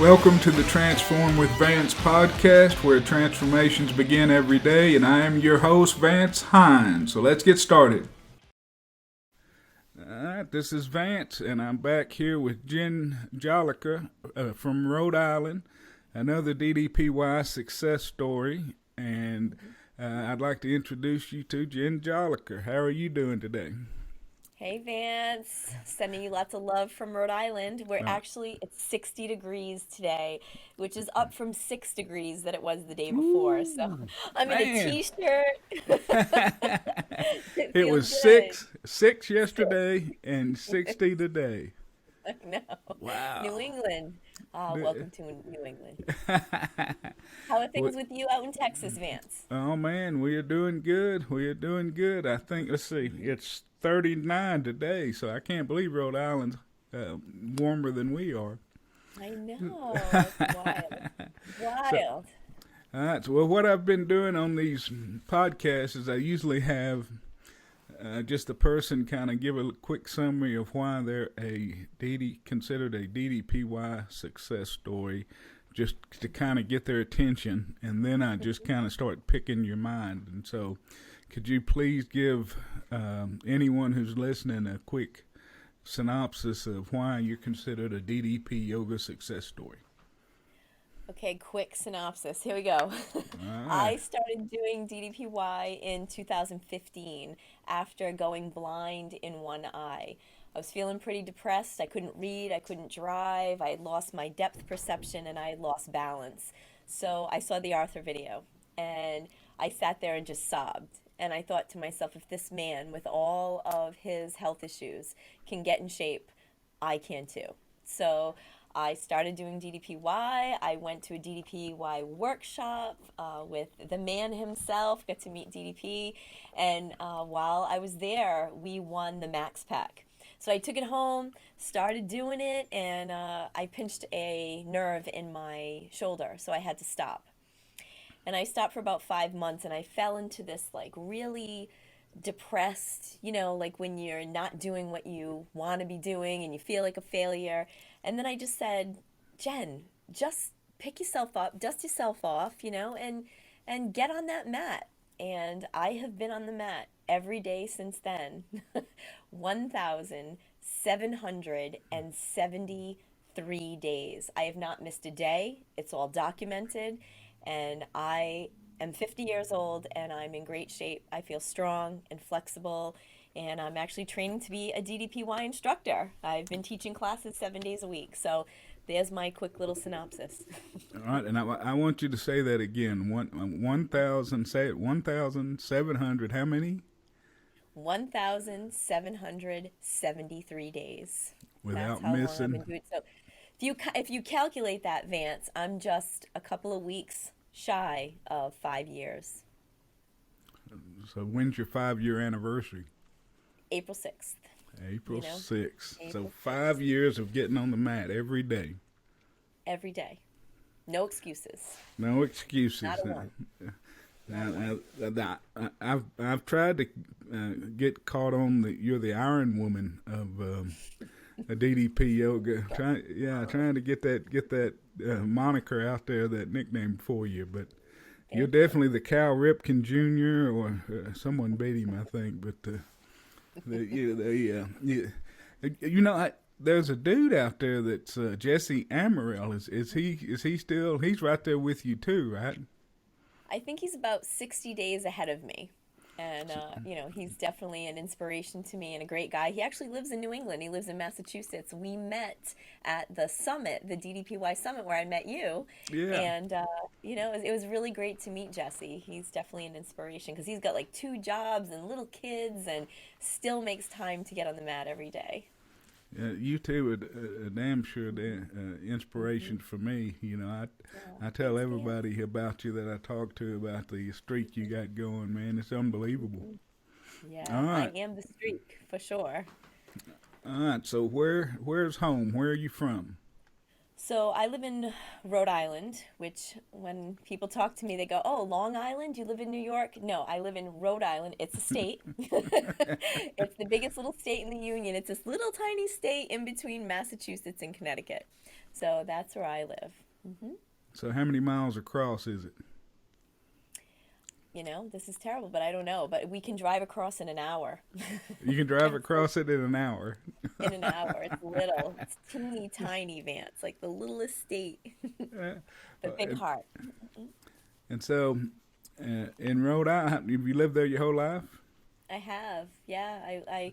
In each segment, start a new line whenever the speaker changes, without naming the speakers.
Welcome to the Transform with Vance podcast, where transformations begin every day, and I am your host, Vance Hines. So let's get started. All right, this is Vance, and I'm back here with Jen Jolicoeur from Rhode Island, another DDPY success story, and I'd like to introduce you to Jen Jolicoeur. How are you doing today?
Hey Vance, sending you lots of love from Rhode Island. It's 60 degrees today, which is up from 6 degrees that it was the day before. So
Ooh,
I'm in a
man.
t-shirt. It
It
feels
was
good.
six yesterday and 60 today.
I know. New
Wow.
England.
The-
Welcome to New England. How are
What-
things with you out in Texas, Vance?
Oh man, we are doing good. We are doing good. I think, let's see, it's 39 today, so I can't believe Rhode Island's warmer than we are.
I know. It's wild.
So,
Wild.
all right, so well, what I've been doing on these podcasts is I usually have just a person kind of give a quick summary of why they're considered a DDPY success story, just to kind of get their attention, and then I just kind of start picking your mind. And so, could you please give anyone who's listening a quick synopsis of why you're considered a DDP yoga success story?
Okay, quick synopsis. Here we go.
All right.
I started doing DDPY in 2015 after going blind in one eye. I was feeling pretty depressed. I couldn't read, I couldn't drive, I had lost my depth perception, and I had lost balance. So I saw the Arthur video and I sat there and just sobbed. And I thought to myself, if this man with all of his health issues can get in shape, I can too. So I started doing DDPY. I went to a DDPY workshop with the man himself, got to meet DDP. And while I was there, we won the Max Pack. So I took it home, started doing it, and I pinched a nerve in my shoulder, so I had to stop. And I stopped for about 5 months, and I fell into this like really depressed, like when you're not doing what you want to be doing and you feel like a failure. And then I just said, Jen, just pick yourself up, dust yourself off, and get on that mat. And I have been on the mat every day since then. 1,773 days. I have not missed a day. It's all documented. And I am 50 years old and I'm in great shape. I feel strong and flexible. And I'm actually training to be a DDPY instructor. I've been teaching classes 7 days a week. So there's my quick little synopsis.
All right, and I want you to say that again. 1,000, say it, 1,700, how many?
1,773 days. That's
Without
how long I've been
missing.
doing it. So if you calculate that, Vance, I'm just a couple of weeks shy of 5 years.
So when's your 5 year anniversary?
April 6th,
April
you know,
6th. So
April
5
6th,
years of getting on the mat every day.
every day. No excuses.
No excuses.
Not a one. Not a one.
I've tried to get caught on you're the Iron Woman of a DDP yoga. Trying to get that moniker out there, that nickname for you. But you're
Thank you.
definitely the Cal Ripken Jr. or someone beat him, I think. But there's a dude out there that's Jesse Amaral. Is he still? He's right there with you too, right?
I think he's about 60 days ahead of me. And, he's definitely an inspiration to me and a great guy. He actually lives in New England. He lives in Massachusetts. We met at the summit, the DDPY summit, where I met you.
Yeah.
And, it was really great to meet Jesse. He's definitely an inspiration because he's got like 2 jobs and little kids and still makes time to get on the mat every day.
You two are damn sure
Hmm.
inspiration for me. I tell
Thanks, man.
everybody about you that I talk to about the streak you got going, man. It's unbelievable.
Hmm.
All
Yeah, I
right,
am the streak for sure.
all right. So where's home? Where are you from?
So I live in Rhode Island, which when people talk to me, they go, "Oh, Long Island? You live in New York?" No, I live in Rhode Island. It's a state. It's the biggest little state in the union. It's this little tiny state in between Massachusetts and Connecticut. So that's where I live. hmm
So how many miles across is it?
This is terrible, but I don't know. But we can drive across in an hour.
You can drive across it in an hour.
In an hour. It's little. It's teeny tiny, Vance, like the littlest state,
Uh,
but big
and,
heart.
and so, in Rhode Island, have you lived there your whole life?
I have, yeah. I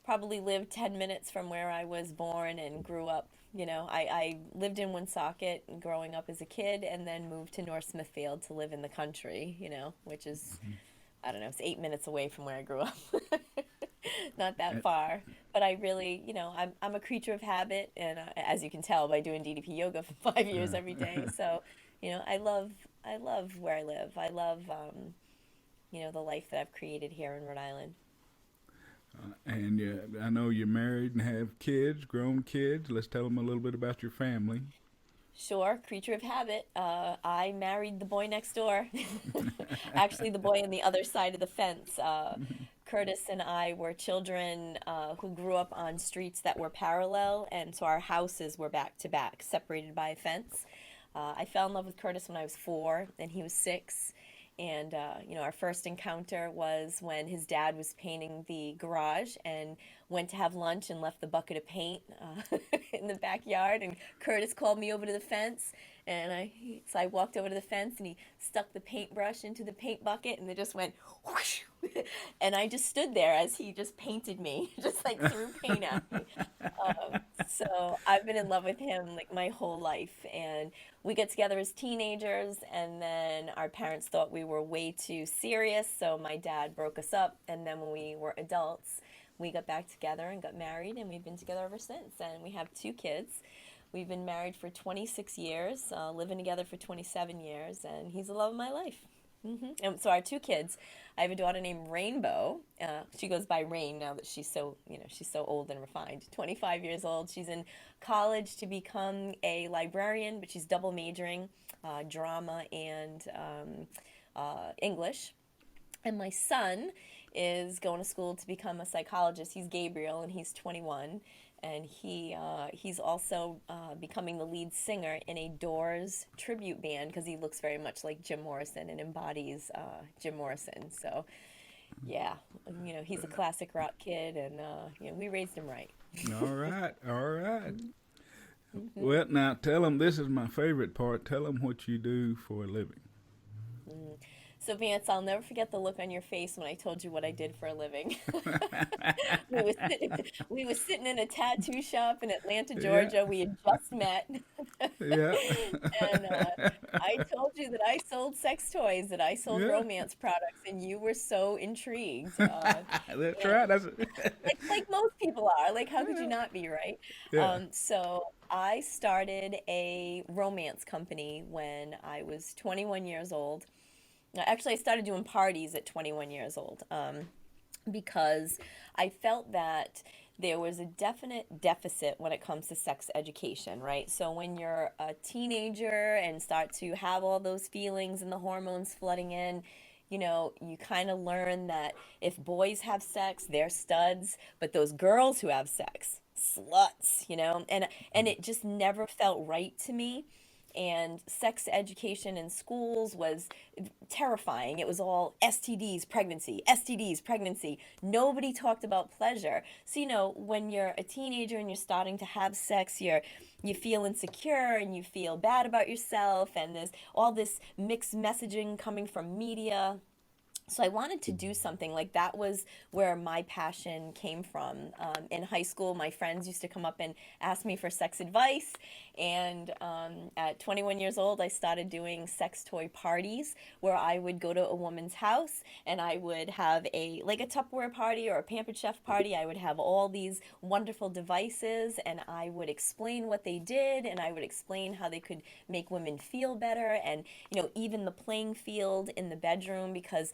probably lived 10 minutes from where I was born and grew up. I lived in Woonsocket growing up as a kid and then moved to North Smithfield to live in the country, which is, I don't know, it's 8 minutes away from where I grew up. Not that
Uh,
far. But I really, I'm a creature of habit. And as you can tell by doing DDP yoga for 5 years every day. So, I love where I live. I love, the life that I've created here in Rhode Island.
and I know you're married and have kids, grown kids. Let's tell them a little bit about your family.
Sure, creature of habit. I married the boy next door. Actually, the boy on the other side of the fence. Curtis and I were children who grew up on streets that were parallel, and so our houses were back to back, separated by a fence. I fell in love with Curtis when I was 4, and he was 6. And, our first encounter was when his dad was painting the garage and went to have lunch and left the bucket of paint in the backyard. And Curtis called me over to the fence. So I walked over to the fence and he stuck the paintbrush into the paint bucket and it just went whoosh. And I just stood there as he just painted me, just like threw paint at me. So I've been in love with him like my whole life. And we got together as teenagers, and then our parents thought we were way too serious, so my dad broke us up. And then when we were adults, we got back together and got married, and we've been together ever since. And we have 2 kids. We've been married for 26 years, living together for 27 years, and he's the love of my life. And so our 2 kids, I have a daughter named Rainbow. She goes by Rain now that she's so old and refined. 25 years old. She's in college to become a librarian, but she's double majoring, drama and English. And my son is going to school to become a psychologist. He's Gabriel, and he's 21, and he's also becoming the lead singer in a Doors tribute band because he looks very much like Jim Morrison and embodies Jim Morrison. So, yeah, he's a classic rock kid, and we raised him right.
All right, all right. Well, now tell them, this is my favorite part. Tell them what you do for a living.
So, Vance, I'll never forget the look on your face when I told you what I did for a living. we were sitting in a tattoo shop in Atlanta,
Yeah,
Georgia. We had just met.
yeah,
And I told you that I sold sex toys, that I sold
yeah.
romance products, and you were so intrigued.
That's
And
right. That's
like most people are. Like, how could you not be, right?
yeah.
So I started a romance company when I was 21 years old. Actually, I started doing parties at 21 years old because I felt that there was a definite deficit when it comes to sex education, right? So when you're a teenager and start to have all those feelings and the hormones flooding in, you kind of learn that if boys have sex, they're studs, but those girls who have sex, sluts, and it just never felt right to me. And sex education in schools was terrifying. It was all STDs, pregnancy, STDs, pregnancy. Nobody talked about pleasure. So, when you're a teenager and you're starting to have sex, you feel insecure and you feel bad about yourself, and there's all this mixed messaging coming from media. So I wanted to do something like that was where my passion came from. In high school, my friends used to come up and ask me for sex advice. And at 21 years old, I started doing sex toy parties where I would go to a woman's house and I would have like a Tupperware party or a Pampered Chef party. I would have all these wonderful devices and I would explain what they did and I would explain how they could make women feel better and, even the playing field in the bedroom because,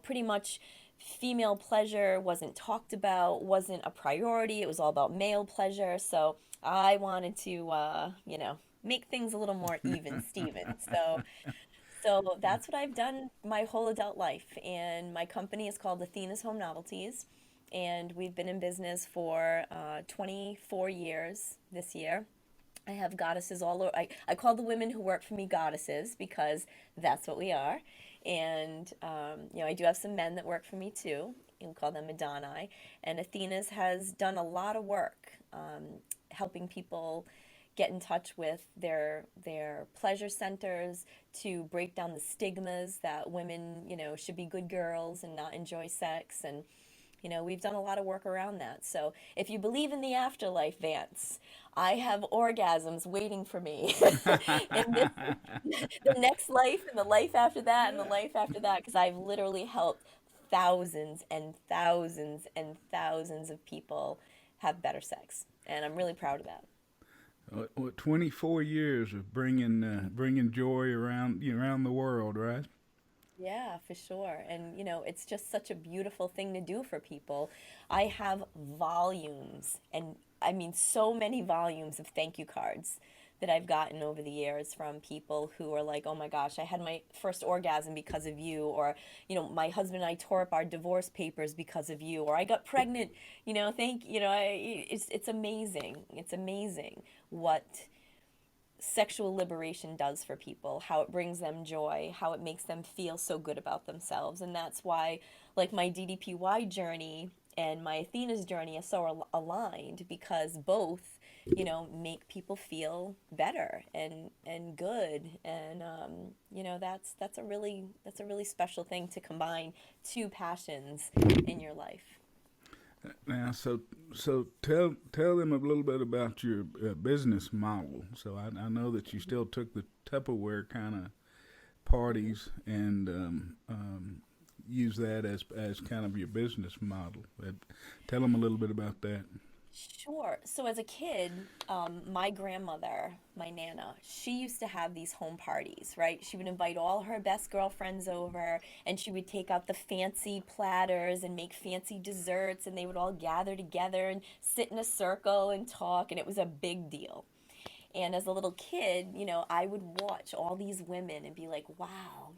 pretty much female pleasure wasn't talked about, wasn't a priority. It was all about male pleasure. So I wanted to, make things a little more even, Steven. So that's what I've done my whole adult life. And my company is called Athena's Home Novelties. And we've been in business for 24 years this year. I have goddesses all over. I call the women who work for me goddesses because that's what we are. And, I do have some men that work for me too. You call them Madonnae. And Athena's has done a lot of work helping people get in touch with their pleasure centers to break down the stigmas that women, should be good girls and not enjoy sex. And we've done a lot of work around that. So if you believe in the afterlife, Vance, I have orgasms waiting for me in this, the next life and the life after that and the life after that, because I've literally helped thousands and thousands and thousands of people have better sex. And I'm really proud of that.
24 years of bringing joy around the world, right?
Yeah, for sure. And, it's just such a beautiful thing to do for people. I have volumes, and I mean, so many volumes of thank you cards that I've gotten over the years from people who are like, oh my gosh, I had my first orgasm because of you, or, my husband and I tore up our divorce papers because of you, or I got pregnant, it's amazing. It's amazing what sexual liberation does for people, how it brings them joy, how it makes them feel so good about themselves. And that's why, like, my DDPY journey and my Athena's journey are so aligned, because both, make people feel better and good. And, that's a really special thing to combine two passions in your life.
Now, so tell them a little bit about your business model. So I know that you still took the Tupperware kind of parties and use that as kind of your business model. Tell them a little bit about that.
Sure. So as a kid, my grandmother, my Nana, she used to have these home parties, right? She would invite all her best girlfriends over, and she would take out the fancy platters and make fancy desserts, and they would all gather together and sit in a circle and talk, and it was a big deal. And as a little kid, I would watch all these women and be like, wow,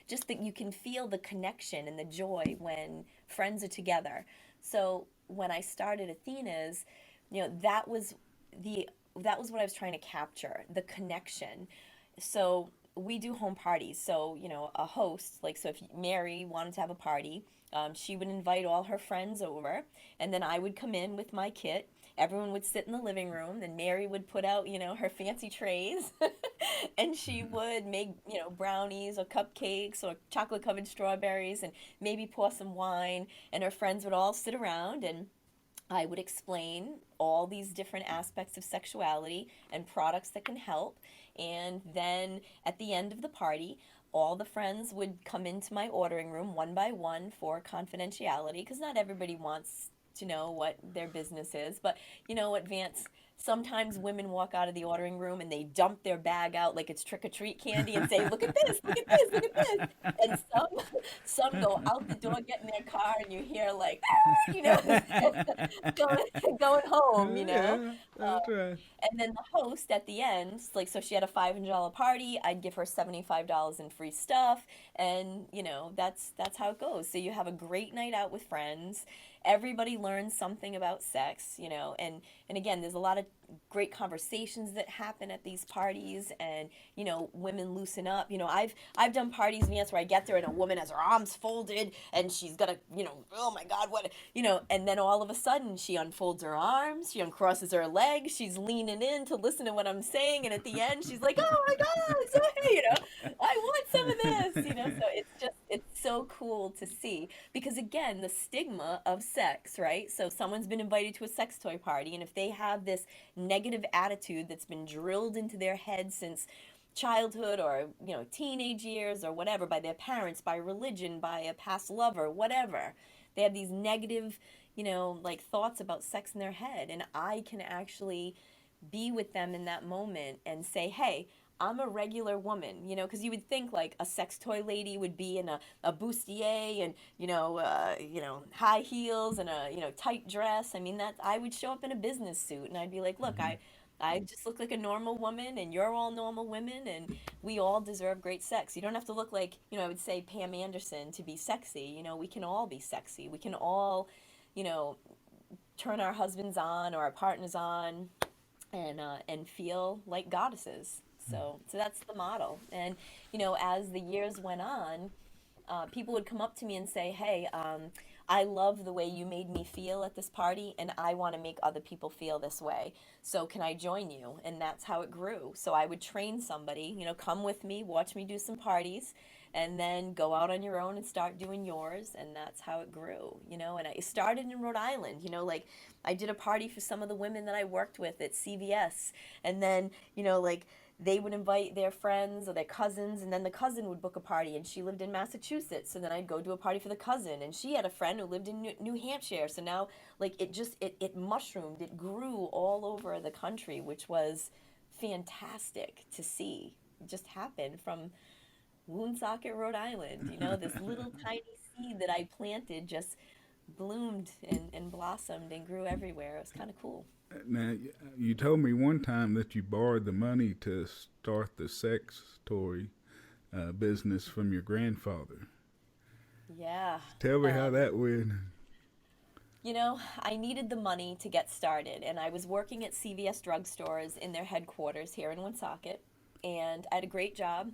just that you can feel the connection and the joy when friends are together. So when I started Athena's, that was what I was trying to capture, the connection. So we do home parties. So, a host, like, so if Mary wanted to have a party, she would invite all her friends over, and then I would come in with my kit. Everyone would sit in the living room, then Mary would put out, her fancy trays, and she would make, brownies or cupcakes or chocolate covered strawberries, and maybe pour some wine, and her friends would all sit around, and I would explain all these different aspects of sexuality and products that can help. And then at the end of the party, all the friends would come into my ordering room one by one for confidentiality, because not everybody wants to know what their business is. But you know what, Vance? Sometimes women walk out of the ordering room and they dump their bag out like it's trick or treat candy and say, "Look at this! Look at this! Look at this!" And some go out the door, get in their car, and you hear like, "Ah," going home.
Yeah,
Uh,
that's right.
and then the host at the end, like, so she had a $500 party. I'd give her $75 in free stuff, and that's how it goes. So you have a great night out with friends. Everybody learns something about sex, and again, there's a lot of great conversations that happen at these parties, and women loosen up. I've done parties, Vance, where I get there and a woman has her arms folded and she's got a, oh my God, what, and then all of a sudden she unfolds her arms, she uncrosses her legs, she's leaning in to listen to what I'm saying, and at the end she's like, oh my God, I want some of this, so it's so cool to see, because again, the stigma of sex, right? So someone's been invited to a sex toy party, and if they have this negative attitude that's been drilled into their head since childhood, or teenage years, or whatever, by their parents, by religion, by a past lover, whatever, they have these negative like thoughts about sex in their head, and I can actually be with them in that moment and say, hey, I'm a regular woman, because you would think like a sex toy lady would be in a bustier and, high heels and a, tight dress. I mean, that I would show up in a business suit and I'd be like, look, I just look like a normal woman and you're all normal women and we all deserve great sex. You don't have to look like, I would say Pam Anderson to be sexy. We can all be sexy. We can all, you know, turn our husbands on or our partners on and feel like goddesses. So that's the model. And as the years went on, people would come up to me and say, "Hey, I love the way you made me feel at this party, and I want to make other people feel this way. So can I join you?" And that's how it grew. So I would train somebody, come with me, watch me do some parties, and then go out on your own and start doing yours. And that's how it grew. And I started in Rhode Island. Like I did a party for some of the women that I worked with at CVS, and then like they would invite their friends or their cousins, and then the cousin would book a party, and she lived in Massachusetts, so then I'd go do a party for the cousin, and she had a friend who lived in New Hampshire. So now like it mushroomed, it grew all over the country, which was fantastic to see. It just happened from Woonsocket, Rhode Island. This little tiny seed that I planted just bloomed and blossomed and grew everywhere. It was kind of cool.
Now, you told me one time that you borrowed the money to start the sex toy business from your grandfather.
Yeah.
Tell me how that went.
I needed the money to get started, and I was working at CVS drugstores in their headquarters here in Woonsocket, and I had a great job.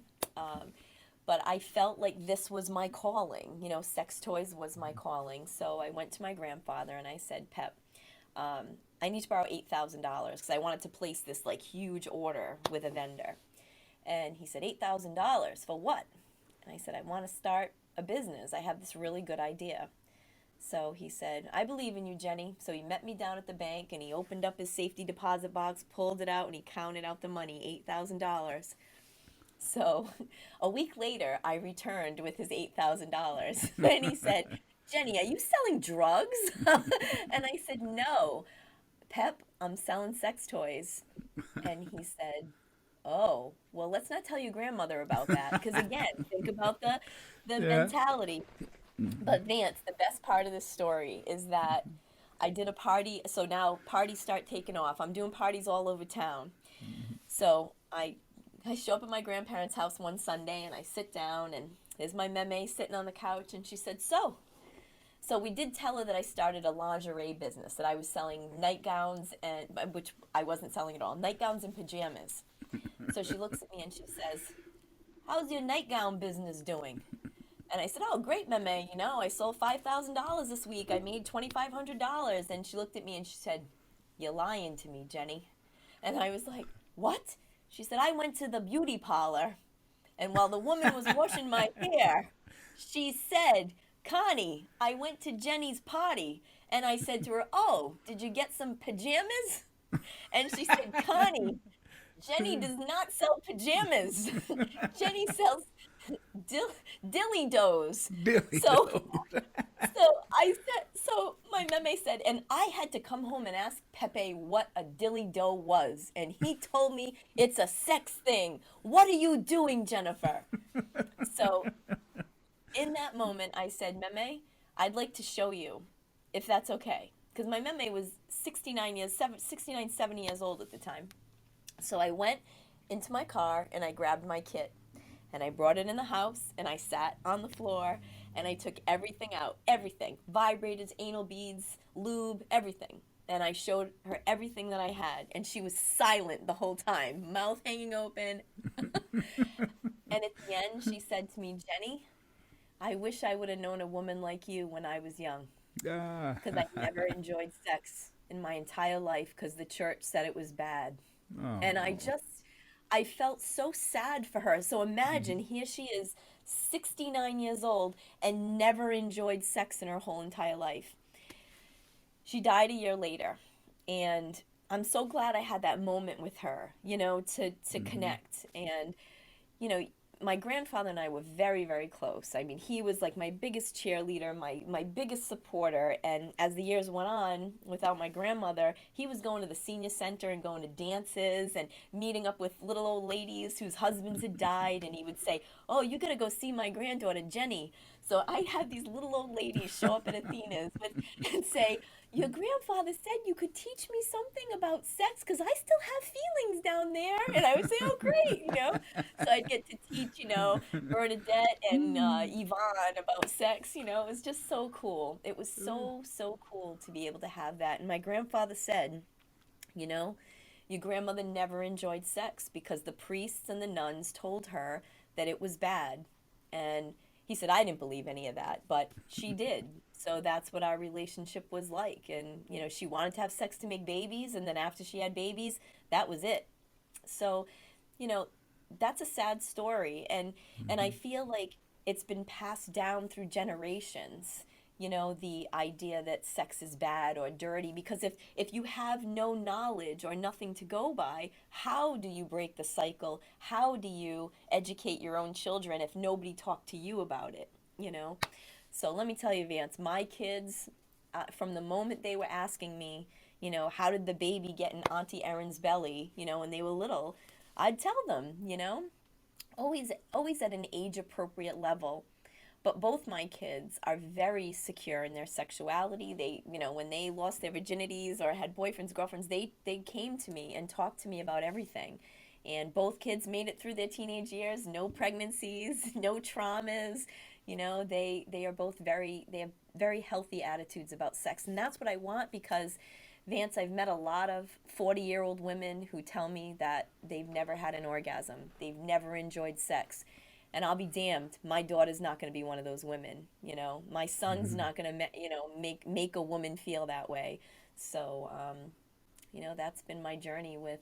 But I felt like this was my calling. Sex toys was my calling. So I went to my grandfather and I said, Pep, I need to borrow $8,000 because I wanted to place this like huge order with a vendor. And he said, $8,000 for what? And I said, I want to start a business. I have this really good idea. So he said, I believe in you, Jenny. So he met me down at the bank and he opened up his safety deposit box, pulled it out, and he counted out the money, $8,000. So a week later, I returned with his $8,000. And he said, Jenny, are you selling drugs? And I said, no, Pep, I'm selling sex toys. And he said, oh, well, let's not tell your grandmother about that. Because again, think about the
Yeah.
mentality. But Vance, the best part of this story is that I did a party. So now parties start taking off. I'm doing parties all over town. So I show up at my grandparents' house one Sunday and I sit down and there's my meme sitting on the couch and she said, so we did tell her that I started a lingerie business, that I was selling nightgowns, and which I wasn't selling at all, nightgowns and pajamas. So she looks at me and she says, how's your nightgown business doing? And I said, oh, great, meme. I sold $5,000 this week. I made $2,500. And she looked at me and she said, you're lying to me, Jenny. And I was like, what? She said, I went to the beauty parlor, and while the woman was washing my hair, she said, Connie, I went to Jenny's party. And I said to her, oh, did you get some pajamas? And she said, Connie, Jenny does not sell pajamas. Jenny sells dilly does.
Dilly
So
does.
so my meme said, and I had to come home and ask Pepe what a dilly doe was, and he told me it's a sex thing. What are you doing, Jennifer? So in that moment, I said, Meme, I'd like to show you, if that's okay, because my meme was 69, 70 years old at the time. So I went into my car and I grabbed my kit and I brought it in the house and I sat on the floor and I took everything out, everything, vibrators, anal beads, lube, everything. And I showed her everything that I had, and she was silent the whole time, mouth hanging open. And at the end, she said to me, Jenny, I wish I would have known a woman like you when I was young,
Ah.
because I never enjoyed sex in my entire life because the church said it was bad. And
Oh.
I felt so sad for her. So imagine, here she is, 69 years old, and never enjoyed sex in her whole entire life. She died a year later, and I'm so glad I had that moment with her, to connect. And, you know, my grandfather and I were very, very close. I mean, he was like my biggest cheerleader, my biggest supporter. And as the years went on, without my grandmother, he was going to the senior center and going to dances and meeting up with little old ladies whose husbands had died. And he would say, "Oh, you got to go see my granddaughter, Jenny." So I'd have these little old ladies show up at Athena's and say, "Your grandfather said you could teach me something about sex because I still have feelings down there." And I would say, "Oh, great," you know. So I'd get to teach, Bernadette and Yvonne about sex. It was just so cool. It was so, so cool to be able to have that. And my grandfather said, you know, your grandmother never enjoyed sex because the priests and the nuns told her that it was bad. And he said, I didn't believe any of that, but she did. So that's what our relationship was like. And, she wanted to have sex to make babies. And then after she had babies, that was it. So, you know, that's a sad story. And I feel like it's been passed down through generations, the idea that sex is bad or dirty, because if you have no knowledge or nothing to go by, how do you break the cycle? How do you educate your own children if nobody talked to you about it, So let me tell you, Vance, my kids, from the moment they were asking me, how did the baby get in Auntie Erin's belly, when they were little, I'd tell them, always at an age appropriate level. But both my kids are very secure in their sexuality. They, when they lost their virginities or had boyfriends, girlfriends, they came to me and talked to me about everything. And both kids made it through their teenage years, no pregnancies, no traumas. They are both they have very healthy attitudes about sex. And that's what I want because, Vance, I've met a lot of 40-year-old women who tell me that they've never had an orgasm. They've never enjoyed sex. And I'll be damned, my daughter's not going to be one of those women. My son's not going to, make a woman feel that way. So, that's been my journey with,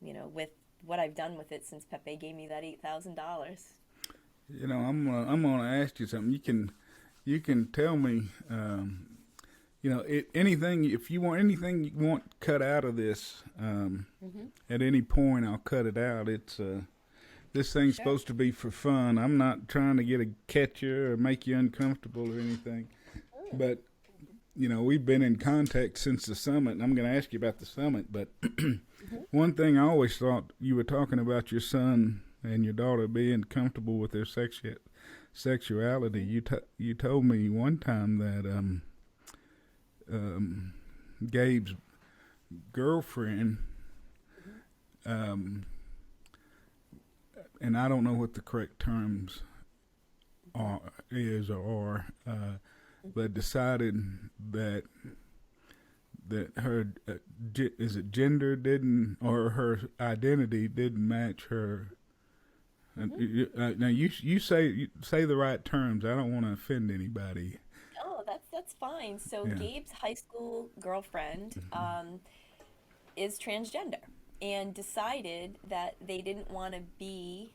with what I've done with it since Pepe gave me that $8,000.
I'm gonna ask you something. You can tell me, anything, if you want anything you want cut out of this, at any point I'll cut it out. This thing's
Sure.
supposed to be for fun. I'm not trying to get a catcher or make you uncomfortable or anything. But, we've been in contact since the summit, and I'm going to ask you about the summit. But one thing I always thought, you were talking about your son and your daughter being comfortable with their sexuality. You told me one time that Gabe's girlfriend, and I don't know what the correct terms are, but decided that her is it gender didn't, or her identity didn't match her. Now you say the right terms. I don't want to offend anybody.
Oh, that's fine. So
Yeah.
Gabe's high school girlfriend is transgender and decided that they didn't want to be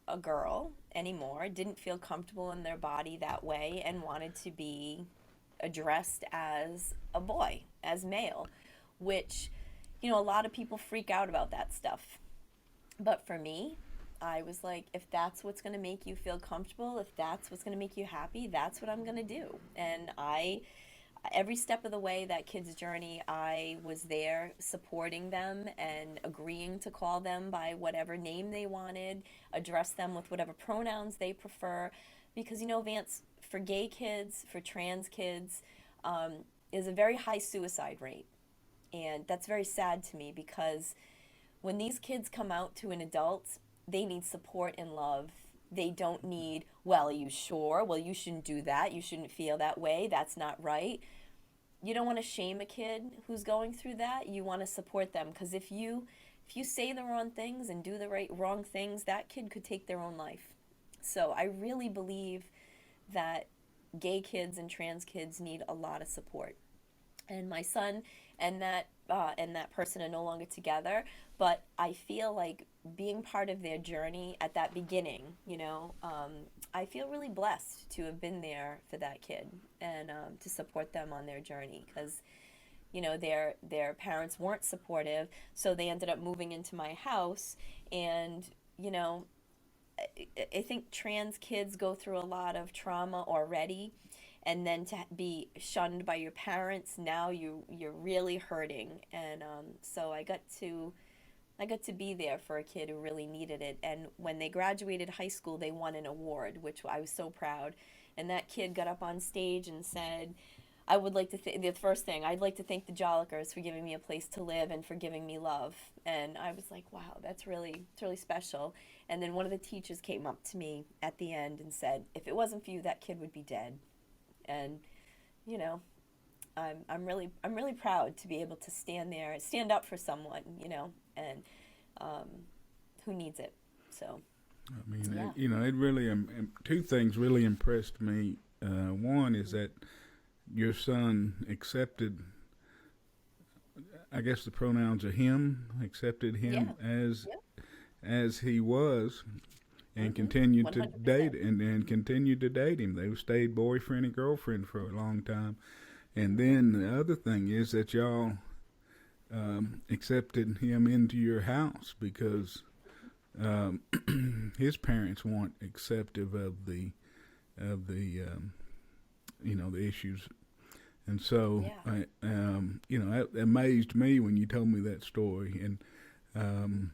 a girl anymore, didn't feel comfortable in their body that way, and wanted to be addressed as a boy, as male, which, a lot of people freak out about that stuff. But for me, I was like, if that's what's going to make you feel comfortable, if that's what's going to make you happy, that's what I'm going to do. And every step of the way, that kid's journey, I was there supporting them and agreeing to call them by whatever name they wanted, address them with whatever pronouns they prefer. Because, Vance, for gay kids, for trans kids, is a very high suicide rate. And that's very sad to me because when these kids come out to an adult, they need support and love. They don't need, well, are you sure? Well, you shouldn't do that. You shouldn't feel that way. That's not right. You don't want to shame a kid who's going through that. You want to support them because if you say the wrong things and do the wrong things, that kid could take their own life. So I really believe that gay kids and trans kids need a lot of support. And my son and that person are no longer together, but I feel like being part of their journey at that beginning, I feel really blessed to have been there for that kid and to support them on their journey because their parents weren't supportive, so they ended up moving into my house. And I think trans kids go through a lot of trauma already, and then to be shunned by your parents, now you're really hurting. And so I got to be there for a kid who really needed it. And when they graduated high school, they won an award, which I was so proud. And that kid got up on stage and said, I would like to the first thing, I'd like to thank the Jolicoeurs for giving me a place to live and for giving me love. And I was like, wow, it's really special. And then one of the teachers came up to me at the end and said, if it wasn't for you, that kid would be dead. And, you know, I'm really proud to be able to stand there, stand up for someone, and um, who needs it. So,
I mean,
yeah.
it really two things really impressed me. One is that your son accepted, I guess the pronouns are him, accepted him
Yeah. Yep.
as he was, and
Mhm.
continued to
100%.
date and continued to date him. They stayed boyfriend and girlfriend for a long time. And then the other thing is that y'all accepted him into your house because um, his parents weren't acceptive of the the issues. And so,
Yeah.
that amazed me when you told me that story. And um,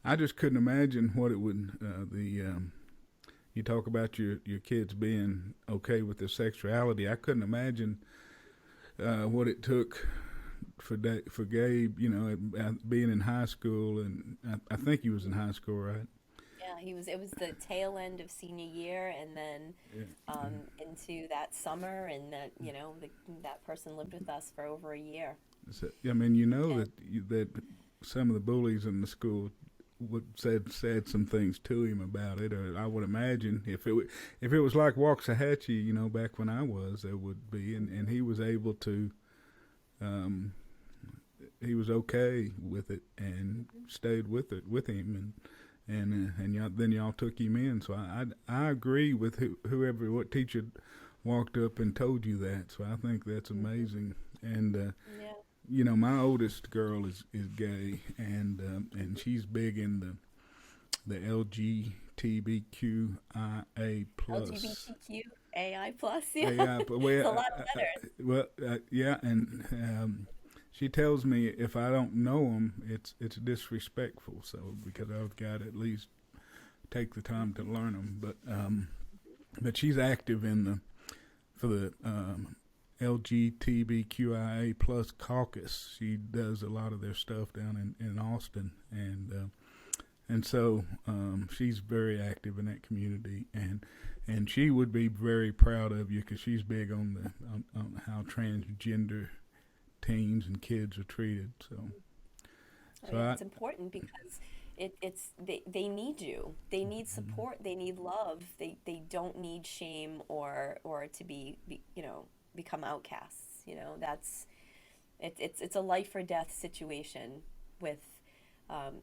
I just couldn't imagine what it would you talk about your kids being okay with their sexuality. I couldn't imagine what it took for Gabe, being in high school, and I think he was in high school, right?
Yeah, he was. It was the tail end of senior year, and then
Yeah.
into that summer, and that that person lived with us for over a year.
So, I mean,
And
that some of the bullies in the school would said some things to him about it, or I would imagine if it was like Waxahachie, back when I was, there would be, and he was able to, um, he was okay with it and stayed with him, then y'all took him in. So I agree with what teacher walked up and told you that. So I think that's
mhm.
amazing. And
Yeah.
my oldest girl is gay, and she's big in the LGBTQIA plus.
LGBTQ plus. Yeah,
Yeah, but
it's a lot of letters.
yeah, and she tells me if I don't know them, it's disrespectful. So because I've got to at least take the time to
Mhm.
learn them. But she's active in the for the LGBTQIA plus caucus. She does a lot of their stuff down in Austin, and so she's very active in that community, and she would be very proud of you because she's big on how transgender teens and kids are treated. So
Oh
so
yeah,
I
it's important because they need you. They need support. They need love. They don't need shame or to become outcasts. That's it's a life or death situation with um,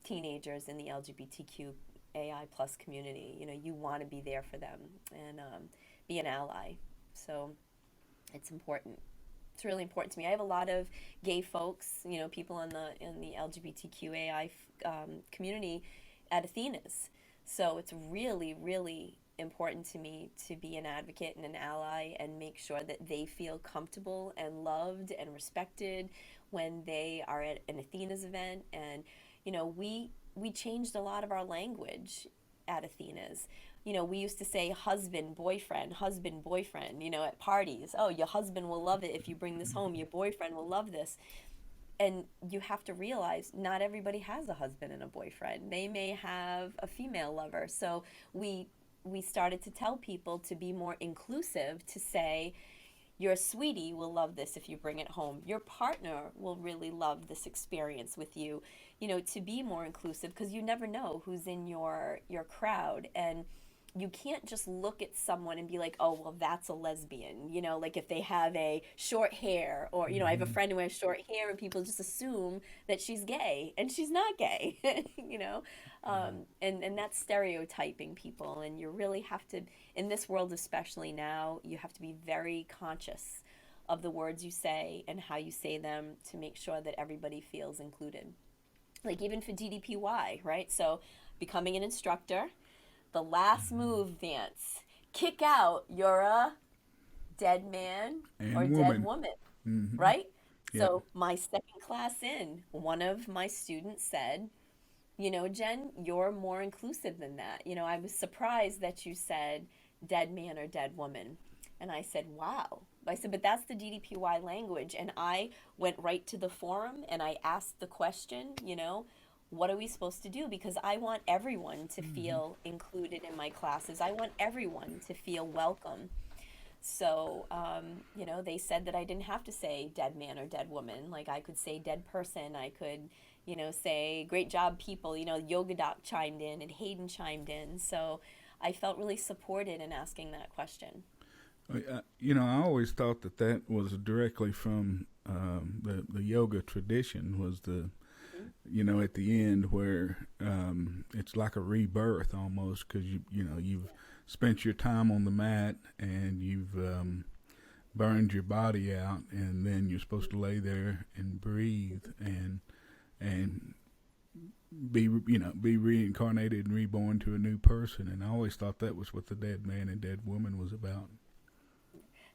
teenagers in the LGBTQAI plus community. You want to be there for them and be an ally. So it's important. It's really important to me. I have a lot of gay folks, people in the LGBTQAI community at Athena's. So it's really, really important to me to be an advocate and an ally and make sure that they feel comfortable and loved and respected when they are at an Athena's event. And we changed a lot of our language at Athena's. We used to say husband, boyfriend, at parties. Oh, your husband will love it if you bring this home. Your boyfriend will love this. And you have to realize not everybody has a husband and a boyfriend. They may have a female lover. So we started to tell people to be more inclusive, to say your sweetie will love this if you bring it home. Your partner will really love this experience with you. To be more inclusive because you never know who's in your crowd. And you can't just look at someone and be like, oh, well, that's a lesbian. Like if they have a short hair, or I have a
Mhm.
friend who has short hair, and people just assume that she's gay, and she's not gay. And that's stereotyping people. And you really have to, in this world especially now, you have to be very conscious of the words you say and how you say them to make sure that everybody feels included. Like even for DDPY, right? So becoming an instructor. The last move, Vance, kick out, you're a dead man
And
or dead
woman.
woman,
Hmm.
right?
Yep.
So my second class in, one of my students said, Jen, you're more inclusive than that. I was surprised that you said dead man or dead woman. And I said, wow. I said, but that's the DDPY language. And I went right to the forum and I asked the question, what are we supposed to do? Because I want everyone to
Hmm.
feel included in my classes. I want everyone to feel welcome. So, they said that I didn't have to say dead man or dead woman. Like I could say dead person. I could, say great job, people. Yoga Doc chimed in and Hayden chimed in. So I felt really supported in asking that question.
I always thought that that was directly from the yoga tradition. Was the
Mhm.
at the end where it's like a rebirth almost because you've
Yeah.
spent your time on the mat and you've burned your body out, and then you're supposed to lay there and breathe and be reincarnated and reborn to a new person. And I always thought that was what the dead man and dead woman was about.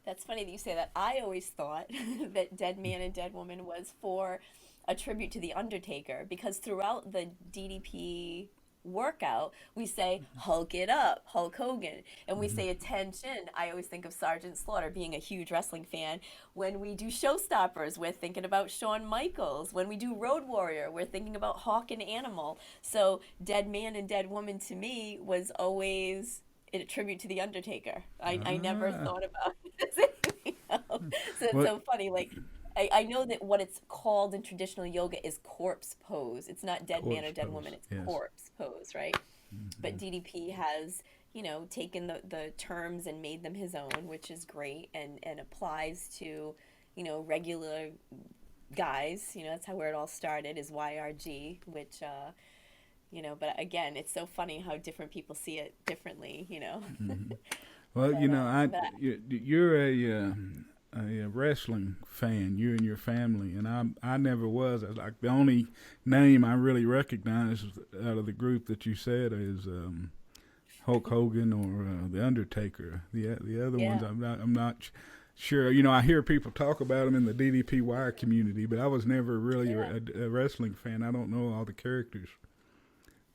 That's funny that you say that. I always thought that Dead Man and Dead Woman was for a tribute to The Undertaker because throughout the DDP workout, we say, Hulk it up, Hulk Hogan. And we
Hmm.
say, attention. I always think of Sergeant Slaughter being a huge wrestling fan. When we do Showstoppers, we're thinking about Shawn Michaels. When we do Road Warrior, we're thinking about Hawk and Animal. So, Dead Man and Dead Woman to me was always a tribute to the Undertaker. I never
Ah,
thought about anything else. So it's
well,
so funny. Like I know that what it's called in traditional yoga is corpse pose. It's not dead man or
corpse
dead woman.
pose.
It's
Yes.
corpse pose, right? But
Hmm.
DDP has taken the terms and made them his own, which is great and applies to regular guys. That's how where it all started is YRG, which but again, it's so funny how different people see it differently.
Hmm. Well,
But
you're a wrestling fan. You and your family, and I never was. Like the only name I really recognize out of the group that you said is Hulk Hogan or the Undertaker. The other ones
yeah.
I'm not sure. I hear people talk about them in the DDPY community, but I was never really
Yeah.
a wrestling fan. I don't know all the characters.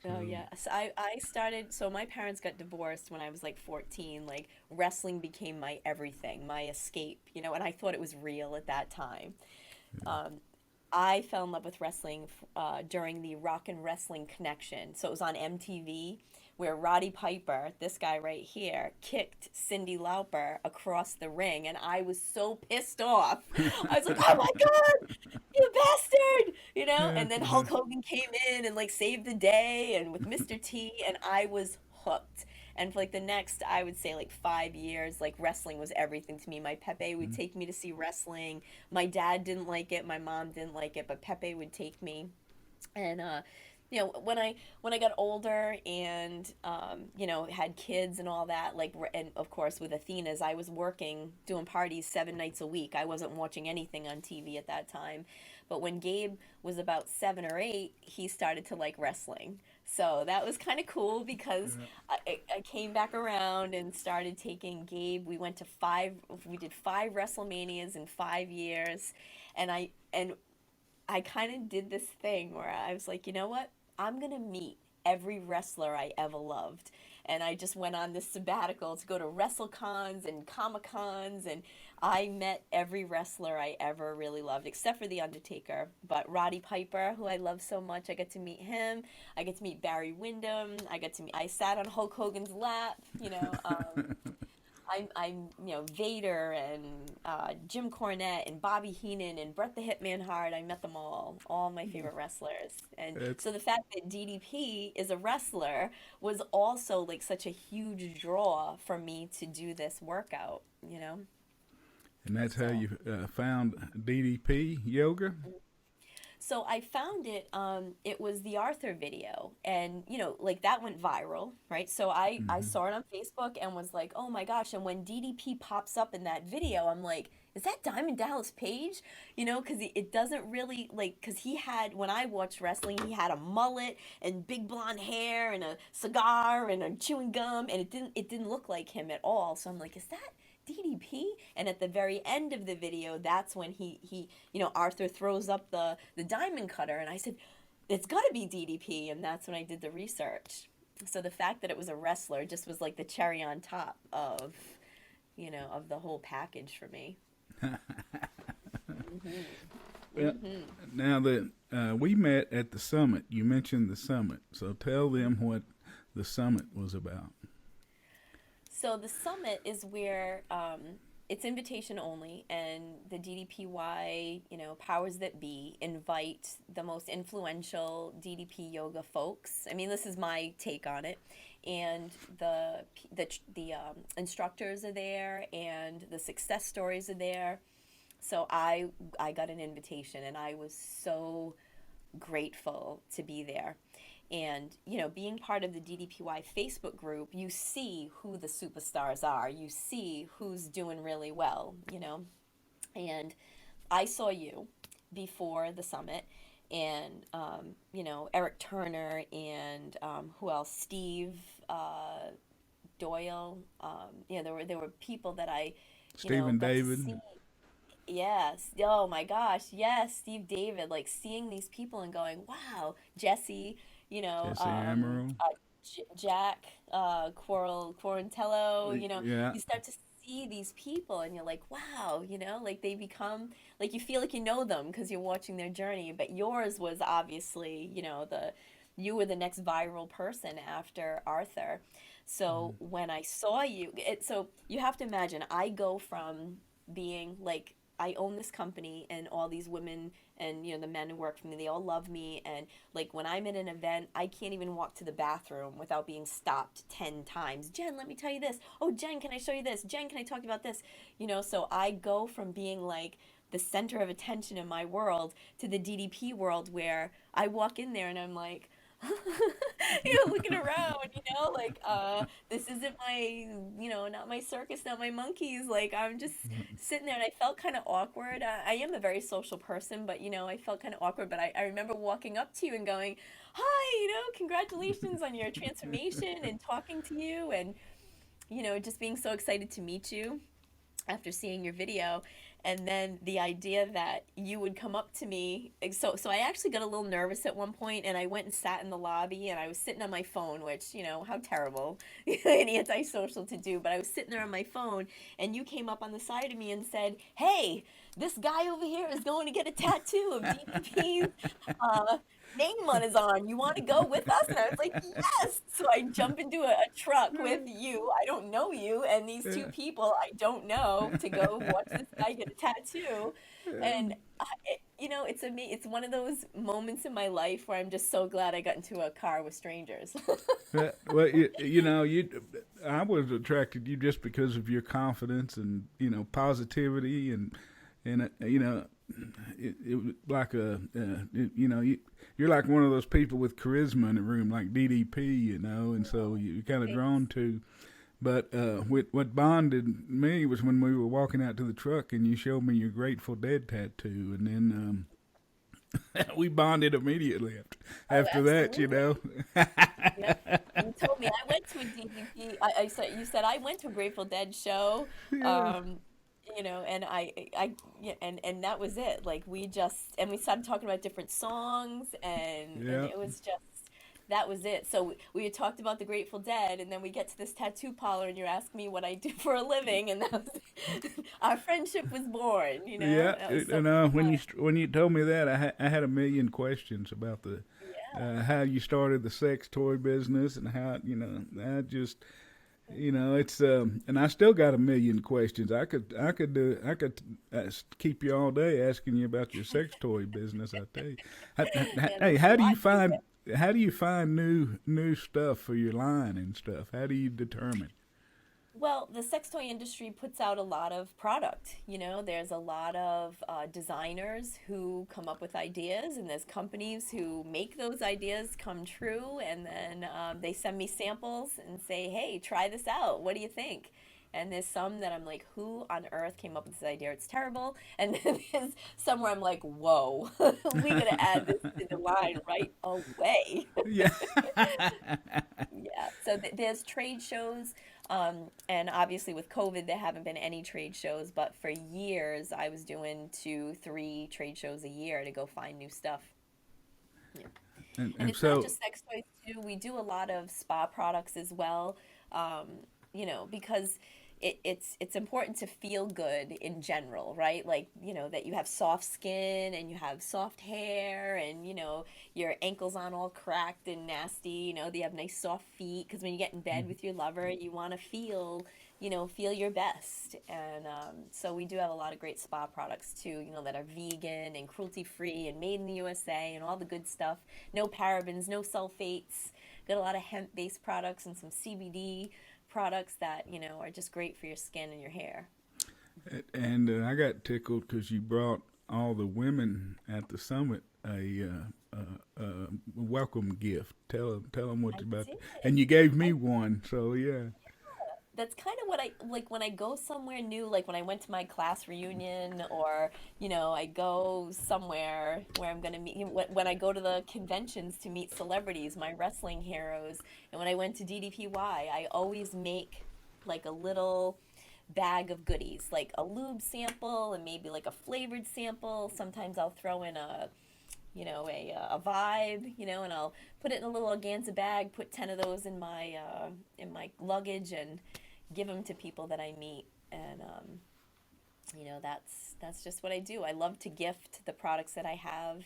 So.
Oh yeah. So I started so my parents got divorced when I was like 14. Like wrestling became my everything, my escape, and I thought it was real at that time. Um, I fell in love with wrestling during the Rock and Wrestling Connection. So it was on MTV where Roddy Piper, this guy right here, kicked Cyndi Lauper across the ring, and I was so pissed off. I was like, "Oh my God, you bastard!"
Yeah.
And then Hulk Hogan came in and like saved the day, and with Mr. T, and I was hooked. And for like the next, I would say like 5 years, like wrestling was everything to me. My Pepe would take me to see wrestling. My dad didn't like it, my mom didn't like it, but Pepe would take me. And when I got older and had kids and all that, like and of course with Athena's, I was working doing parties 7 nights a week. I wasn't watching anything on TV at that time. But when Gabe was about 7 or 8, he started to like wrestling. So that was kind of cool because I came back around and started taking Gabe. We did 5 WrestleManias in 5 years, and I kind of did this thing where I was like, you know what? I'm going to meet every wrestler I ever loved. And I just went on this sabbatical to go to WrestleCons and Comic Cons, and I met every wrestler I ever really loved, except for The Undertaker. But Roddy Piper, who I love so much, I get to meet him. I get to meet Barry Windham. I sat on Hulk Hogan's lap. I'm Vader and Jim Cornette and Bobby Heenan and Bret the Hitman Hart. I met them all my favorite wrestlers. And
It's
so the fact that DDP is a wrestler was also like such a huge draw for me to do this workout.
and that's how
So
you found DDP yoga.
So I found it. It was the Arthur video, and like that went viral, right? So I
Hmm.
saw it on Facebook and was like, oh my gosh! And when DDP pops up in that video, I'm like, is that Diamond Dallas Page? Because it doesn't really like because he had when I watched wrestling, he had a mullet and big blonde hair and a cigar and a chewing gum, and it didn't look like him at all. So I'm like, is that DDP? And at the very end of the video, that's when Arthur throws up the diamond cutter, and I said, it's got to be DDP, and that's when I did the research. So the fact that it was a wrestler just was like the cherry on top of the whole package for me.
Well,
Hmm.
now that we met at the summit, you mentioned the summit. So tell them what the summit was about.
So the summit is where it's invitation only, and the DDPY, powers that be, invite the most influential DDP yoga folks. I mean, this is my take on it, and the instructors are there, and the success stories are there. So I got an invitation, and I was so grateful to be there. And, being part of the DDPY Facebook group, you see who the superstars are. You see who's doing really well. And I saw you before the summit, and, Eric Turner, and who else? Steve Doyle. There were people that I,
Stephen
got to
David,
see. Yes. Oh my gosh. Yes, Steve David. Like seeing these people and going, wow, Jesse. You know,
Jesse Amaral.
Jack, Quarantello.
Yeah.
You start to see these people, and you're like, wow. Like they become like you feel like you know them because you're watching their journey. But yours was obviously, you were the next viral person after Arthur. So when I saw you, so you have to imagine, I go from being like I own this company and all these women and the men who work for me, they all love me, and like when I'm in an event, I can't even walk to the bathroom without being stopped 10 times. Jen, let me tell you this. Oh, Jen, can I show you this? Jen, can I talk about this? So I go from being like the center of attention in my world to the DDP world where I walk in there and I'm like looking around, like this isn't my, not my circus, not my monkeys. Like I'm just sitting there, and I felt kind of awkward. I am a very social person, but I felt kind of awkward. But I remember walking up to you and going, "Hi, congratulations on your transformation," and talking to you, and just being so excited to meet you after seeing your video. And then the idea that you would come up to me, so I actually got a little nervous at one point, and I went and sat in the lobby, and I was sitting on my phone, which how terrible and antisocial to do, but I was sitting there on my phone, and you came up on the side of me and said, hey, this guy over here is going to get a tattoo of DDP's name on his arm. You want to go with us? And I was like, yes. So I jump into a truck with you. I don't know you, and these two people I don't know, to go watch this guy get a tattoo. And it's one of those moments in my life where I'm just so glad I got into a car with strangers.
Well, I was attracted to you just because of your confidence and positivity and it was like you're like one of those people with charisma in the room, like DDP, and so you're kind of
Thanks.
drawn to. But what bonded me was when we were walking out to the truck and you showed me your Grateful Dead tattoo, and then we bonded immediately
Oh,
after that,
absolutely. Yep. You told me I went to a DDP. I said you said I went to a Grateful Dead show.
Yeah,
Um, and yeah, and that was it. Like we started talking about different songs, and
yeah.
it was just that was it. So we had talked about the Grateful Dead, and then we get to this tattoo parlor, and you're asking me what I do for a living, and that was our friendship was born.
Yeah,
That was so
and
much
when
fun.
you told me that, I had a million questions about the
Yeah.
how you started the sex toy business and how I just it's and I still got a million questions. I could keep you all day asking you about your sex toy business. I tell you,
Yeah,
hey,
there's a lot to it.
how do you find new stuff for your line and stuff? How do you determine?
Well, the sex toy industry puts out a lot of product. There's a lot of designers who come up with ideas, and there's companies who make those ideas come true. And then they send me samples and say, hey, try this out. What do you think? And there's some that I'm like, who on earth came up with this idea? It's terrible. And then there's some where I'm like, whoa, we gotta add this to the line right away.
Yeah.
Yeah, so there's trade shows, and obviously with COVID, there haven't been any trade shows, but for years I was doing 2, 3 trade shows a year to go find new stuff. Yeah.
and
And
and
it's not
so
just sex toys too. We do a lot of spa products as well. Because it's important to feel good in general, right? Like, that you have soft skin and you have soft hair, and your ankles aren't all cracked and nasty, that you have nice soft feet, because when you get in bed with your lover, you want to feel your best. And so we do have a lot of great spa products too, that are vegan and cruelty free and made in the USA and all the good stuff. No parabens, no sulfates. Got a lot of hemp based products and some CBD products that, are just great for your skin and your hair.
and I got tickled because you brought all the women at the summit welcome gift. Tell them
I
what's about,
did.
and you gave me
I
one. So yeah.
That's kind of what I like when I go somewhere new, like when I went to my class reunion, or I go somewhere where I'm gonna meet, when I go to the conventions to meet celebrities, my wrestling heroes, and when I went to DDPY, I always make like a little bag of goodies, like a lube sample and maybe like a flavored sample. Sometimes I'll throw in a vibe, and I'll put it in a little organza bag, put 10 of those in my luggage, and give them to people that I meet. And that's just what I do. I love to gift the products that I have,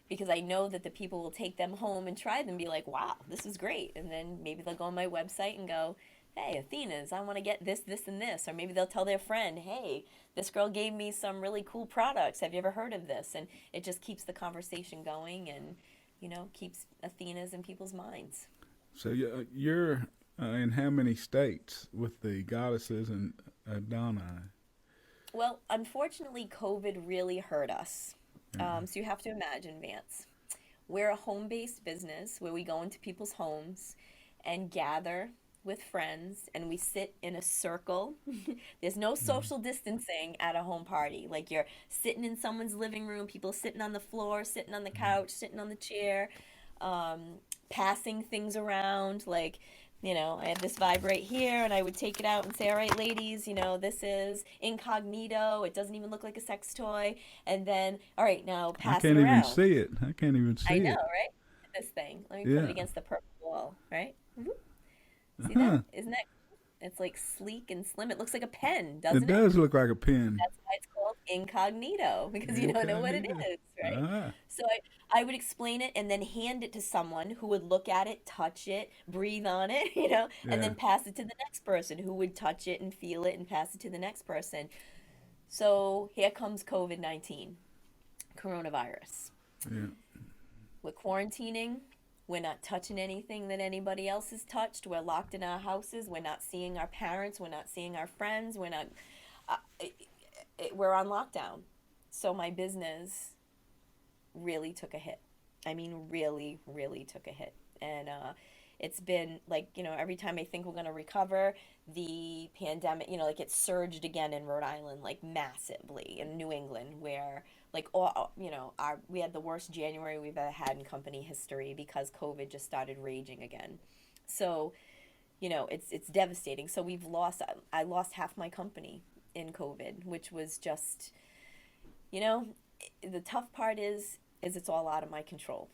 because I know that the people will take them home and try them and be like, wow, this is great. And then maybe they'll go on my website and go, hey, Athena's, I want to get this, this, and this. Or maybe they'll tell their friend, hey, this girl gave me some really cool products. Have you ever heard of this? And it just keeps the conversation going, and, keeps Athena's in people's minds.
So you're in how many states with the goddesses and Donna?
Well, unfortunately, COVID really hurt us.
Yeah.
So you have to imagine, Vance, we're a home based business where we go into people's homes and gather with friends, and we sit in a circle. There's no
Mhm.
social distancing at a home party. Like, you're sitting in someone's living room, people sitting on the floor, sitting on the couch, sitting on the chair, passing things around. Like, I have this vibe right here, and I would take it out and say, all right, ladies, this is incognito. It doesn't even look like a sex toy. And then, all right, now
I
pass it
can't even
around.
see it. I can't even
I
see
know,
it.
right? This thing. Let me put it
Yeah.
against the purple wall, right? See that?
Uh-huh.
Isn't that? It's like sleek and slim. It looks like a pen,
It
doesn't it?
does look like a pen.
That's why it's called incognito, because you don't know what it
Incognito.
is, right?
Ah.
So I would explain it and then hand it to someone who would look at it, touch it, breathe on it, and
Yeah.
then pass it to the next person who would touch it and feel it and pass it to the next person. So here comes COVID-19, coronavirus.
Yeah.
We're quarantining. We're not touching anything that anybody else has touched. We're locked in our houses. We're not seeing our parents. We're not seeing our friends. We're not. Uh, we're on lockdown. So my business really took a hit. I mean, really, really took a hit. And it's been like, every time I think we're going to recover, the pandemic, like it surged again in Rhode Island, like massively, in New England, where like all, we had the worst January we've ever had in company history, because COVID just started raging again. So, it's devastating. So I lost half my company in COVID, which was just, you know, the tough part is it's all out of my control.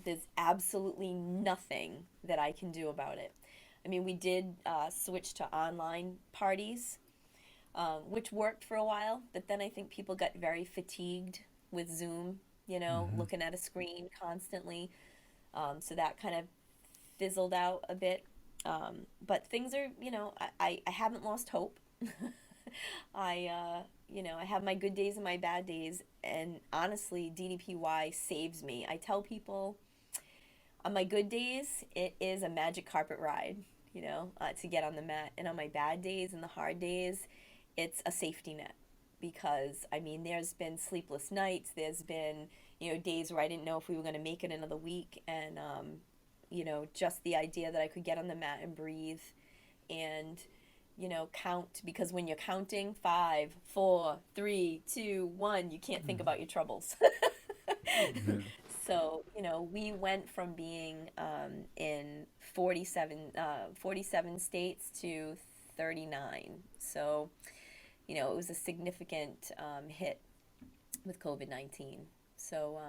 There's absolutely nothing that I can do about it. I mean, we did switch to online parties, which worked for a while, but then I think people got very fatigued with Zoom,
Hmm.
looking at a screen constantly. So that kind of fizzled out a bit. But things are, I haven't lost hope. I have my good days and my bad days. And honestly, DDPY saves me. I tell people on my good days, it is a magic carpet ride. to get on the mat. And on my bad days and the hard days, it's a safety net because, I mean, there's been sleepless nights. There's been, days where I didn't know if we were going to make it another week. And, just the idea that I could get on the mat and breathe and, count, because when you're counting 5, 4, 3, 2, 1, you can't think about your troubles.
Yeah.
So, we went from being in 47 states to 39. So, it was a significant hit with COVID-19. So,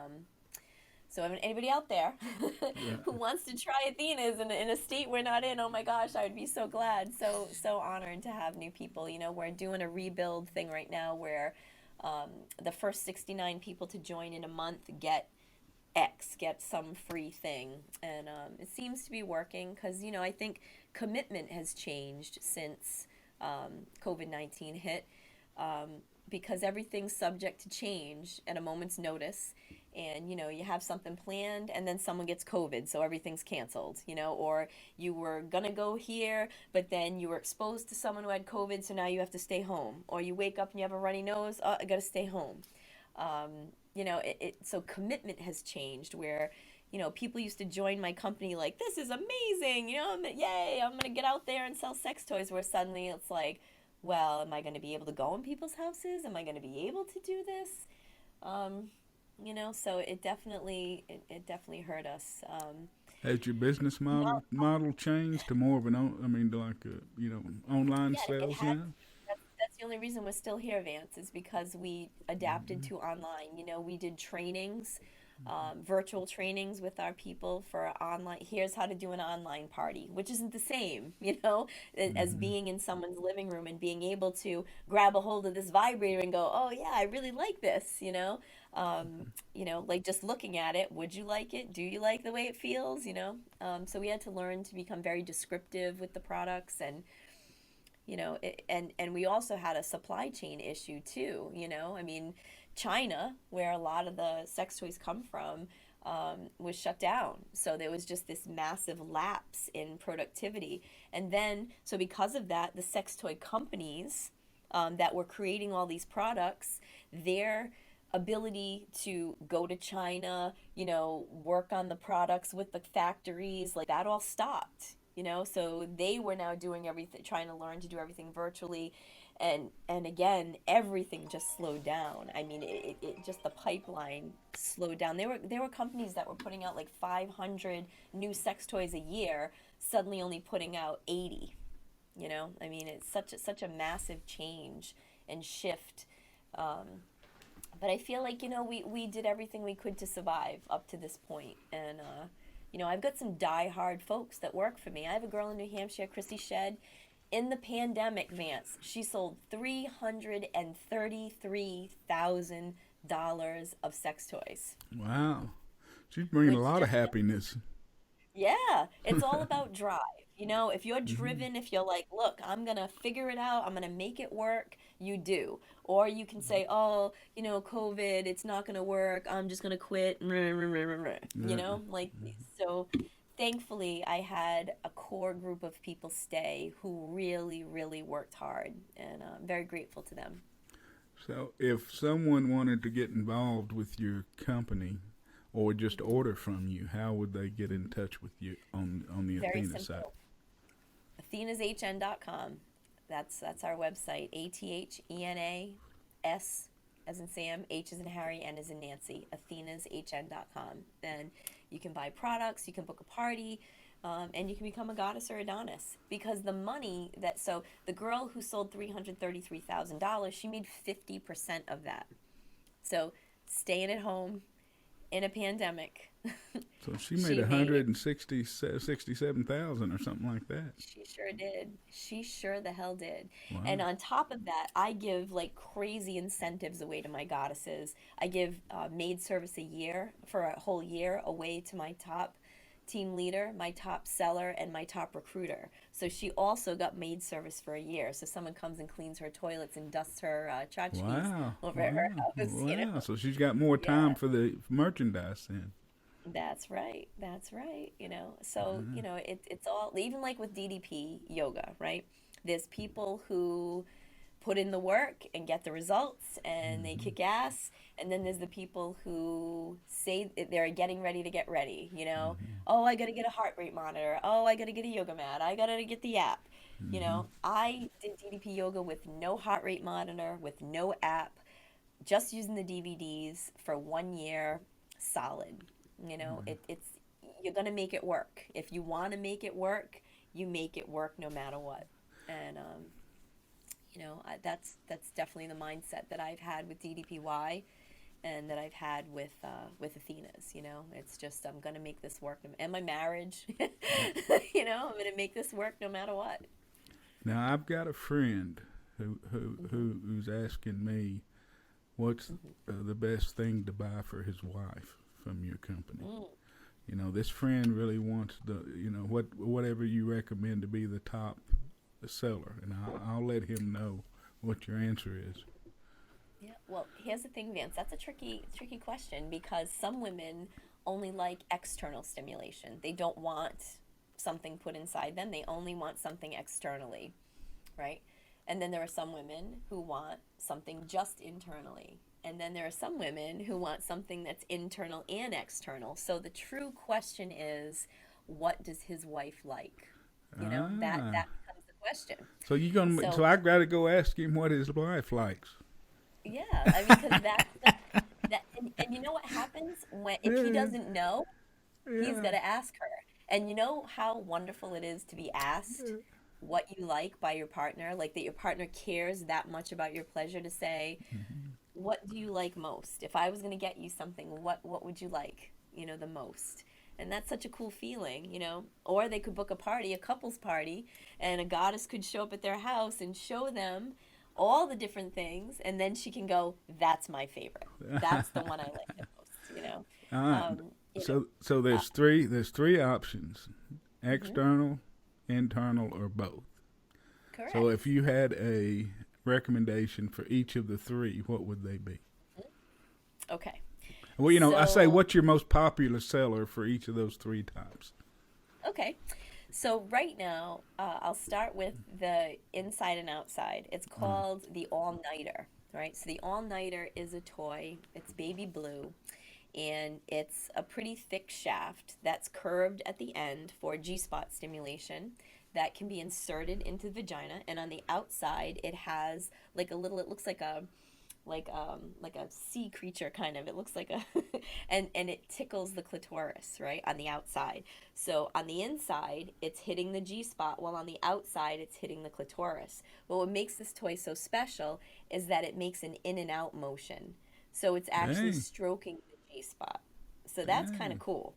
anybody out there
Yeah.
who wants to try Athena's in a state we're not in, oh my gosh, I would be so glad, so honored to have new people. We're doing a rebuild thing right now where the first 69 people to join in a month get some free thing. And it seems to be working because, I think commitment has changed since COVID-19 hit, because everything's subject to change at a moment's notice. And, you have something planned and then someone gets COVID, so everything's canceled, or you were going to go here, but then you were exposed to someone who had COVID, so now you have to stay home. Or you wake up and you have a runny nose, oh, I got to stay home. So commitment has changed where, people used to join my company like, this is amazing, yay, I'm going to get out there and sell sex toys, where suddenly it's like, well, am I going to be able to go in people's houses? Am I going to be able to do this? So it definitely hurt us.
Has your business model changed to more of an online
Yeah, it
sales
has.
now?
That's the only reason we're still here, Vance, is because we adapted to online. We did trainings, virtual trainings with our people for online. Here's how to do an online party, which isn't the same, as
Mm-hmm.
being in someone's living room and being able to grab a hold of this vibrator and go, oh yeah, I really like this. Like just looking at it, would you like it? Do you like the way it feels? So we had to learn to become very descriptive with the products, and and we also had a supply chain issue too. I mean, China, where a lot of the sex toys come from, was shut down. So there was just this massive lapse in productivity. And then, so because of that, the sex toy companies that were creating all these products, their ability to go to China, work on the products with the factories, like that all stopped. So they were now doing everything, trying to learn to do everything virtually, and again, everything just slowed down. I mean, it just, the pipeline slowed down. There were companies that were putting out like 500 new sex toys a year, suddenly only putting out 80. I mean, it's such a massive change and shift. But I feel like, we did everything we could to survive up to this point. And, I've got some die-hard folks that work for me. I have a girl in New Hampshire, Christy Shed. In the pandemic, Vance, she sold $333,000 of sex toys.
Wow. She's bringing a
Which
lot of
just,
happiness.
yeah, it's all about drive. If you're
Hmm.
driven, if you're like, look, I'm going to figure it out, I'm going to make it work, you do. Or you can say, oh, COVID, it's not going to work, I'm just going to quit.
Yeah.
Like, so thankfully, I had a core group of people stay who really, really worked hard. And I'm very grateful to them.
So, if someone wanted to get involved with your company or just order from you, how would they get in touch with you on the
Very
Athena site?
simple. AthenasHN.com. That's our website. ATHENAS as in Sam, H as in Harry, N as in Nancy. AthenasHN.com. And you can buy products, you can book a party, and you can become a goddess or Adonis. Because the money so the girl who sold $333,000, she made 50% of that. So staying at home in a pandemic,
So she made
she made
167,000 or something like that.
She sure did. She sure the hell did. And
Wow.
on top of that, I give like crazy incentives away to my goddesses. I give maid service a year for a whole year away to my top team leader, my top seller, and my top recruiter. So she also got maid service for a year. So someone comes and cleans her toilets and dusts her tchotchkes
Wow.
over at her
Wow.
house.
Wow. So she's got more time
Yeah.
for the merchandise then.
That's right. That's right. So, it's all, even like with DDP yoga, right? There's people who put in the work and get the results and they
Mm-hmm.
kick ass. And then there's the people who say they're getting ready to get ready,
Mm-hmm.
Oh, I got to get a heart rate monitor. Oh, I got to get a yoga mat. I got to get the app.
Mm-hmm.
I did DDP yoga with no heart rate monitor, with no app, just using the DVDs for 1 year solid. It's you're gonna make it work. If you want to make it work, you make it work no matter what. And that's definitely the mindset that I've had with DDPY, and that I've had with Athena's. It's just I'm gonna make this work, and my marriage. I'm gonna make this work no matter what.
Now I've got a friend
Hmm.
who's asking me what's
Hmm.
the best thing to buy for his wife from your company.
Mm.
This friend really wants whatever you recommend to be the top seller, and I'll let him know what your answer is.
Yeah. Well, here's the thing, Vance. That's a tricky question, because some women only like external stimulation. They don't want something put inside them. They only want something externally, right? And then there are some women who want something just internally. And then there are some women who want something that's internal and external. So the true question is, what does his wife like? That
Ah,
that becomes the question.
so
So
I got to go ask him what his wife likes.
yeah, I mean, because that's that, and you know what happens when, if he
Yeah,
doesn't know, he's
yeah.
got to ask her. And you know how wonderful it is to be asked what you like by your partner, like that your partner cares that much about your pleasure, to say, what do you like most? If I was going to get you something, what would you like, the most? And that's such a cool feeling. Or they could book a party, a couple's party, and a goddess could show up at their house and show them all the different things, and then she can go, that's my favorite. That's the one I like the most.
All right.
Um, you know,
So
uh,
there's three options:
mhm,
external, internal, or both. So if
correct.
you had a recommendation for each of the three, what would they be?
Okay.
Well, I say,
So,
what's your most popular seller for each of those three types?
okay. So right now, I'll start with the inside and outside. It's
Mm.
called the All Nighter, right? So the All Nighter is a toy. It's baby blue, and it's a pretty thick shaft that's curved at the end for G-spot stimulation that can be inserted into the vagina. And on the outside, it has like a little. It looks like a sea creature kind of. It looks like a and it tickles the clitoris, right, on the outside. So on the inside, it's hitting the G spot, while on the outside, it's hitting the clitoris. But what makes this toy so special is that it makes an in and out motion. So it's actually
Hey,
stroking the G spot. So that's kind of
hey.
cool.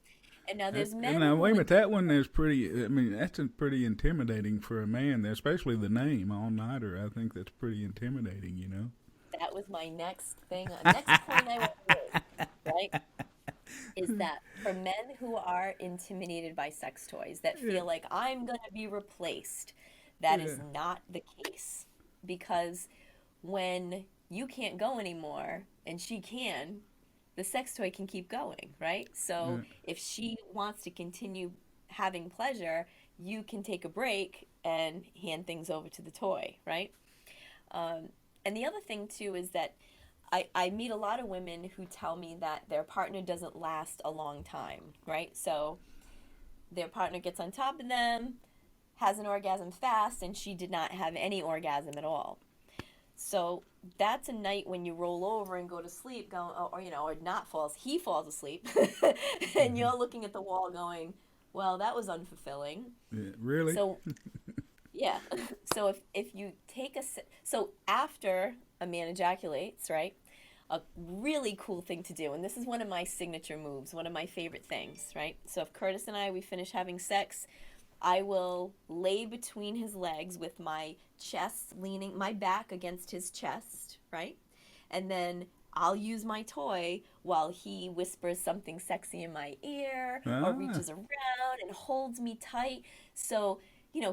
And now there's
And
men
now,
who
wait a
would
minute. That one is pretty. I mean, that's pretty intimidating for a man, especially the name All Nighter. I think that's pretty intimidating.
that was my next thing, next point I want to make, right? Is that for men who are intimidated by sex toys, that
Yeah,
feel like I'm going to be replaced, that
yeah,
is not the case. Because when you can't go anymore and she can, the sex toy can keep going, right? So
yeah.
if she wants to continue having pleasure, you can take a break and hand things over to the toy, right? Um, and the other thing too is that I meet a lot of women who tell me that their partner doesn't last a long time, right? So their partner gets on top of them, has an orgasm fast, and she did not have any orgasm at all. So that's a night when you roll over and go to sleep, going, or not falls, he falls asleep, and
Hmm.
you're looking at the wall going, well, that was unfulfilling.
Yeah, really?
So yeah. So if you take so after a man ejaculates, right? A really cool thing to do, and this is one of my signature moves, one of my favorite things, right? So if Curtis and I we finish having sex, I will lay between his legs with my chest leaning, my back against his chest, right? And then I'll use my toy while he whispers something sexy in my ear or
Ah,
reaches around and holds me tight. So,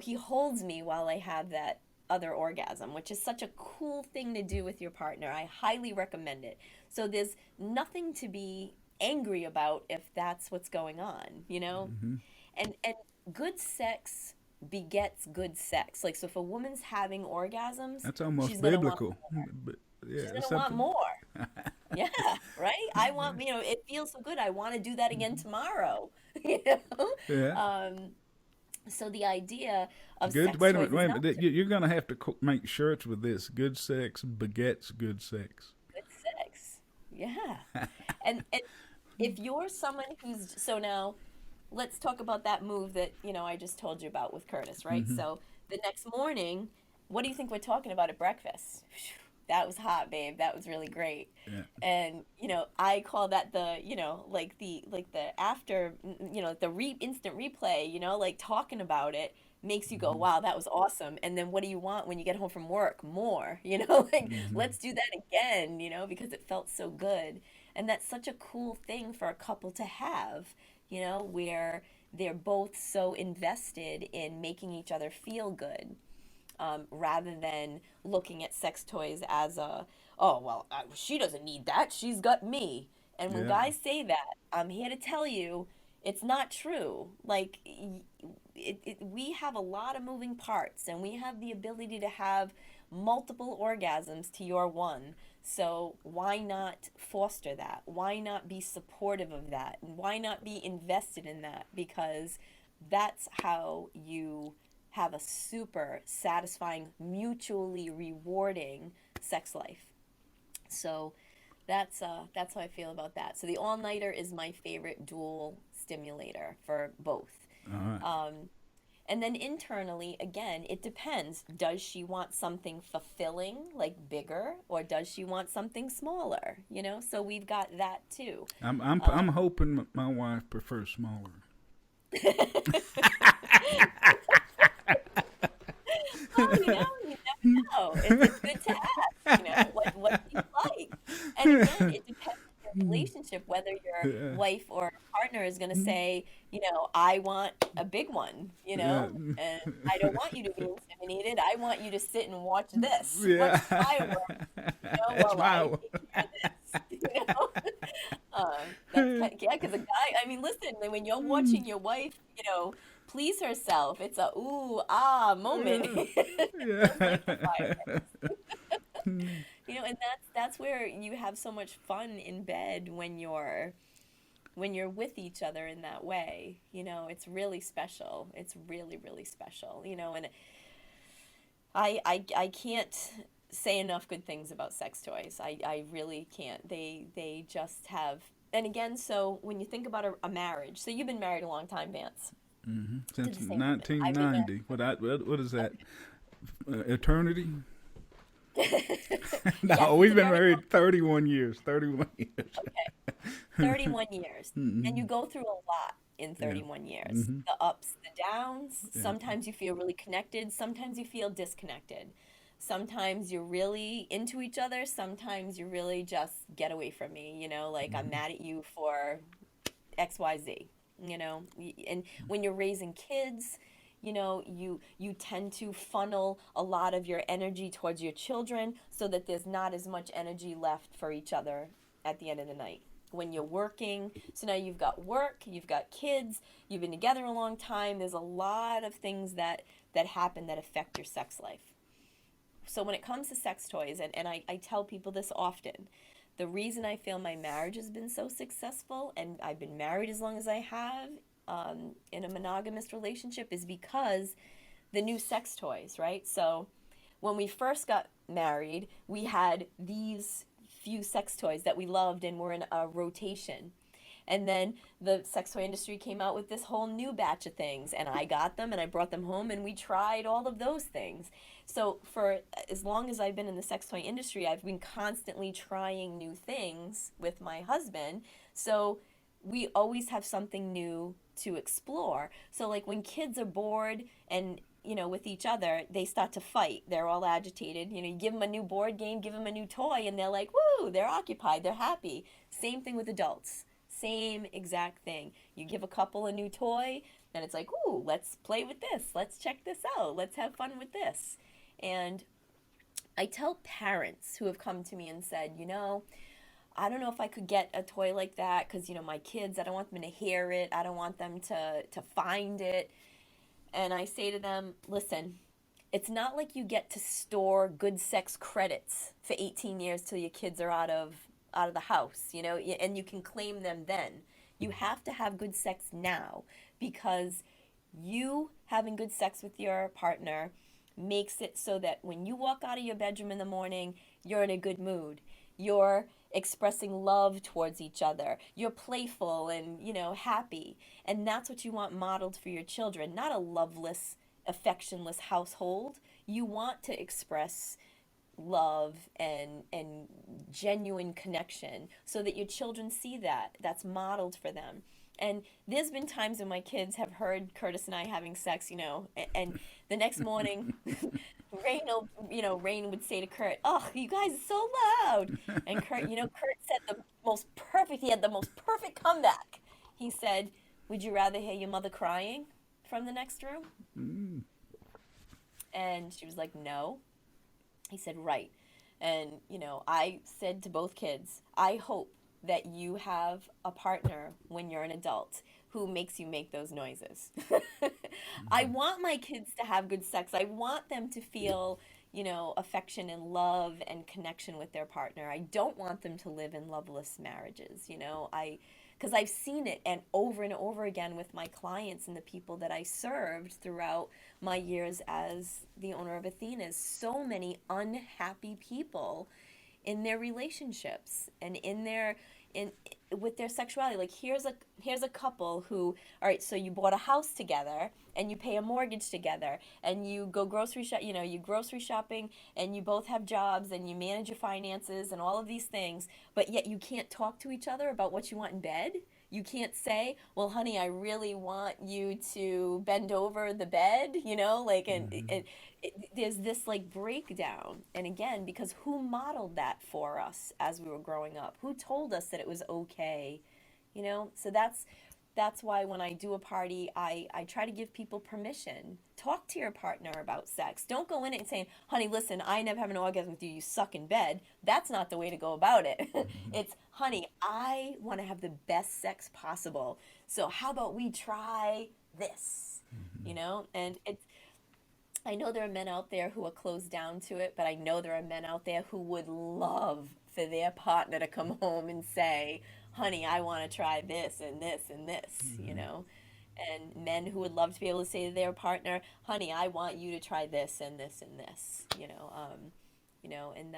he holds me while I have that other orgasm, which is such a cool thing to do with your partner. I highly recommend it. So there's nothing to be angry about if that's what's going on, you know?
Mm-hmm.
And good sex begets good sex. Like, so if a woman's having orgasms,
That's almost
she's gonna want
biblical. But yeah,
she's gonna want
something.
more. Yeah, right? I want, you know, it feels so good. I want to do that again tomorrow. You know?
Yeah.
So the idea of
Good.
sex
Wait a
toys
minute.
is
Wait a
not
minute. You're gonna have to make shirts with this. Good sex begets good sex.
good sex. Yeah. And if you're someone who's so now let's talk about that move that, you know, I just told you about with Curtis, right?
Mm-hmm.
So the next morning, what do you think we're talking about at breakfast? That was hot, babe. That was really great.
Yeah.
And, you know, I call that the, you know, like the after, you know, the instant replay, you know, like talking about it makes you go,
Mm-hmm.
wow, that was awesome. And then what do you want when you get home from work? More, you know, like
Mm-hmm.
let's do that again, you know, because it felt so good. And that's such a cool thing for a couple to have, you know, where they're both so invested in making each other feel good, rather than looking at sex toys as a, oh, well, she doesn't need that. She's got me. And when
Yeah.
guys say that, I'm here to tell you it's not true. Like, we have a lot of moving parts and we have the ability to have multiple orgasms to your one. So why not foster that? Why not be supportive of that? And why not be invested in that? Because that's how you have a super satisfying, mutually rewarding sex life. So that's how I feel about that. So the all nighter is my favorite dual stimulator for both.
All right.
And then internally, again, it depends. Does she want something fulfilling, like bigger, or does she want something smaller? You know, so we've got that too.
I'm hoping my wife prefers smaller.
Well, you never know. It's good to ask, you know, what do you like? And again, it depends on your relationship, whether your
Yeah.
wife or partner is going to say, you know, I want a big one, you
Yeah.
know, and I don't want you to be intimidated. I want you to sit and watch this, watch
Yeah.
fireworks, you know,
That's
while I
my.
take care of this, you know. That's kind of, yeah, because a guy, I mean, listen, when you're watching your wife, you know, please herself, it's a ooh, ah moment. Just
Yeah.
like the fireworks. You know, and that's where you have so much fun in bed when you're with each other in that way. You know, it's really special. It's really, really special. You know, and I can't say enough good things about sex toys. I really can't. They just have, and again, so when you think about a marriage, so you've been married a long time, Vance, to
Since
the same woman. I've been married.
1990. What is that? Eternity?
Yes,
No,
it's
we've
a
been
very long.
married 31 years. 31 years.
Okay. 31 years. And you go through a lot in
Yeah.
31 years.
Mm-hmm.
The ups, the downs.
Yeah.
Sometimes you feel really connected, sometimes you feel disconnected. Sometimes you're really into each other, sometimes you really just get away from me, you know, like I'm
Mm-hmm.
mad at you for XYZ, you know. And when you're raising kids, you know, you tend to funnel a lot of your energy towards your children so that there's not as much energy left for each other at the end of the night. When you're working, so now you've got work, you've got kids, you've been together a long time. There's a lot of things that happen that affect your sex life. So when it comes to sex toys, and I tell people this often, the reason I feel my marriage has been so successful and I've been married as long as I have, in a monogamous relationship, is because the new sex toys, right? So when we first got married, we had these few sex toys that we loved and were in a rotation. And then the sex toy industry came out with this whole new batch of things, and I got them and I brought them home and we tried all of those things. So for as long as I've been in the sex toy industry, I've been constantly trying new things with my husband. So we always have something new to explore. So like when kids are bored and you know with each other, they start to fight. They're all agitated. You know, you give them a new board game, give them a new toy, and they're like, "Woo!" They're occupied. They're happy. Same thing with adults. Same exact thing. You give a couple a new toy, and it's like, "Ooh, let's play with this. Let's check this out. Let's have fun with this." And I tell parents who have come to me and said, you know, I don't know if I could get a toy like that because, my kids, I don't want them to hear it. I don't want them to find it. And I say to them, listen, it's not like you get to store good sex credits for 18 years till your kids are out of the house, and you can claim them then. You have to have good sex now, because you having good sex with your partner makes it so that when you walk out of your bedroom in the morning, you're in a good mood. You're expressing love towards each other. You're playful and, happy. And that's what you want modeled for your children, not a loveless, affectionless household. You want to express love and genuine connection so that your children see that's modeled for them. And there's been times when my kids have heard Curtis and I having sex, and the next morning Rain would say to Kurt, "Oh, you guys are so loud." And Kurt said he had the most perfect comeback. He said, "Would you rather hear your mother crying from the next room?"
Mm.
And she was like, "No." He said, "Right." And, I said to both kids, I hope that you have a partner when you're an adult who makes you make those noises. I want my kids to have good sex. I want them to feel, affection and love and connection with their partner. I don't want them to live in loveless marriages, because I've seen it and over again with my clients and the people that I served throughout my years as the owner of Athena's. So many unhappy people in their relationships and with their sexuality. Like, here's a couple who, all right, so you bought a house together and you pay a mortgage together and you go you grocery shopping and you both have jobs and you manage your finances and all of these things, but yet you can't talk to each other about what you want in bed. You can't say, "Well, honey, I really want you to bend over the bed," and there's this like breakdown. And again, because who modeled that for us as we were growing up? Who told us that it was okay? So that's why when I do a party, I try to give people permission. Talk to your partner about sex. Don't go in it and saying, "Honey, listen, I never have an orgasm with you. You suck in bed." That's not the way to go about it. It's, "Honey, I want to have the best sex possible. So how about we try this?" And I know there are men out there who are closed down to it, but I know there are men out there who would love for their partner to come home and say, "Honey, I want to try this and this and this," and men who would love to be able to say to their partner, "Honey, I want you to try this and this and this," and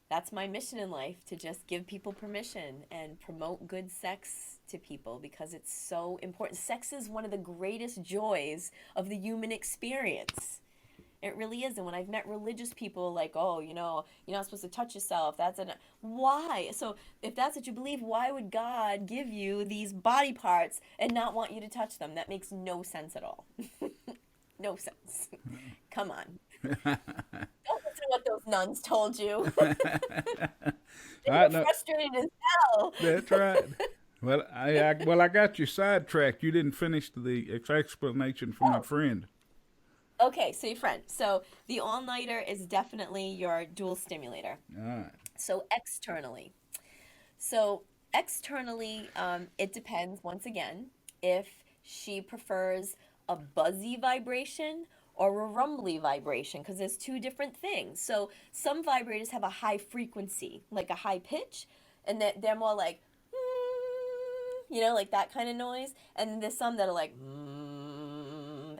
that's my mission in life, to just give people permission and promote good sex to people, because it's so important. Sex is one of the greatest joys of the human experience. It really is. And when I've met religious people, like, "Oh, you're not supposed to touch yourself. Why?" So if that's what you believe, why would God give you these body parts and not want you to touch them? That makes no sense at all. No sense. Come on. Don't listen to what those nuns told you. They were frustrated as hell.
That's right. Well, I got you sidetracked. You didn't finish the explanation for my friend.
Okay, so your friend. So the all-nighter is definitely your dual stimulator.
All right.
So externally, it depends, once again, if she prefers a buzzy vibration or a rumbly vibration, because there's two different things. So some vibrators have a high frequency, like a high pitch, and they're more like, like that kind of noise. And there's some that are like,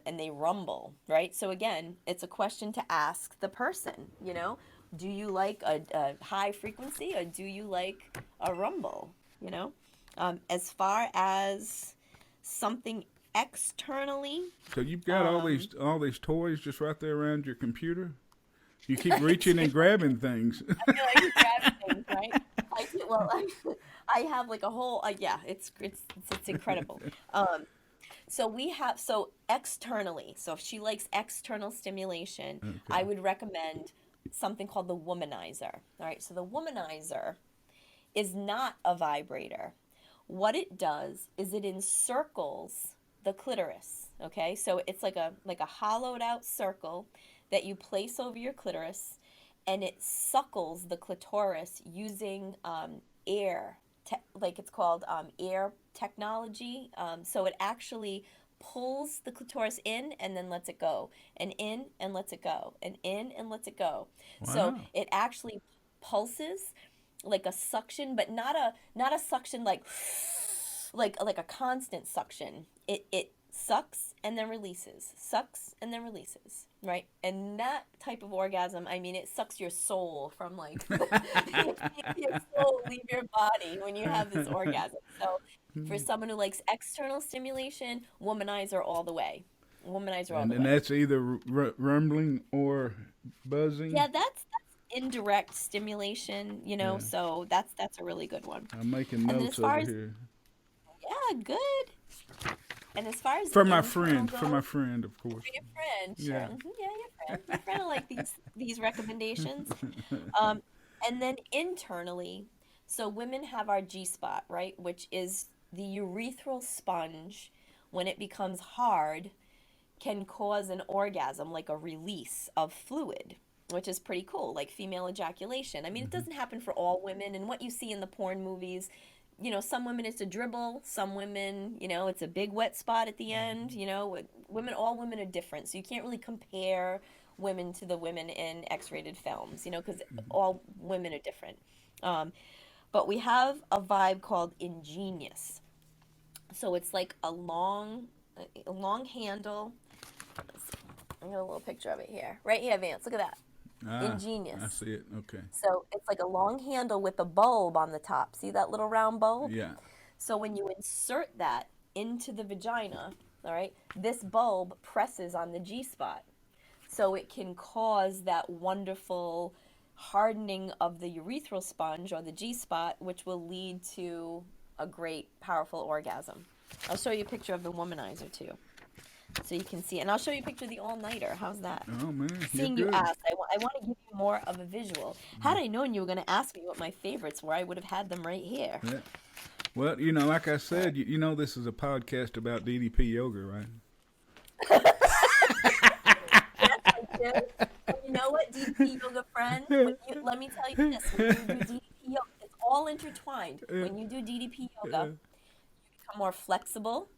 and they rumble, right? So again, it's a question to ask the person, do you like a high frequency or do you like a rumble, As far as something externally.
So you've got all these toys just right there around your computer. You keep reaching and grabbing things.
I feel like grabbing things, right? I have like a whole it's incredible. So externally. So if she likes external stimulation, okay, I would recommend something called the womanizer. All right. So the womanizer is not a vibrator. What it does is it encircles the clitoris. Okay, so it's like a hollowed out circle that you place over your clitoris, and it suckles the clitoris using air, like it's called air technology. So it actually pulls the clitoris in and then lets it go, and in and lets it go, and in and lets it go. So
Wow.
it actually pulses like a suction, but not a suction like a constant suction. It sucks and then releases, sucks and then releases, right? And that type of orgasm, I mean, it sucks your soul from like your soul leave your body when you have this orgasm. So for someone who likes external stimulation, womanizer all the way. Womanizer all
And
the
then
way.
that's either rumbling or buzzing.
Yeah, that's indirect stimulation,
Yeah.
so that's a really good one.
I'm making
And then as
notes
far
over
as
here.
yeah, good. And as far as
For
the
my
internal
friend, for my
goes,
friend, of course.
for your friend, sure.
Yeah.
Yeah, your friend. Your friend will like these recommendations. Um, and then internally, so women have our G spot, right, which is the urethral sponge. When it becomes hard, can cause an orgasm, like a release of fluid, which is pretty cool, like female ejaculation. I mean, it
Hmm.
doesn't happen for all women, and what you see in the porn movies, some women it's a dribble, some women, it's a big wet spot at the end. Women, all women are different, so you can't really compare women to the women in X-rated films, because all women are different. Um, but we have a vibe called ingenious. So it's like a long handle. I got a little picture of it here. Right here, Vance. Look at that.
Ah, I
Ingenious.
see it. Okay.
So it's like a long handle with a bulb on the top. See that little round bulb?
Yeah.
So when you insert that into the vagina, all right, this bulb presses on the G spot. So it can cause that wonderful hardening of the urethral sponge or the G spot, which will lead to a great, powerful orgasm. I'll show you a picture of the womanizer too, so you can see. And I'll show you a picture of the all-nighter. How's that?
Oh man, you're
Seeing you
good.
ask, I want to give you more of a visual. Had I known you were going to ask me what my favorites were, I would have had them right here.
Yeah. Well, like I said, this is a podcast about DDP yoga, right?
Yes, I do. And you know what, DDP yoga friend? Let me tell you this: when you do DDP yoga, it's all intertwined. When you do DDP yoga, you become more flexible,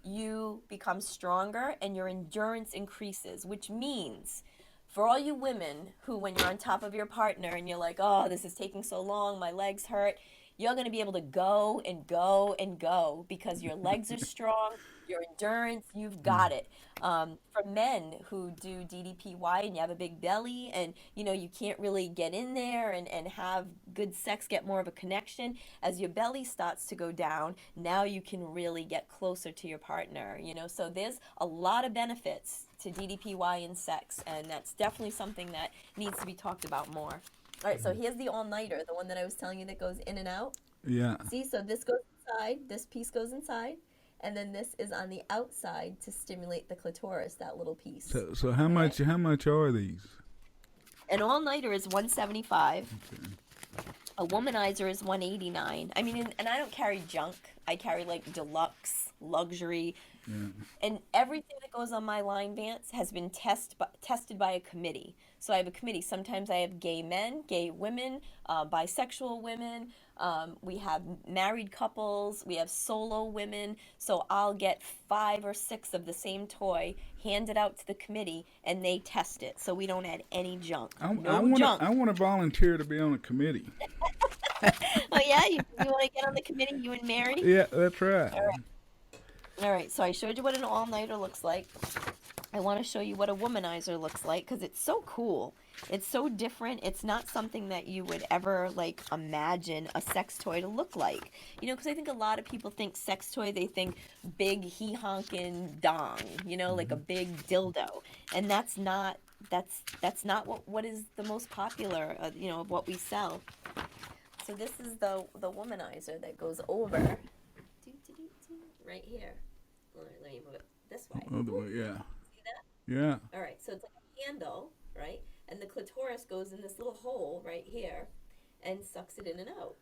you become stronger, and your endurance increases, which means for all you women who, when you're on top of your partner and you're like, oh, this is taking so long, my legs hurt, you're going to be able to go and go and go because your legs are strong, your endurance, you've got it. For men who do DDPY and you have a big belly and you can't really get in there and have good sex, get more of a connection, as your belly starts to go down, now you can really get closer to your partner. So there's a lot of benefits to DDPY in sex, and that's definitely something that needs to be talked about more. All right, so here's the all-nighter, the one that I was telling you that goes in and out.
Yeah.
See, so this goes inside, this piece goes inside, and then this is on the outside to stimulate the clitoris, that little piece.
So how
All right?
much are these?
An all-nighter is 175.
Okay.
A womanizer is 189. I mean, and I don't carry junk. I carry like deluxe, luxury,
Yeah.
and everything that goes on my line, Vance, has been tested by a committee. So I have a committee. Sometimes I have gay men, gay women, bisexual women. We have married couples. We have solo women. So I'll get 5 or 6 of the same toy handed out to the committee, and they test it. So we don't add any junk. No junk.
I want to volunteer to be on a committee.
Oh yeah, you want to get on the committee, you and Mary?
Yeah, that's right.
All right. All right, so I showed you what an all-nighter looks like. I want to show you what a womanizer looks like because it's so cool. It's so different. It's not something that you would ever like imagine a sex toy to look like. Because I think a lot of people think sex toy, they think big he-honkin' dong, like a big dildo. And that's not what is the most popular, of what we sell. So this is the womanizer that goes over right here. Let me move it this way.
Other way, yeah.
See that?
Yeah.
All right, so it's like a handle, right? And the clitoris goes in this little hole right here and sucks it in and out.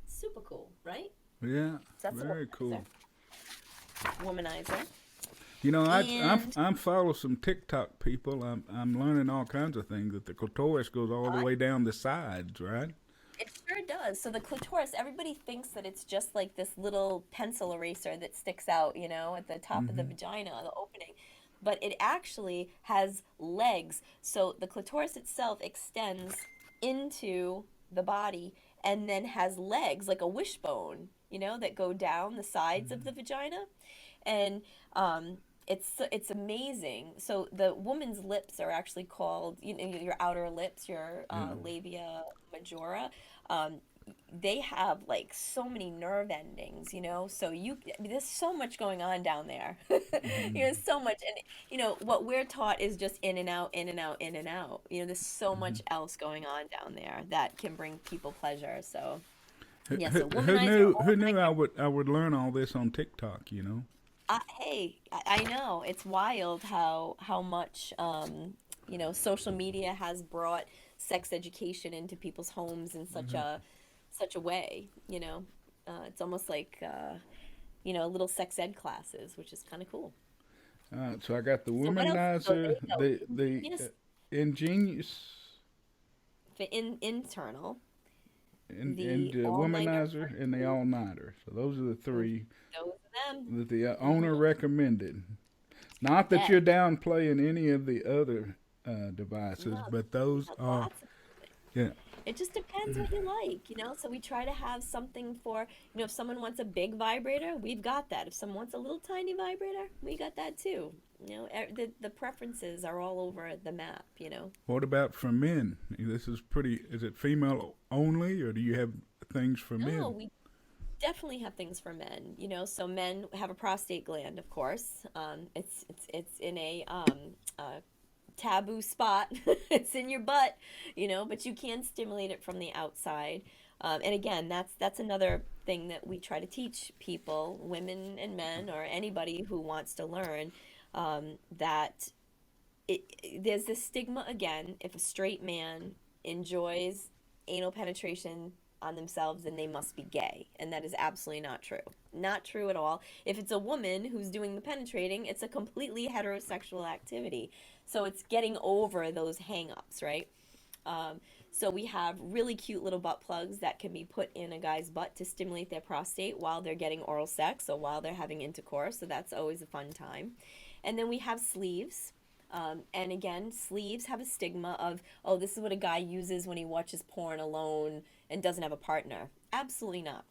Super cool, right?
Yeah.
So that's
Very cool.
Womanizer.
You know,
And
I'm follow some TikTok people. I'm learning all kinds of things. That the clitoris goes all the way down the sides, right?
it sure does. So the clitoris, everybody thinks that it's just like this little pencil eraser that sticks out, at the top of the
Mm-hmm.
vagina, the opening. But it actually has legs. So the clitoris itself extends into the body and then has legs like a wishbone, that go down the sides of the vagina. And it's amazing. So the woman's lips are actually called, your outer lips, your
Yeah.
labia majora. Um, they have like so many nerve endings, so I mean, there's so much going on down there.
Mm-hmm.
So much. And what we're taught is just in and out, in and out, in and out. There's so
Mm-hmm.
much else going on down there that can bring people pleasure. So yeah,
Who,
so womanizer
who
all
knew
night.
I would learn all this on TikTok? You know.
Hey, I know it's wild how much social media has brought sex education into people's homes in such a way. It's almost like little sex ed classes, which is kind of cool.
So I got the
So what else? So there
womanizer,
you go.
the
Ingenious,
ingenious,
internal,
and
the
the
all nighter
womanizer, and the all nighter. So those are the
those
three
are them.
that the owner
Hmm.
recommended. Not that
Bet.
you're downplaying any of the other
No,
devices, but those
there's
are
lots of
yeah.
it just depends what you like, So we try to have something for, if someone wants a big vibrator, we've got that. If someone wants a little tiny vibrator, we got that too. The preferences are all over the map.
What about for men? This is pretty. Is it female only, or do you have things for
No,
men?
we definitely have things for men. So men have a prostate gland, of course. It's in a taboo spot. It's in your butt, but you can stimulate it from the outside. And again, that's another thing that we try to teach people, women and men, or anybody who wants to learn, that there's this stigma again. If a straight man enjoys anal penetration on themselves, then they must be gay, and that is absolutely not true. Not true at all. If it's a woman who's doing the penetrating, it's a completely heterosexual activity. So it's getting over those hang-ups, right? Um, so we have really cute little butt plugs that can be put in a guy's butt to stimulate their prostate while they're getting oral sex, so while they're having intercourse. So that's always a fun time. And then we have sleeves. And again, sleeves have a stigma of, oh, this is what a guy uses when he watches porn alone and doesn't have a partner. Absolutely not.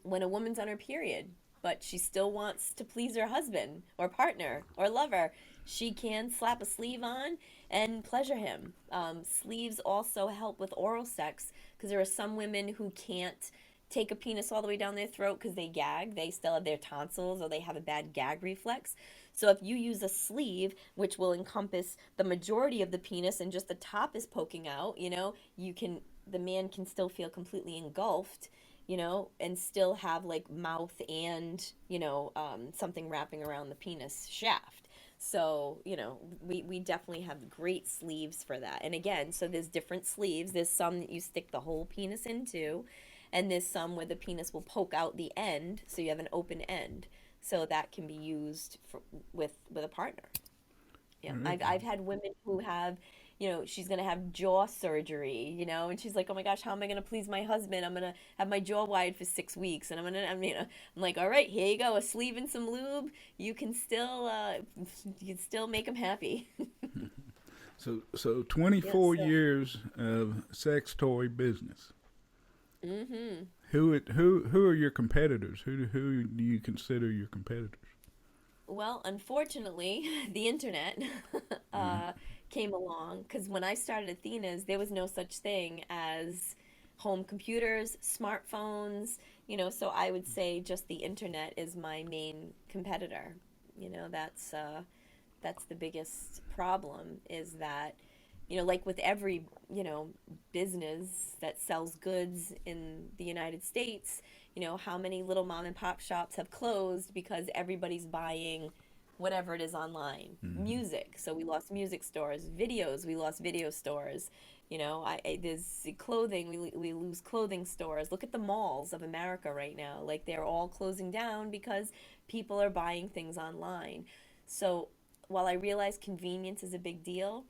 When a woman's on her period, but she still wants to please her husband or partner or lover, she can slap a sleeve on and pleasure him. Sleeves also help with oral sex because there are some women who can't take a penis all the way down their throat because they gag. They still have their tonsils or they have a bad gag reflex. So if you use a sleeve, which will encompass the majority of the penis and just the top is poking out, the man can still feel completely engulfed, and still have like mouth and, something wrapping around the penis shaft. So, we definitely have great sleeves for that. And again, so there's different sleeves. There's some that you stick the whole penis into, and there's some where the penis will poke out the end, so you have an open end. So that can be used with a partner. Yeah,
Very
I've had women who have, she's gonna have jaw surgery, and she's like, oh my gosh, how am I gonna please my husband? I'm gonna have my jaw wired for 6 weeks, and I'm like, all right, here you go, a sleeve and some lube. You can still make them happy.
So
Yes,
24
so.
years of sex toy business.
Mm-hmm.
Who are your competitors? Who do you consider your competitors?
Well, unfortunately, the internet
Mm-hmm.
uh, came along because when I started Athena's, there was no such thing as home computers, smartphones, so I would say just the internet is my main competitor. That's the biggest problem is that, like with every, business that sells goods in the United States, how many little mom and pop shops have closed because everybody's buying whatever it is online.
Mm-hmm.
Music, so we lost music stores. Videos, we lost video stores. There's clothing, we lose clothing stores. Look at the malls of America right now. Like they're all closing down because People are buying things online. So while I realize convenience is a big deal,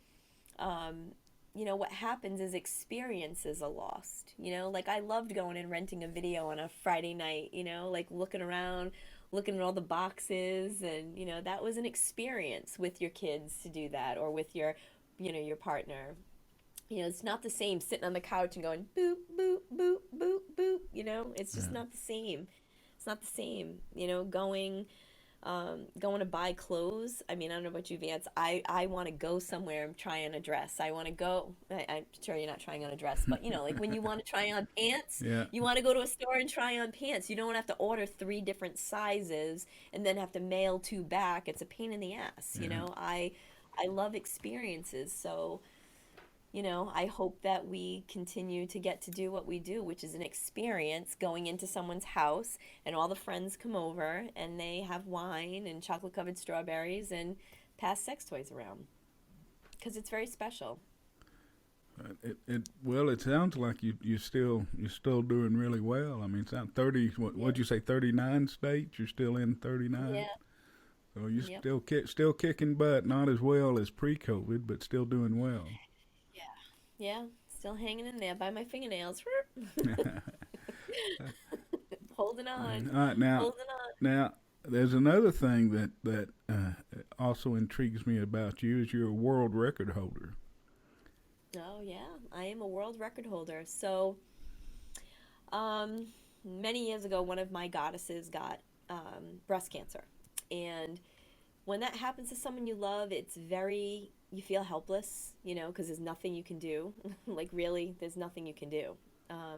what happens is experiences are lost. Like I loved going and renting a video on a Friday night, like looking around, looking at all the boxes, and, that was an experience with your kids to do that, or with your partner. It's not the same sitting on the couch and going boop, boop, boop, boop, boop, it's just
Yeah.
not the same. It's not the same, going to buy clothes. I mean, I don't know about you, Vance. I want to go somewhere and try on a dress. I want to go. I'm sure you're not trying on a dress, but like when you want to try on pants,
Yeah.
you want to go to a store and try on pants. You don't have to order three different sizes and then have to mail two back. It's a pain in the ass.
Yeah.
I love experiences. So I hope that we continue to get to do what we do, which is an experience going into someone's house and all the friends come over and they have wine and chocolate covered strawberries and pass sex toys around because it's very special.
It sounds like you're still doing really well. I mean, it's not 30.
Yeah.
What'd you say? 39 states. You're still in 39.
Yeah.
So you're
Yep.
still kicking butt. Not as well as pre-COVID, but still doing well.
Yeah. Yeah. Still hanging in there by my fingernails. Holding on.
All right, now
Holding on.
now there's another thing that also intrigues me about you is you're a world record holder.
Oh, yeah. I am a world record holder. So, um, many years ago, one of my goddesses got breast cancer. And when that happens to someone you love, you feel helpless, because there's nothing you can do. Like, really, there's nothing you can do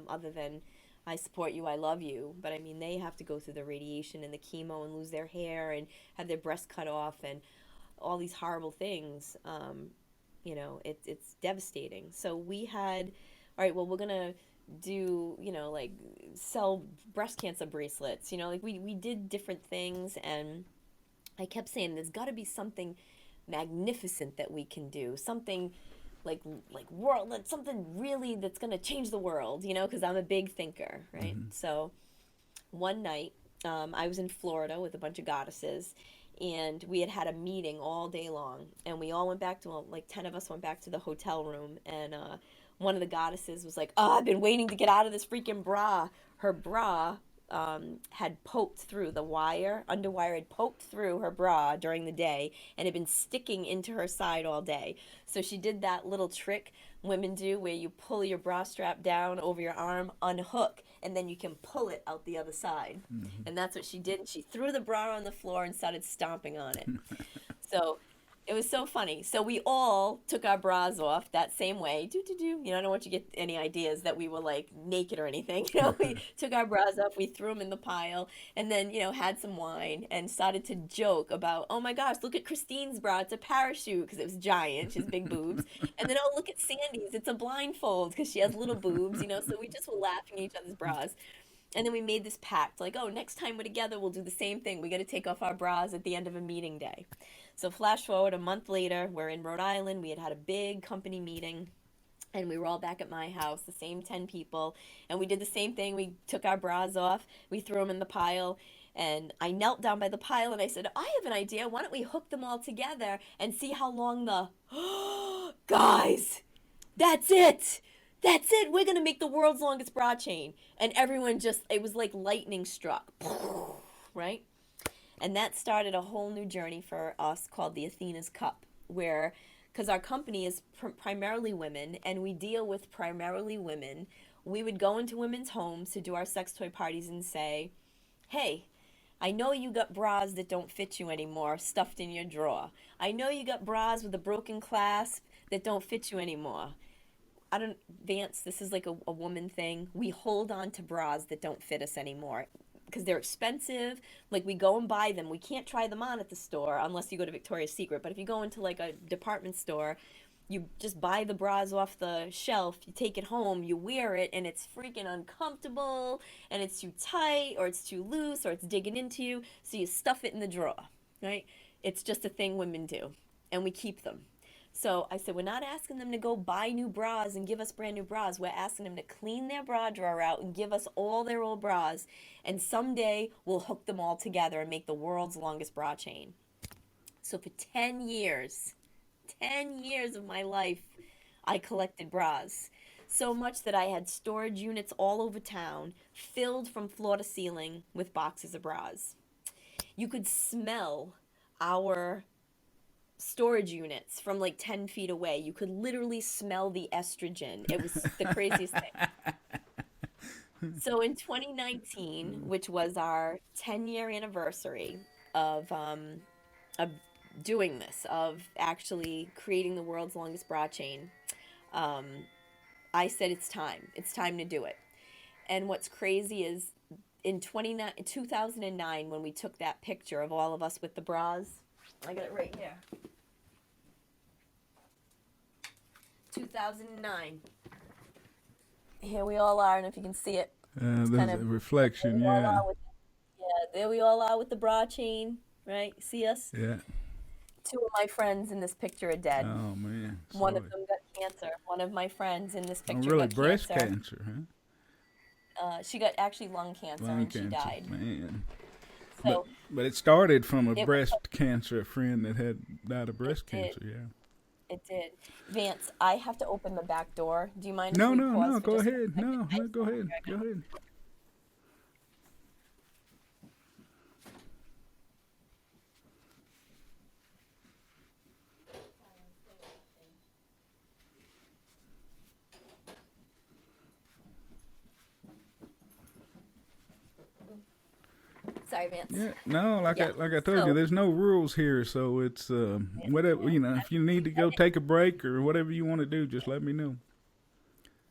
other than I support you, I love you. But I mean, they have to go through the radiation and the chemo and lose their hair and have their breast cut off and all these horrible things. It's devastating. So we had, all right, well, we're going to do, like sell breast cancer bracelets, like we did different things. And I kept saying there's got to be something magnificent that we can do, something like world, like something really that's going to change the world, because I'm a big thinker, right?
Hmm.
So one night, I was in Florida with a bunch of goddesses, and we had had a meeting all day long, and we all went back to, well, like 10 of us went back to the hotel room, and one of the goddesses was like, "Oh, I've been waiting to get out of this freaking bra." Her bra had poked through the wire, underwire had poked through her bra during the day and had been sticking into her side all day. So she did that little trick women do where you pull your bra strap down over your arm, unhook, and then you can pull it out the other side.
Hmm.
And that's what she did. She threw the bra on the floor and started stomping on it. So it was so funny. So we all took our bras off that same way. Do do do. I don't want you to get any ideas that we were like naked or anything. We took our bras off, we threw them in the pile, and then had some wine and started to joke about, oh my gosh, look at Christine's bra, it's a parachute because it was giant. She has big boobs. And then, oh, look at Sandy's, it's a blindfold because she has little boobs. So we just were laughing at each other's bras. And then we made this pact, like, oh, next time we're together, we'll do the same thing. We got to take off our bras at the end of a meeting day. So flash forward a month later, we're in Rhode Island. We had had a big company meeting, and we were all back at my house, the same 10 people. And we did the same thing. We took our bras off, we threw them in the pile, and I knelt down by the pile and I said, I have an idea. Why don't we hook them all together and see how long the... Guys, that's it. That's it. We're going to make the world's longest bra chain. And everyone just, it was like lightning struck. Right? And that started a whole new journey for us called the Athena's Cup, where, because our company is primarily women and we deal with primarily women, we would go into women's homes to do our sex toy parties and say, hey, I know you got bras that don't fit you anymore stuffed in your drawer. I know you got bras with a broken clasp that don't fit you anymore. I don't, Vance, this is like a woman thing. We hold on to bras that don't fit us anymore because they're expensive. Like, we go and buy them. We can't try them on at the store unless you go to Victoria's Secret. But if you go into like a department store, you just buy the bras off the shelf, you take it home, you wear it, and it's freaking uncomfortable, and it's too tight, or it's too loose, or it's digging into you, so you stuff it in the drawer, right? It's just a thing women do, and we keep them. So I said, we're not asking them to go buy new bras and give us brand new bras. We're asking them to clean their bra drawer out and give us all their old bras. And someday we'll hook them all together and make the world's longest bra chain. So for 10 years of my life, I collected bras. So much that I had storage units all over town, filled from floor to ceiling with boxes of bras. You could smell our storage units from like 10 feet away. You could literally smell the estrogen. It was the craziest thing. So in 2019, which was our 10-year anniversary of doing this, of actually creating the world's longest bra chain, um, I said it's time. It's time to do it. And what's crazy is in 2009, when we took that picture of all of us with the bras, I got it right here. 2009. Here we all are, and if you can see it,
There's
kind
a
of
reflection, yeah.
there we all are with the bra chain, right? See us?
Yeah.
Two of my friends in this picture are dead.
Oh, man.
One
Sorry.
of them got cancer. One of my friends in this
Oh,
picture
really?
got
Breast
cancer.
cancer, huh?
She got actually lung cancer,
Lung
and
cancer,
she died.
man.
So
But it started from a
it
breast cancer, a friend that had died of breast
did.
cancer, yeah.
It did. Vance, I have to open the back door. Do you mind
No,
if we
no,
pause
no,
for
go
just a
ahead.
second?
No, go ahead. Go ahead.
Sorry, Vance.
Yeah, no, like
Yeah.
I told you,
So,
there's no rules here, so it's whatever, if you need to go take a break or whatever you want to do, just let me know.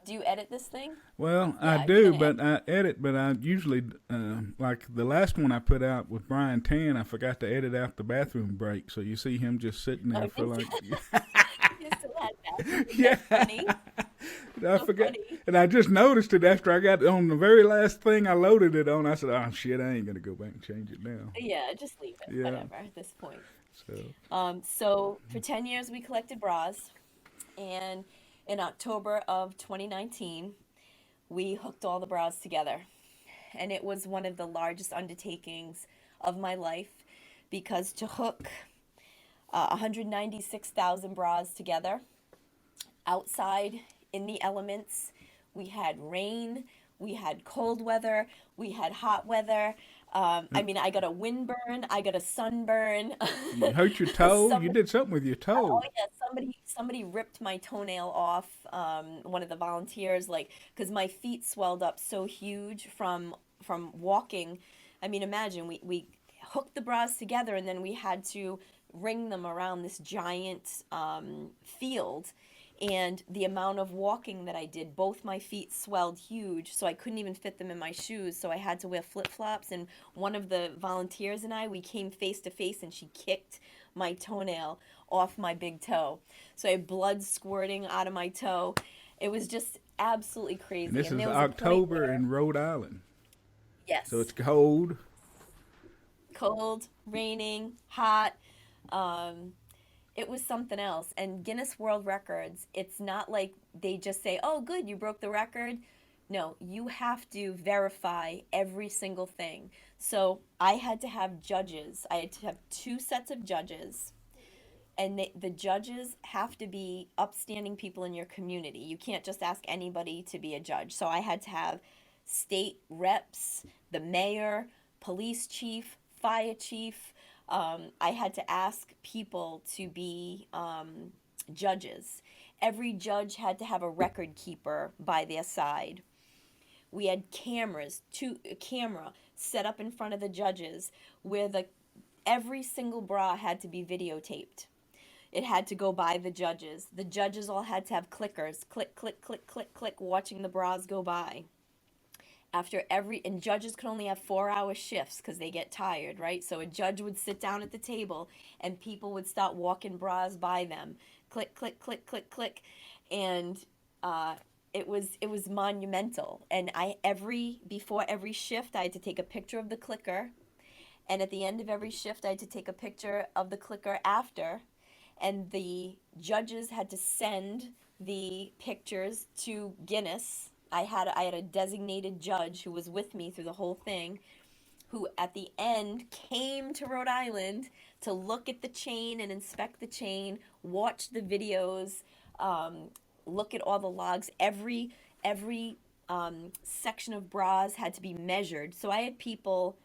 do you edit this thing?
Well,
Yeah,
I
you're
do,
gonna
but I edit, but I usually like the last one I put out with Brian Tan, I forgot to edit out the bathroom break, so you see him just sitting there for like
You still had that.
yeah.
That's funny.
I
So
forgot,
funny.
and I just noticed it after I got on the very last thing I loaded it on. I said, "Oh shit, I ain't gonna go back and change it now."
Yeah, just leave it.
Yeah.
Whatever at this point.
So
So for 10 years we collected bras, and in October of 2019 we hooked all the bras together, and it was one of the largest undertakings of my life, because to hook 196,000 bras together outside in the elements. We had rain, we had cold weather, we had hot weather. I got a windburn, I got a sunburn.
you hurt your toe. You
Somebody,
did something with your
oh
toe.
yeah, somebody ripped my toenail off. One of the volunteers, like, because my feet swelled up so huge from walking. I mean, imagine we hooked the bras together, and then we had to ring them around this giant field. And the amount of walking that I did, both my feet swelled huge, so I couldn't even fit them in my shoes. So I had to wear flip flops. And one of the volunteers and I, we came face to face, and she kicked my toenail off my big toe. So I had blood squirting out of my toe. It was just absolutely
And
crazy.
this
And
is
there was a point
October
where,
in Rhode Island, so
yes,
it's cold.
cold, raining, hot. Um, it was something else. And Guinness World Records, it's not like they just say, oh, good, you broke the record. No, you have to verify every single thing. So I had to have judges. I had to have two sets of judges, and the judges have to be upstanding people in your community. You can't just ask anybody to be a judge. So I had to have state reps, the mayor, police chief, fire chief. I had to ask people to be judges. Every judge had to have a record keeper by their side. We had a camera set up in front of the judges, where the every single bra had to be videotaped. It had to go by the judges. The judges all had to have clickers, click, click, click, click, click, watching the bras go by. And judges could only have 4-hour shifts because they get tired, right? So a judge would sit down at the table, and people would start walking bras by them. Click, click, click, click, click. And it was monumental. And before every shift, I had to take a picture of the clicker. And at the end of every shift, I had to take a picture of the clicker after. and the judges had to send the pictures to Guinness. I had a designated judge who was with me through the whole thing, who at the end came to Rhode Island to look at the chain and inspect the chain, watch the videos, um, look at all the logs. Every section of bras had to be measured. So I had people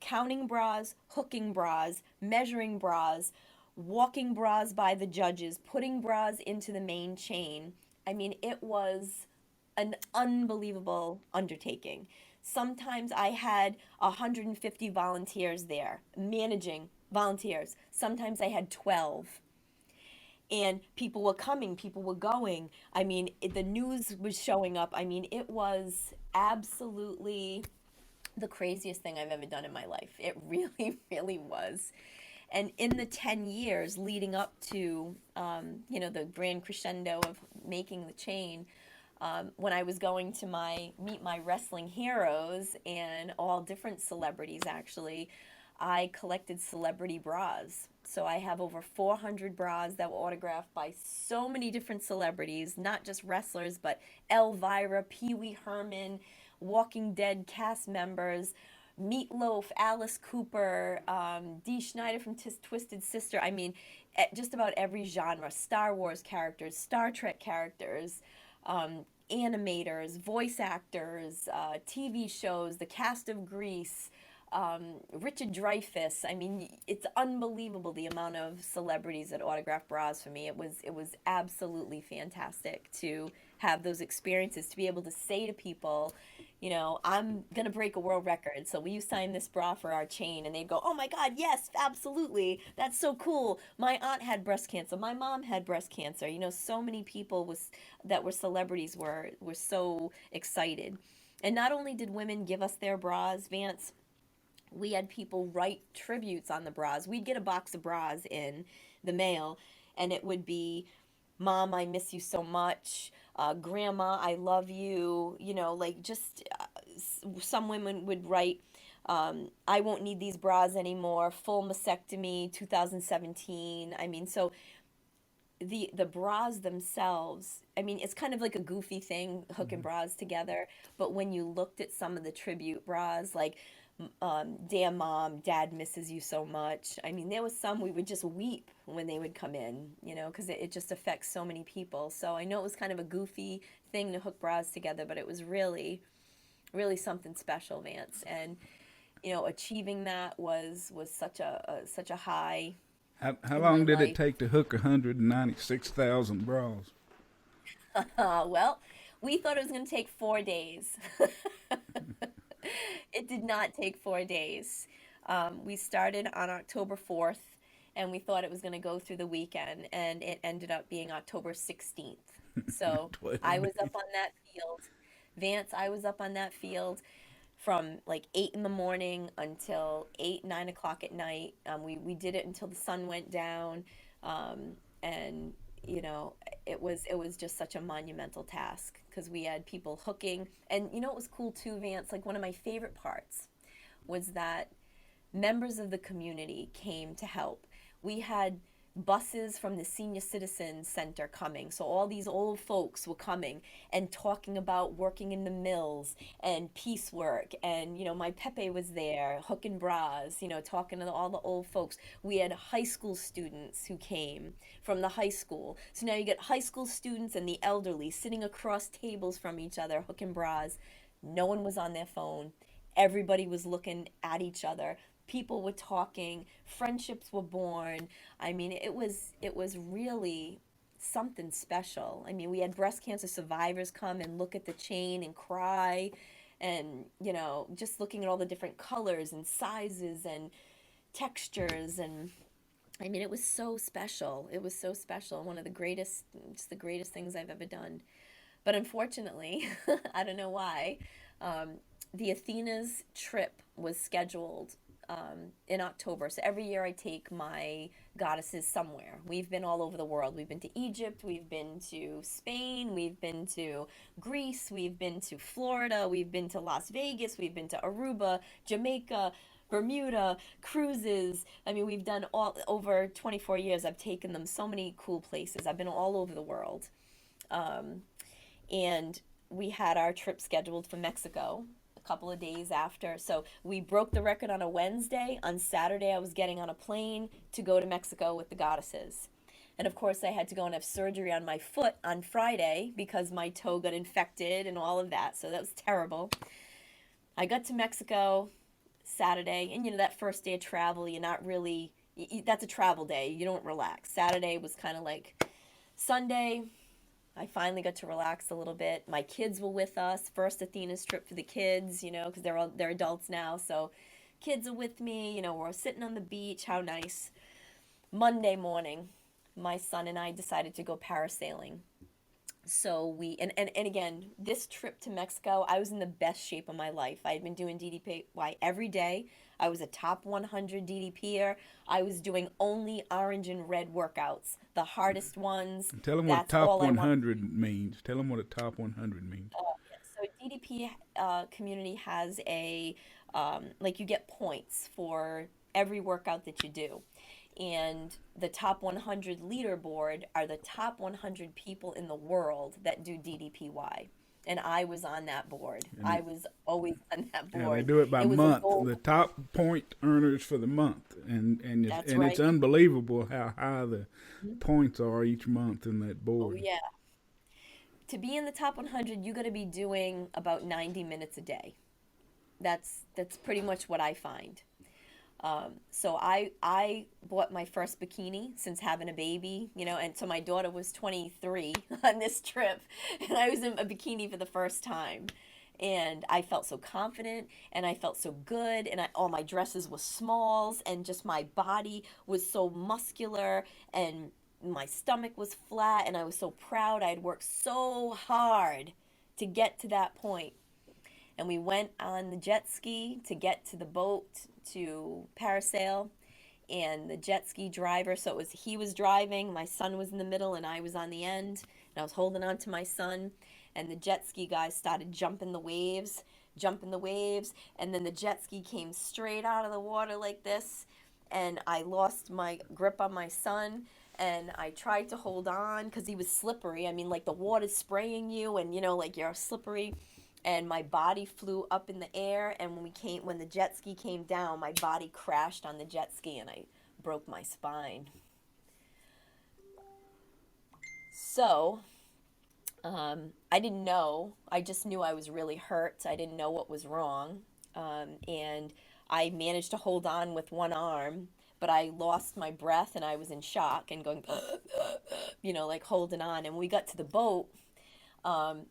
counting bras, hooking bras, measuring bras, walking bras by the judges, putting bras into the main chain. I mean, it was an unbelievable undertaking. Sometimes I had 150 volunteers there, managing volunteers. Sometimes I had 12. And people were coming, people were going. I mean, the news was showing up. I mean, it was absolutely the craziest thing I've ever done in my life. It really, really was. And in the 10 years leading up to, the grand crescendo of making the chain, when I was going to meet my wrestling heroes and all different celebrities, actually, I collected celebrity bras. So I have over 400 bras that were autographed by so many different celebrities, not just wrestlers, but Elvira, Pee Wee Herman, Walking Dead cast members, Meatloaf, Alice Cooper, Dee Schneider from Twisted Sister. I mean, just about every genre. Star Wars characters, Star Trek characters, animators, voice actors, TV shows, the cast of Grease, Richard Dreyfuss. I mean, it's unbelievable the amount of celebrities that autographed bras for me. It was absolutely fantastic to have those experiences, to be able to say to people, I'm gonna break a world record, so will you sign this bra for our chain? And they'd go, oh my God, yes, absolutely, that's so cool. My aunt had breast cancer, my mom had breast cancer. So many people that were celebrities were so excited. And not only did women give us their bras, Vance, we had people write tributes on the bras. We'd get a box of bras in the mail, and it would be, Mom, I miss you so much. Grandma, I love you. Like just some women would write, I won't need these bras anymore. Full mastectomy, 2017. I mean, so the bras themselves, I mean, it's kind of like a goofy thing, hooking bras together. But when you looked at some of the tribute bras, like dear mom, dad misses you so much. I mean, there was some we would just weep when they would come in, because it just affects so many people. So I know it was kind of a goofy thing to hook bras together, but it was really, really something special, Vance. And achieving that was such a high
How
in my
long did it
life.
take to hook 196,000 bras?
Well, we thought it was going to take 4 days. It did not take 4 days. We started on October 4th, and we thought it was going to go through the weekend, and it ended up being October 16th. So
12
I was
days.
up on that field. Vance, I was up on that field from like 8 in the morning until 8, 9 o'clock at night. We did it until the sun went down. And, you know, it was just such a monumental task because we had people hooking. And you know what was cool too, Vance? Like one of my favorite parts was that members of the community came to help. We had buses from the senior citizen center coming, so all these old folks were coming and talking about working in the mills and piecework. And my Pepe was there hooking bras, talking to all the old folks. We had high school students who came from the high school, so now you get high school students and the elderly sitting across tables from each other hooking bras. No one was on their phone. Everybody was looking at each other. People were talking, friendships were born. I mean, it was really something special. I mean, we had breast cancer survivors come and look at the chain and cry, and just looking at all the different colors and sizes and textures. And I mean, it was so special. It was so special. One of the greatest, just the greatest things I've ever done. But unfortunately, I don't know why, the Athena's trip was scheduled in October. So every year I take my goddesses somewhere. We've been all over the world. We've been to Egypt, we've been to Spain, we've been to Greece, we've been to Florida, we've been to Las Vegas, we've been to Aruba, Jamaica, Bermuda, cruises. I mean, we've done all over 24 years. I've taken them so many cool places. I've been all over the world. Um, and we had our trip scheduled for Mexico a couple of days after. So we broke the record on a Wednesday. On Saturday, I was getting on a plane to go to Mexico with the goddesses. And of course, I had to go and have surgery on my foot on Friday because my toe got infected and all of that. So that was terrible. I got to Mexico Saturday, and that first day of travel, you're not really, that's a travel day. You don't relax. Saturday was kind of like Sunday. I finally got to relax a little bit. My kids were with us. First Athena's trip for the kids, because they're adults now. So kids are with me. We're sitting on the beach. How nice. Monday morning, my son and I decided to go parasailing. So and again, this trip to Mexico, I was in the best shape of my life. I had been doing DDPY every day. I was a top 100 DDPer. I was doing only orange and red workouts, the hardest ones.
Tell them what a
That's
top
all I want.
100 means. Tell them what a top 100 means.
So DDP community has like you get points for every workout that you do. And the top 100 leaderboard are the top 100 people in the world that do DDPY. And I was on that board. I was always on that
Yeah, they
board.
do it by
It was a
month.
goal.
The top point earners for the month,
That's
and it's
right.
unbelievable how high the points are each month in that
Oh,
board.
yeah. To be in the top 100, you got to be doing about 90 minutes a day. That's pretty much what I find. So I bought my first bikini since having a baby, and so my daughter was 23 on this trip, and I was in a bikini for the first time. And I felt so confident and I felt so good, and all my dresses were smalls, and just my body was so muscular, and my stomach was flat, and I was so proud. I had worked so hard to get to that point. And we went on the jet ski to get to the boat to parasail, and the jet ski driver, so he was driving, my son was in the middle, and I was on the end, and I was holding on to my son, and the jet ski guy started jumping the waves, and then the jet ski came straight out of the water like this, and I lost my grip on my son, and I tried to hold on because he was slippery. I mean, like the water's spraying you, and like you're slippery, and my body flew up in the air, and when the jet ski came down, my body crashed on the jet ski, and I broke my spine. So I didn't know. I just knew I was really hurt. I didn't know what was wrong. And I managed to hold on with one arm, but I lost my breath, and I was in shock and going like holding on. And when we got to the boat, um,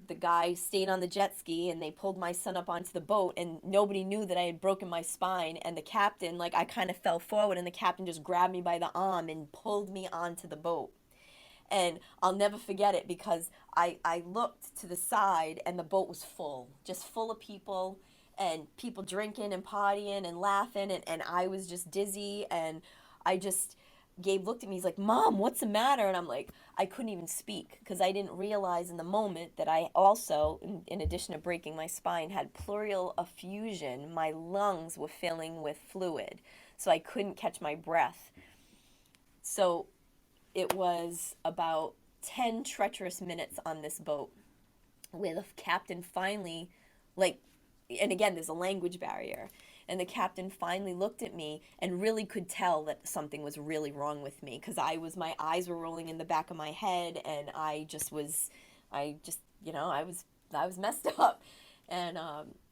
the guy stayed on the jet ski, and they pulled my son up onto the boat, and nobody knew that I had broken my spine. And the captain, like, I kind of fell forward, and the captain just grabbed me by the arm and pulled me onto the boat. And I'll never forget it because I looked to the side, and the boat was full, just full of people, and people drinking and partying and laughing, and I was just dizzy, and I just Gabe looked at me. He's like, "Mom, what's the matter?" And I'm like, I couldn't even speak because I didn't realize in the moment that I also, in addition to breaking my spine, had pleural effusion. My lungs were filling with fluid, so I couldn't catch my breath. So it was about 10 treacherous minutes on this boat where the captain finally, like, and again, there's a language barrier. And the captain finally looked at me and really could tell that something was really wrong with me because my eyes were rolling in the back of my head, and I just, I was messed up. And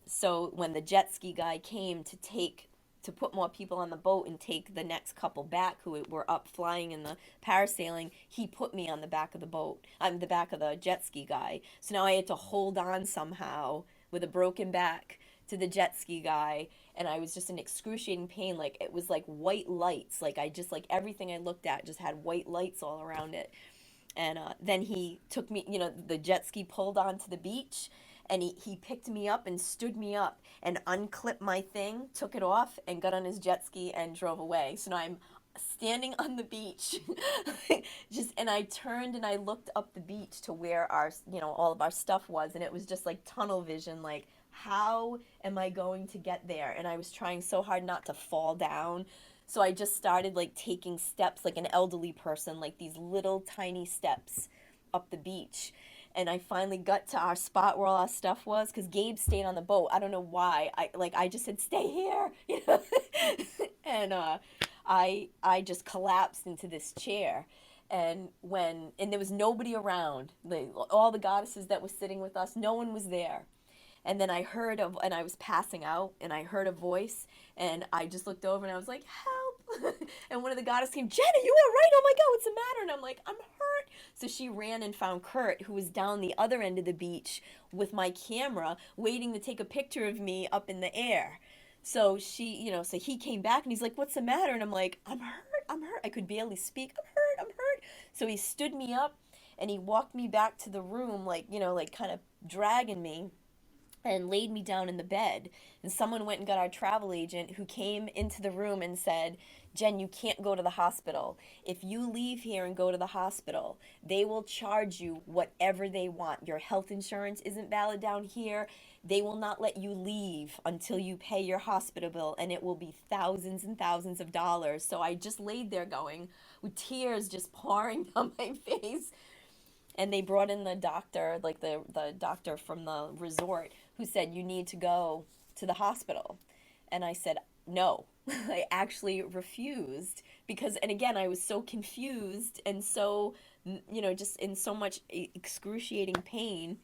so when the jet ski guy came to put more people on the boat and take the next couple back who were up flying in the parasailing, he put me on the back of the boat, on the back of the jet ski guy. So now I had to hold on somehow with a broken back to the jet ski guy, and I was just in excruciating pain. Like, it was like white lights. Like, like everything I looked at just had white lights all around it. And then he took me, the jet ski pulled onto the beach, and he picked me up and stood me up and unclipped my thing, took it off, and got on his jet ski and drove away. So now I'm standing on the beach, and I turned and I looked up the beach to where all of our stuff was, and it was just like tunnel vision, like, how am I going to get there? And I was trying so hard not to fall down. So I just started like taking steps like an elderly person, like these little tiny steps up the beach. And I finally got to our spot where all our stuff was because Gabe stayed on the boat. I don't know why. I just said stay here, you know. And I just collapsed into this chair. And there was nobody around. All the goddesses that were sitting with us, no one was there. And then and I was passing out, and I heard a voice, and I just looked over, and I was like, help. And one of the goddesses came, Jen, are you all right? Oh my God, what's the matter? And I'm like, I'm hurt. So she ran and found Kurt, who was down the other end of the beach with my camera, waiting to take a picture of me up in the air. So so he came back, and he's like, what's the matter? And I'm like, I'm hurt, I'm hurt. I could barely speak. I'm hurt, I'm hurt. So he stood me up, and he walked me back to the room, like, like kind of dragging me, and laid me down in the bed. And someone went and got our travel agent, who came into the room and said, Jen, you can't go to the hospital. If you leave here and go to the hospital, they will charge you whatever they want. Your health insurance isn't valid down here. They will not let you leave until you pay your hospital bill, and it will be thousands and thousands of dollars. So I just laid there going with tears just pouring down my face. And they brought in the doctor, like the doctor from the resort, who said, you need to go to the hospital. And I said, no. I actually refused because, and again, I was so confused and so, just in so much excruciating pain.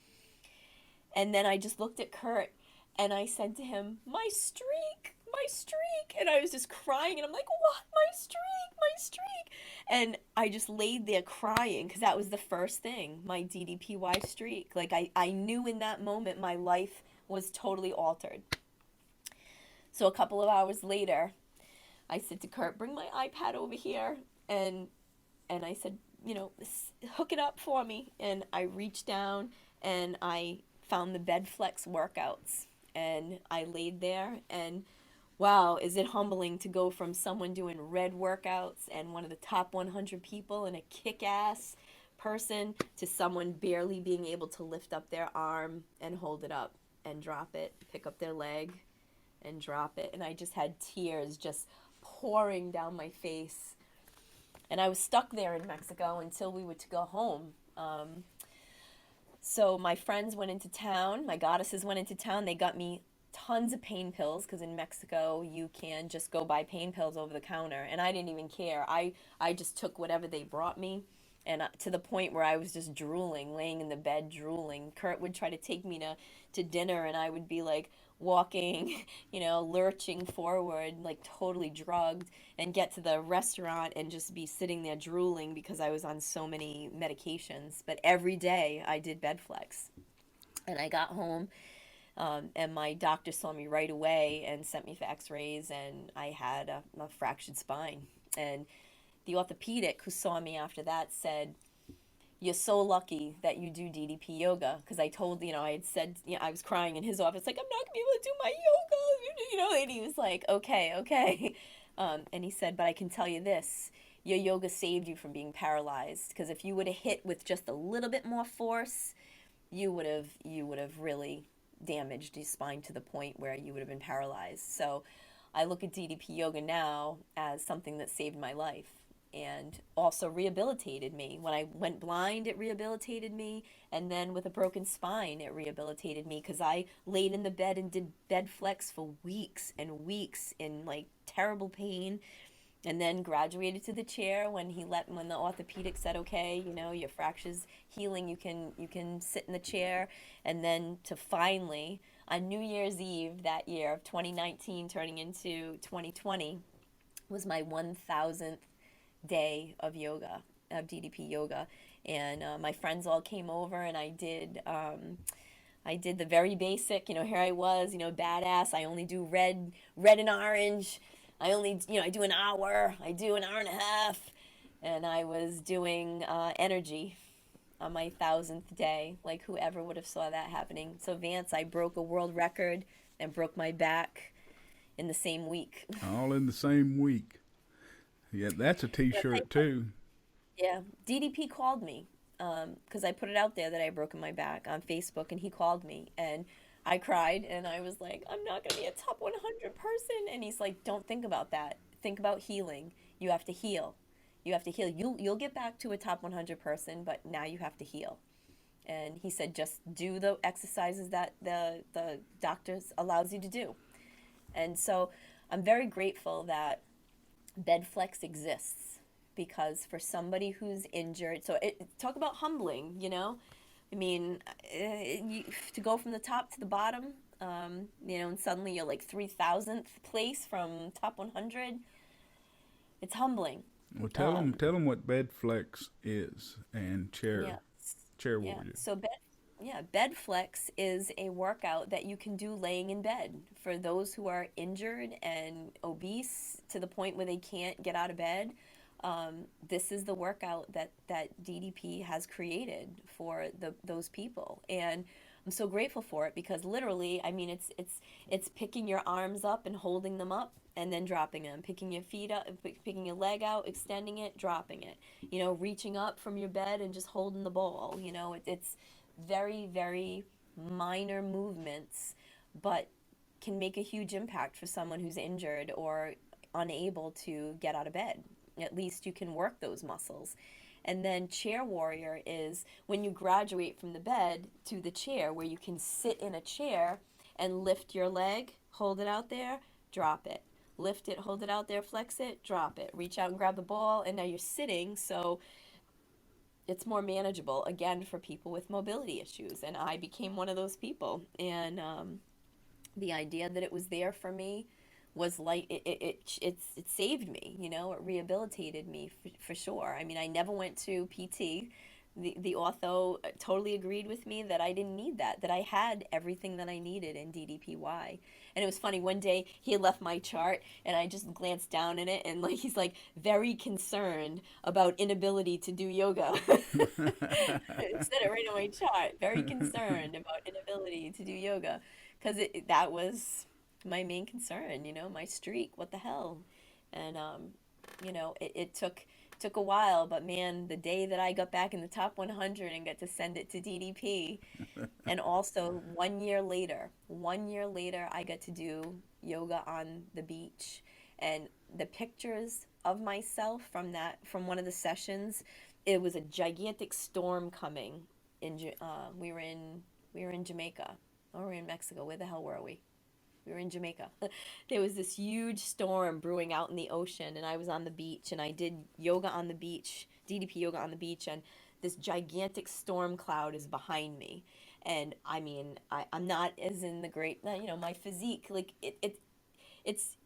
And then I just looked at Kurt, and I said to him, my streak, my streak. And I was just crying, and I'm like, what? My streak, my streak. And I just laid there crying because that was the first thing, my DDPY streak. Like I knew in that moment my life was totally altered. So a couple of hours later, I said to Kurt, bring my iPad over here. And I said, hook it up for me. And I reached down, and I found the BedFlex workouts, and I laid there, and wow, is it humbling to go from someone doing red workouts and one of the top 100 people and a kick-ass person to someone barely being able to lift up their arm and hold it up and drop it, pick up their leg and drop it. And I just had tears just pouring down my face. And I was stuck there in Mexico until we were to go home. So my friends went into town, my goddesses went into town, they got me tons of pain pills because in Mexico you can just go buy pain pills over the counter, and I didn't even care. I just took whatever they brought me, and to the point where I was just drooling, laying in the bed drooling. Kurt would try to take me to dinner, and I would be like walking, lurching forward, like totally drugged, and get to the restaurant and just be sitting there drooling because I was on so many medications. But every day I did BedFlex. And I got home, and my doctor saw me right away and sent me for x-rays, and I had a fractured spine. And the orthopedic who saw me after that said, you're so lucky that you do DDP yoga, because I told, I had said, I was crying in his office, like, I'm not going to be able to do my yoga, and he was like, okay, okay. And he said, but I can tell you this, your yoga saved you from being paralyzed, because if you would have hit with just a little bit more force, you would have really damaged your spine to the point where you would have been paralyzed. So I look at DDP yoga now as something that saved my life and also rehabilitated me. When I went blind, it rehabilitated me, and then with a broken spine, it rehabilitated me because I laid in the bed and did BedFlex for weeks and weeks in like terrible pain, and then graduated to the chair when the orthopedic said, okay, your fracture's healing, you can sit in the chair. And then to finally, on New Year's Eve that year of 2019 turning into 2020, was my 1000th day of yoga, of DDP yoga. And my friends all came over, and I did the very basic, here I was, badass. I only do red and orange. I only, I do an hour, I do an hour and a half, and I was doing energy on my 1000th day. Like, whoever would have saw that happening. So Vance, I broke a world record and broke my back in the same week.
All in the same week. Yeah, that's a T-shirt too.
Yeah, DDP called me because I put it out there that I had broken my back on Facebook, and he called me, and I cried and I was like, I'm not going to be a top 100 person. And he's like, don't think about that. Think about healing. You have to heal. You have to heal. You'll get back to a top 100 person, but now you have to heal. And he said, just do the exercises that the doctors allows you to do. And so I'm very grateful that Bedflex exists because for somebody who's injured, so talk about humbling, you know? I mean, to go from the top to the bottom, you know, and suddenly you're like 3,000th place from top 100, it's humbling.
Well,
Um,
tell them what Bedflex is and
yeah,
chair
yeah.
warrior.
Yeah, Bedflex is a workout that you can do laying in bed for those who are injured and obese to the point where they can't get out of bed. This is the workout that DDP has created for those people, and I'm so grateful for it because literally, I mean, it's picking your arms up and holding them up and then dropping them, picking your feet up, picking your leg out, extending it, dropping it. You know, reaching up from your bed and just holding the ball. You know, it's very, very minor movements, but can make a huge impact for someone who's injured or unable to get out of bed. At least you can work those muscles. And then chair warrior is when you graduate from the bed to the chair, where you can sit in a chair and lift your leg, hold it out there, drop it. Lift it, hold it out there, flex it, drop it. Reach out and grab the ball, and now you're sitting, so it's more manageable again for people with mobility issues. And I became one of those people. And the idea that it was there for me was like it saved me, you know, it rehabilitated me for sure. I mean, I never went to PT. The ortho totally agreed with me that I didn't need that I had everything that I needed in DDPY. And it was funny, one day he had left my chart and I just glanced down in it, and like he's like very concerned about inability to do yoga. It said it right on my chart, very concerned about inability to do yoga, because that was my main concern, you know, my streak, what the hell. And you know, it took a while, but man, the day that I got back in the top 100 and got to send it to DDP, and also 1 year later, I got to do yoga on the beach, and the pictures of myself from one of the sessions, it was a gigantic storm coming. We were in Jamaica, or we were in Mexico. Where the hell were we? We were in Jamaica. There was this huge storm brewing out in the ocean, and I was on the beach, and I did yoga on the beach, DDP yoga on the beach, and this gigantic storm cloud is behind me. And I mean, I'm not as in the great, you know, my physique, like it's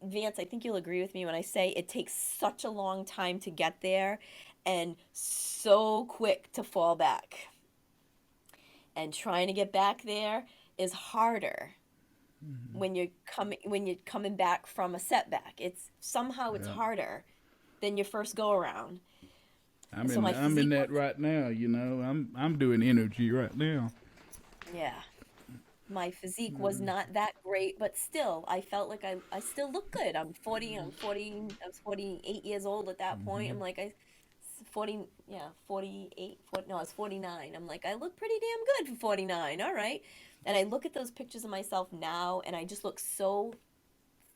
Vance, I think you'll agree with me when I say it takes such a long time to get there and so quick to fall back. And trying to get back there is harder when you're coming back from a setback. It's somehow it's
Yeah.
harder than your first go around. And so my
I'm in
physique
that
wasn't,
right now, you know. I'm doing energy right now.
yeah, my physique was not that great, but still I felt like I still look good. I was 48 years old at that point. I'm like, 40, yeah, 48, 40, no, I was 49. I'm like, I look pretty damn good for 49. All right. And I look at those pictures of myself now and I just look so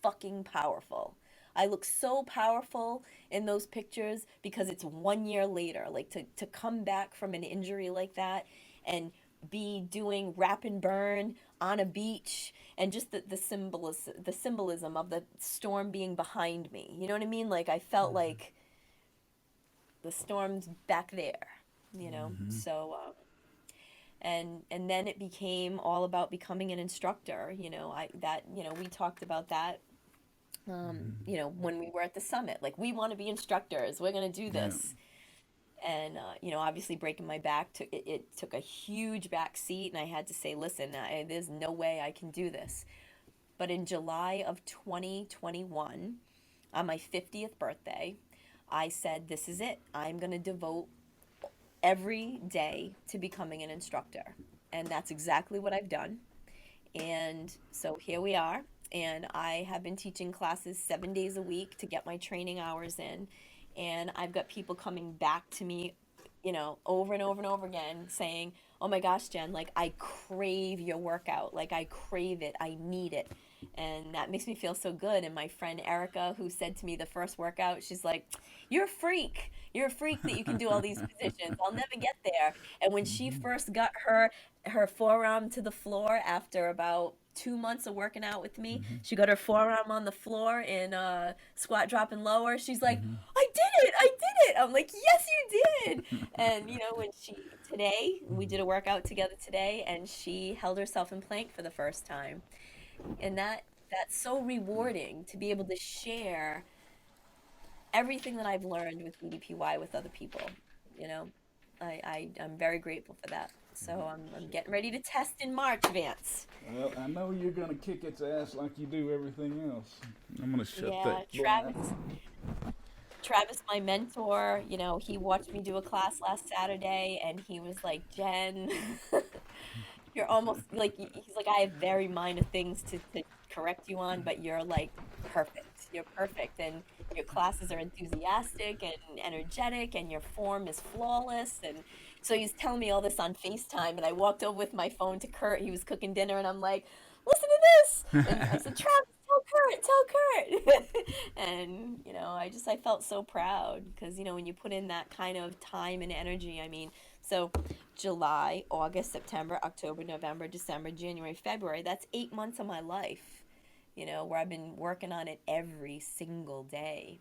fucking powerful. I look so powerful in those pictures because it's 1 year later. Like to come back from an injury like that and be doing wrap and burn on a beach, and just the symbolism of the storm being behind me. You know what I mean? Like I felt like the storm's back there, you know? So and then it became all about becoming an instructor. You know, we talked about that, you know, when we were at the summit. Like, we want to be instructors, we're going to do
Yeah.
this. And you know, obviously breaking my back it took a huge back seat, and I had to say, listen, there's no way I can do this. But in July of 2021, on my 50th birthday, I said, this is it, I'm going to devote every day to becoming an instructor. And that's exactly what I've done. And so here we are. And I have been teaching classes 7 days a week to get my training hours in. And I've got people coming back to me over and over and over again saying, "Oh my gosh, Jen, like I crave your workout. Like I crave it. I need it." And that makes me feel so good. And my friend Erica, who said to me the first workout, she's like, "You're a freak. You're a freak that you can do all these positions. I'll never get there." And when she
Hmm.
first got her forearm to the floor after about 2 months of working out with me,
Hmm.
she got her forearm on the floor in squat, drop, and lower. She's like,
Hmm.
"I did it! I did it!" I'm like, "Yes, you did!" And when we did a workout together today, and she held herself in plank for the first time, and that's so rewarding to be able to share everything that I've learned with DDPY with other people. You know, I'm very grateful for that. So I'm getting ready to test in March, Vance.
Well, I know you're gonna kick its ass like you do everything else. I'm gonna shut
Yeah,
that blind.
Travis, my mentor, he watched me do a class last Saturday, and he was like, "Jen, you're almost like," he's like, "I have very minor things to correct you on, but you're like perfect. You're perfect, and your classes are enthusiastic and energetic, and your form is flawless." And so he's telling me all this on FaceTime, and I walked over with my phone to Kurt. He was cooking dinner, and I'm like, "Listen to this," and I said, "Travis, tell Kurt." And I felt so proud because when you put in that kind of time and energy, I mean, so July, August, September, October, November, December, January, February. That's 8 months of my life, where I've been working on it every single day.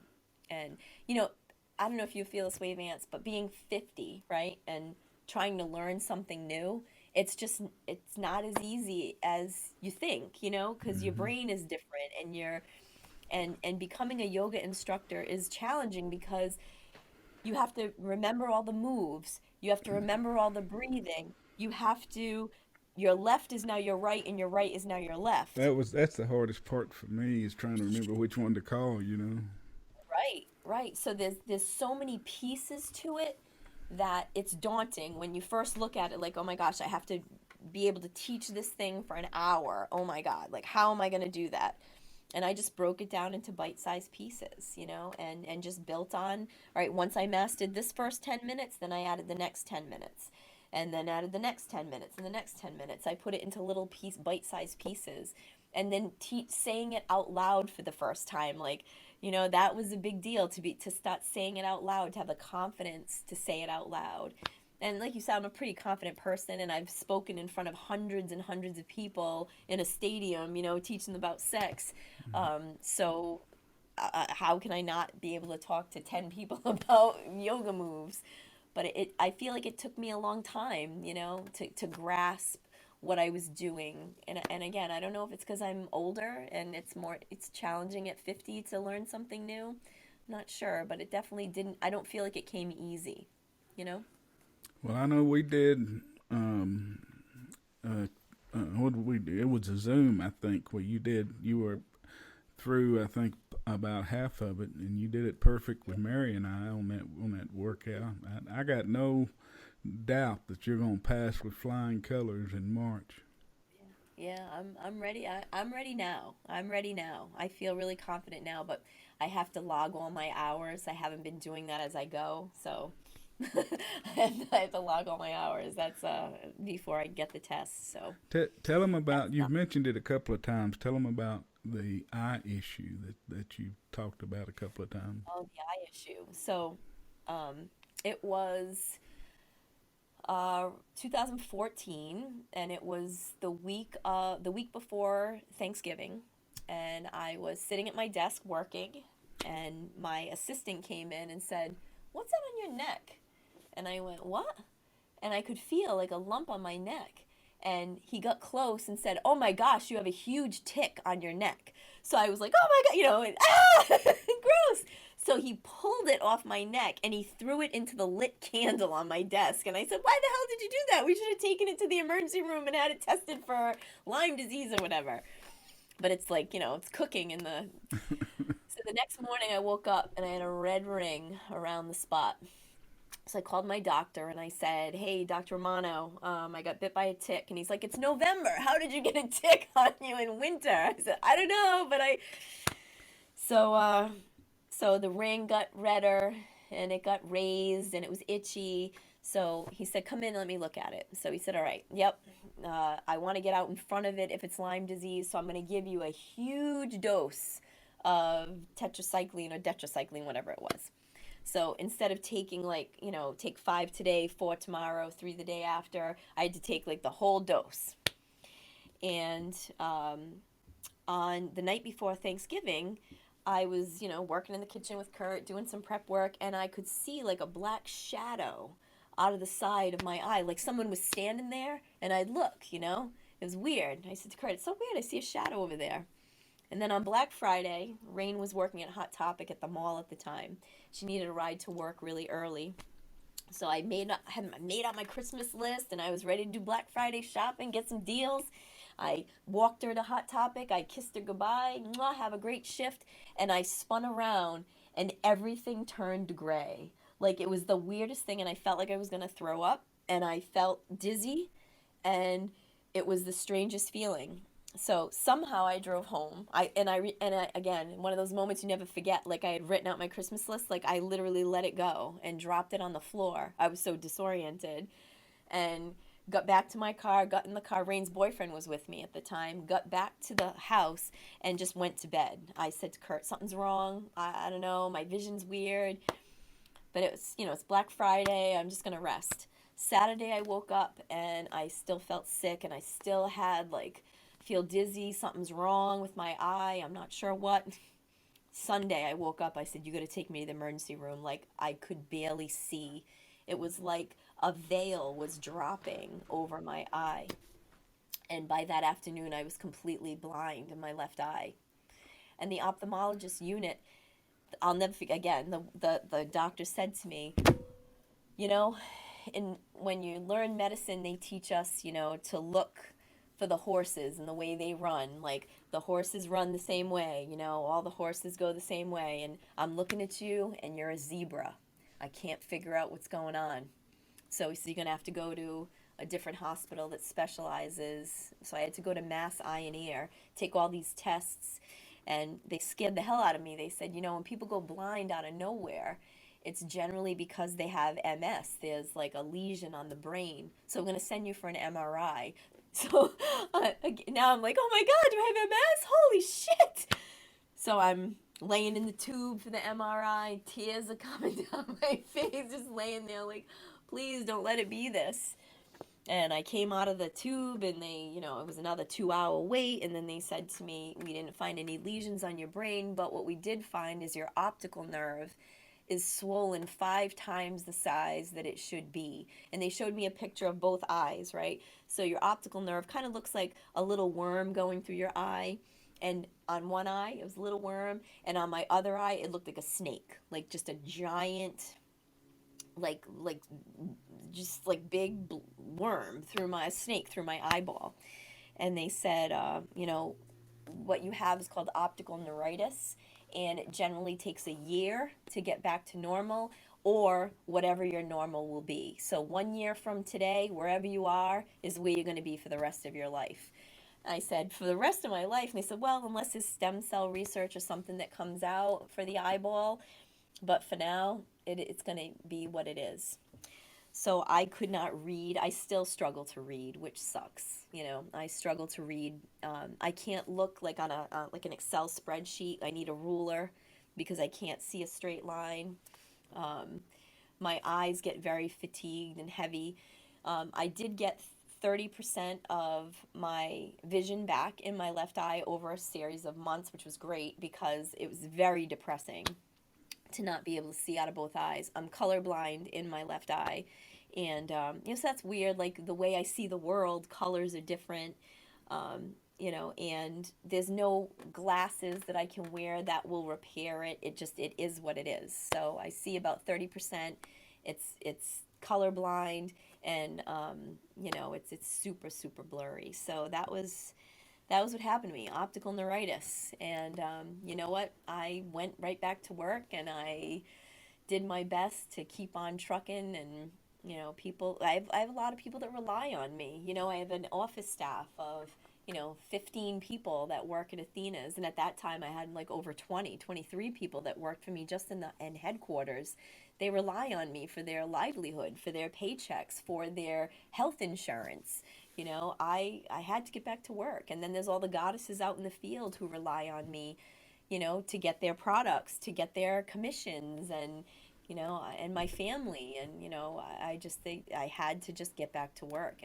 And, you know, I don't know if you feel this way, Vance, but being 50, right, and trying to learn something new, it's not as easy as you think, because your
Hmm.
brain is different, and becoming a yoga instructor is challenging because you have to remember all the moves. You have to remember all the breathing. Your left is now your right, and your right is now your left.
That's the hardest part for me is trying to remember which one to call. You know.
Right, right. So there's so many pieces to it that it's daunting when you first look at it, like, oh my gosh, I have to be able to teach this thing for an hour. Oh my God, like how am I going to do that? And I just broke it down into bite-sized pieces, and just built on, all right, once I mastered this first 10 minutes, then I added the next 10 minutes, and then added the next 10 minutes and the next 10 minutes. I put it into little bite-sized pieces, and then saying it out loud for the first time, like, that was a big deal to start saying it out loud, to have the confidence to say it out loud. And like you said, I'm a pretty confident person, and I've spoken in front of hundreds and hundreds of people in a stadium, teaching them about sex. So how can I not be able to talk to 10 people about yoga moves? But I feel like it took me a long time, to grasp what I was doing. And again, I don't know if it's because I'm older and it's challenging at 50 to learn something new. I'm not sure, but it definitely didn't, I don't feel like it came easy, you know?
Well, I know we did. Um, uh, what did we do? It was a Zoom, I think, where you did. You were through, I think, about half of it, and you did it perfect with Mary and I on that workout. I got no doubt that you're going to pass with flying colors in March.
Yeah, I'm ready. I'm ready now. I'm ready now. I feel really confident now, but I have to log all my hours. I haven't been doing that as I go, so I have to log all my hours. That's before I get the test. So
Tell them about.
that's
You've
not
mentioned it a couple of times. Tell them about the eye issue that you talked about a couple of times.
all the eye issue. So um, it was 2014, and it was the week before Thanksgiving, and I was sitting at my desk working, and my assistant came in and said, "What's that on your neck?" And I went, "What?" And I could feel like a lump on my neck. And he got close and said, "Oh my gosh, you have a huge tick on your neck." So I was like, "Oh my God," and, gross. So he pulled it off my neck and he threw it into the lit candle on my desk. And I said, "Why the hell did you do that? We should have taken it to the emergency room and had it tested for Lyme disease or whatever." But it's like, it's cooking in the. So the next morning I woke up and I had a red ring around the spot. So I called my doctor and I said, "Hey, Dr. Romano, I got bit by a tick." And he's like, "It's November. How did you get a tick on you in winter?" I said, "I don't know, but I." So, so the ring got redder and it got raised and it was itchy. So he said, come in and let me look at it. So he said, all right, yep, I want to get out in front of it if it's Lyme disease. So I'm going to give you a huge dose of tetracycline or tetracycline, whatever it was. So instead of taking like, take 5 today, 4 tomorrow, 3 the day after, I had to take like the whole dose. And on the night before Thanksgiving, I was, working in the kitchen with Kurt, doing some prep work, and I could see like a black shadow out of the side of my eye. Like someone was standing there, and I'd look, It was weird. I said to Kurt, it's so weird. I see a shadow over there. And then on Black Friday, Rain was working at Hot Topic at the mall at the time. She needed a ride to work really early. So I had made out my Christmas list, and I was ready to do Black Friday shopping, get some deals. I walked her to Hot Topic. I kissed her goodbye. Mwah, have a great shift. And I spun around, and everything turned gray. Like it was the weirdest thing, and I felt like I was going to throw up, and I felt dizzy, and it was the strangest feeling. So somehow I drove home. Again, one of those moments you never forget. Like I had written out my Christmas list. Like I literally let it go and dropped it on the floor. I was so disoriented, and got back to my car. Got in the car. Rain's boyfriend was with me at the time. Got back to the house and just went to bed. I said to Kurt, "Something's wrong. I don't know. My vision's weird." But it was, it's Black Friday. I'm just gonna rest. Saturday I woke up and I still felt sick, and I still had like feel dizzy, something's wrong with my eye, I'm not sure what. Sunday I woke up, I said, you got to take me to the emergency room. Like I could barely see. It was like a veil was dropping over my eye. And by that afternoon I was completely blind in my left eye. And the ophthalmologist unit, I'll never forget, again, the doctor said to me, you know, when you learn medicine, they teach us, to look for the horses and the way they run. Like the horses run the same way, all the horses go the same way. And I'm looking at you and you're a zebra. I can't figure out what's going on. So he said, you're going to have to go to a different hospital that specializes. So I had to go to Mass Eye and Ear, take all these tests, and they scared the hell out of me. They said, when people go blind out of nowhere, it's generally because they have MS. There's like a lesion on the brain. So I'm going to send you for an MRI. So now I'm like, oh my God, do I have MS? Holy shit. So I'm laying in the tube for the MRI. Tears are coming down my face, just laying there like, please don't let it be this. And I came out of the tube, and they, it was another 2-hour wait. And then they said to me, we didn't find any lesions on your brain, but what we did find is your optical nerve is swollen 5 times the size that it should be. And they showed me a picture of both eyes, right? So your optical nerve kind of looks like a little worm going through your eye. And on one eye, it was a little worm. And on my other eye, it looked like a snake, like just a giant, like just like big worm through my snake through my eyeball. And they said, what you have is called optical neuritis, and it generally takes a year to get back to normal, or whatever your normal will be. So 1 year from today, wherever you are is where you're going to be for the rest of your life. I said, for the rest of my life? And they said, well, unless it's stem cell research or something that comes out for the eyeball, but for now, it's going to be what it is. So I could not read. I still struggle to read, which sucks. I struggle to read. I can't look like on like an Excel spreadsheet. I need a ruler because I can't see a straight line. My eyes get very fatigued and heavy. I did get 30% of my vision back in my left eye over a series of months, which was great because it was very depressing to not be able to see out of both eyes. I'm colorblind in my left eye. And, so that's weird. Like the way I see the world, colors are different, and there's no glasses that I can wear that will repair it. It is what it is. So I see about 30%. It's colorblind, and, it's super, super blurry. So that was what happened to me, optical neuritis. And you know what? I went right back to work, and I did my best to keep on trucking. And I have a lot of people that rely on me. I have an office staff of 15 people that work at Athena's. And at that time, I had like over 23 people that worked for me just in headquarters. They rely on me for their livelihood, for their paychecks, for their health insurance. I had to get back to work. And then there's all the goddesses out in the field who rely on me, to get their products, to get their commissions, and my family. And, I just think I had to just get back to work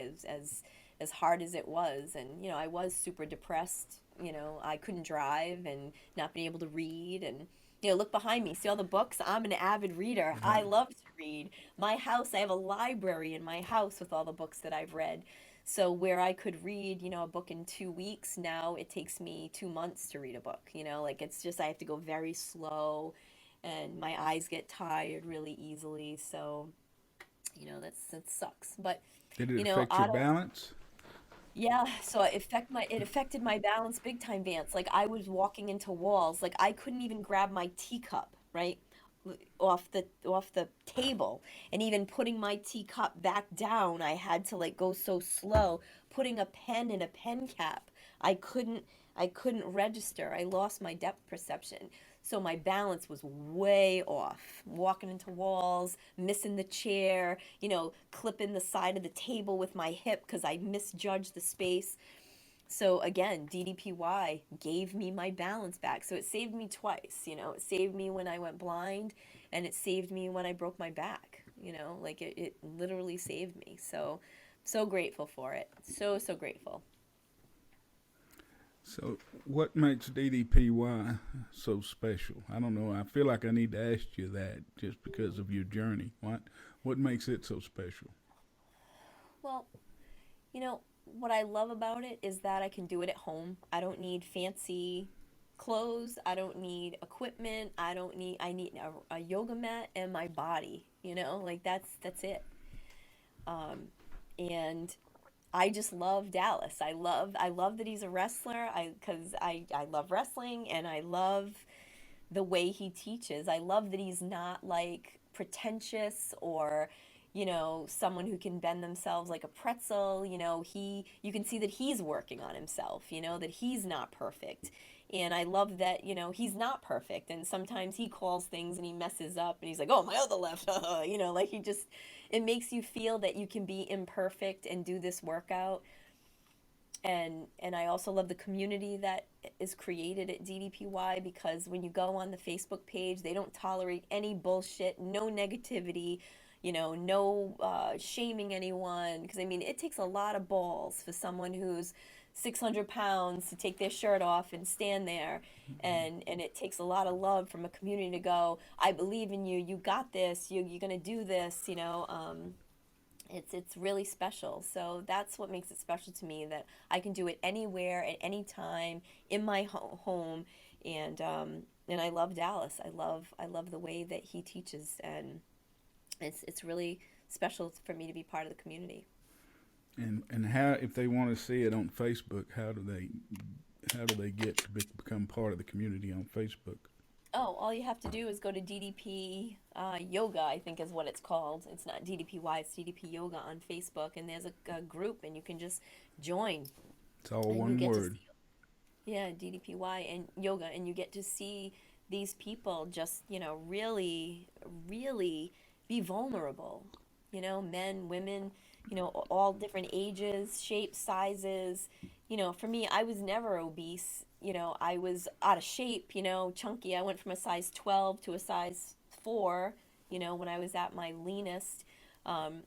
as hard as it was. And, I was super depressed. I couldn't drive and not being able to read. And, look behind me, see all the books? I'm an avid reader. I love to read. My house, I have a library in my house with all the books that I've read. So where I could read, a book in 2 weeks, now it takes me 2 months to read a book. Like it's just I have to go very slow, and my eyes get tired really easily. So, that sucks. But
Did it affect your balance?
yeah, so it affected my balance big time, Vance. Like I was walking into walls. Like I couldn't even grab my teacup, right? Off the table, and even putting my teacup back down, I had to like go so slow. Putting a pen in a pen cap, I couldn't register. I lost my depth perception. So my balance was way off. Walking into walls, missing the chair, clipping the side of the table with my hip because I misjudged the space. So again, DDPY gave me my balance back. So it saved me twice. It saved me when I went blind, and it saved me when I broke my back. Like it literally saved me. So, so grateful for it. So, so grateful.
So, what makes DDPY so special? I don't know. I feel like I need to ask you that just because of your journey. What makes it so special?
Well, what I love about it is that I can do it at home. I don't need fancy clothes. I don't need equipment. I need a yoga mat and my body, like that's it. And I just love Dallas. I love that he's a wrestler. I love wrestling, and I love the way he teaches. I love that he's not like pretentious or someone who can bend themselves like a pretzel. You can see that he's working on himself, that he's not perfect. And I love that, he's not perfect, and sometimes he calls things and he messes up and he's like, "Oh, my other left." Like he just it makes you feel that you can be imperfect and do this workout. And I also love the community that is created at DDPY, because when you go on the Facebook page, they don't tolerate any bullshit, no negativity, no shaming anyone. Because I mean, it takes a lot of balls for someone who's 600 pounds to take their shirt off and stand there, and it takes a lot of love from a community to go, "I believe in you. You got this. You're gonna do this." It's really special. So that's what makes it special to me, that I can do it anywhere at any time in my home. And I love Dallas. I love the way that he teaches, and it's really special for me to be part of the community.
And how, if they want to see it on Facebook, how do they get to become part of the community on Facebook?
Oh, all you have to do is go to DDP Yoga, I think is what it's called. It's not DDPY, it's DDP Yoga on Facebook, and there's a group, and you can just join,
It's all
and you
one
get to
word.
see, yeah, DDPY and yoga, and you get to see these people just, really, really be vulnerable. Men, women, all different ages, shapes, sizes. For me, I was never obese. I was out of shape, chunky. I went from a size 12 to a size 4, when I was at my leanest. Um,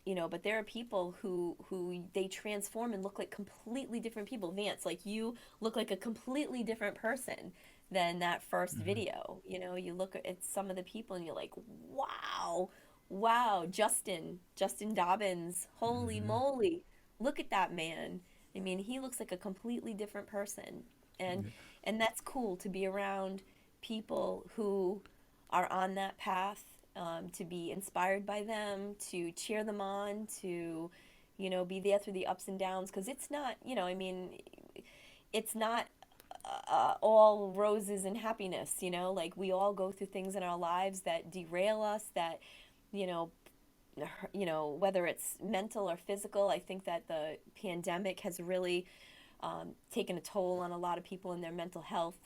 but there are people who they transform and look like completely different people. Vance, like you look like a completely different person than that first
Hmm.
video. You look at some of the people and you're like, wow, wow, Justin Dobbins, holy
Hmm.
moly, look at that man. I mean, he looks like a completely different person. And
Yeah.
and that's cool to be around people who are on that path, to be inspired by them, to cheer them on, to, be there through the ups and downs. Because it's not, I mean, it's not all roses and happiness, like we all go through things in our lives that derail us, that, you know, whether it's mental or physical. I think that the pandemic has really taken a toll on a lot of people in their mental health.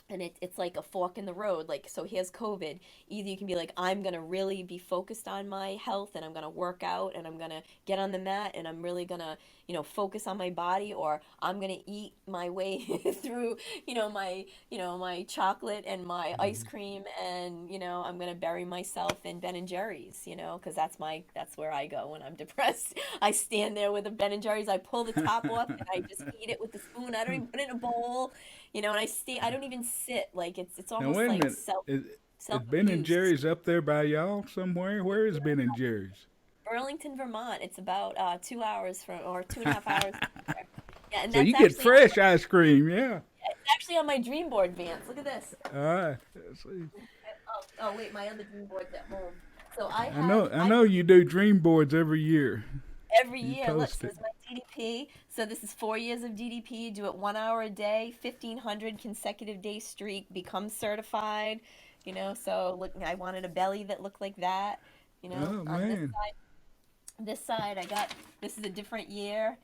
And it's like a fork in the road. Like, so here's COVID. Either you can be like, I'm going to really be focused on my health, and I'm going to work out, and I'm going to get on the mat, and I'm really going to, focus on my body, or I'm going to eat my way through, my chocolate and my ice
Mhm.
cream, and, I'm going to bury myself in Ben and Jerry's, because that's where I go when I'm depressed. I stand there with a Ben and Jerry's. I pull the top off and I just eat it with the spoon. I don't even put it in a bowl. And I don't even sit. Like, it's
Now
almost
wait a
like
minute. Is Ben and
self-abuse.
Jerry's up there by y'all somewhere? Where is Ben and Jerry's?
Burlington, Vermont. It's about 2 hours from, or 2.5 hours from here. Yeah, and
So you get fresh ice cream, yeah.
it's actually on my dream board, Vance. Look at this.
All right. Let's see.
Oh wait, my other dream board's at home. So I
I
have
know. I
I
know you do dream boards every year.
every
You
year. Look,
post
so
it.
this is my DDP. So this is 4 years of DDP. Do it 1 hour a day, 1,500 consecutive day streak. Become certified. So look, I wanted a belly that looked like that.
Oh
On
man.
this side, I got, this is a different year.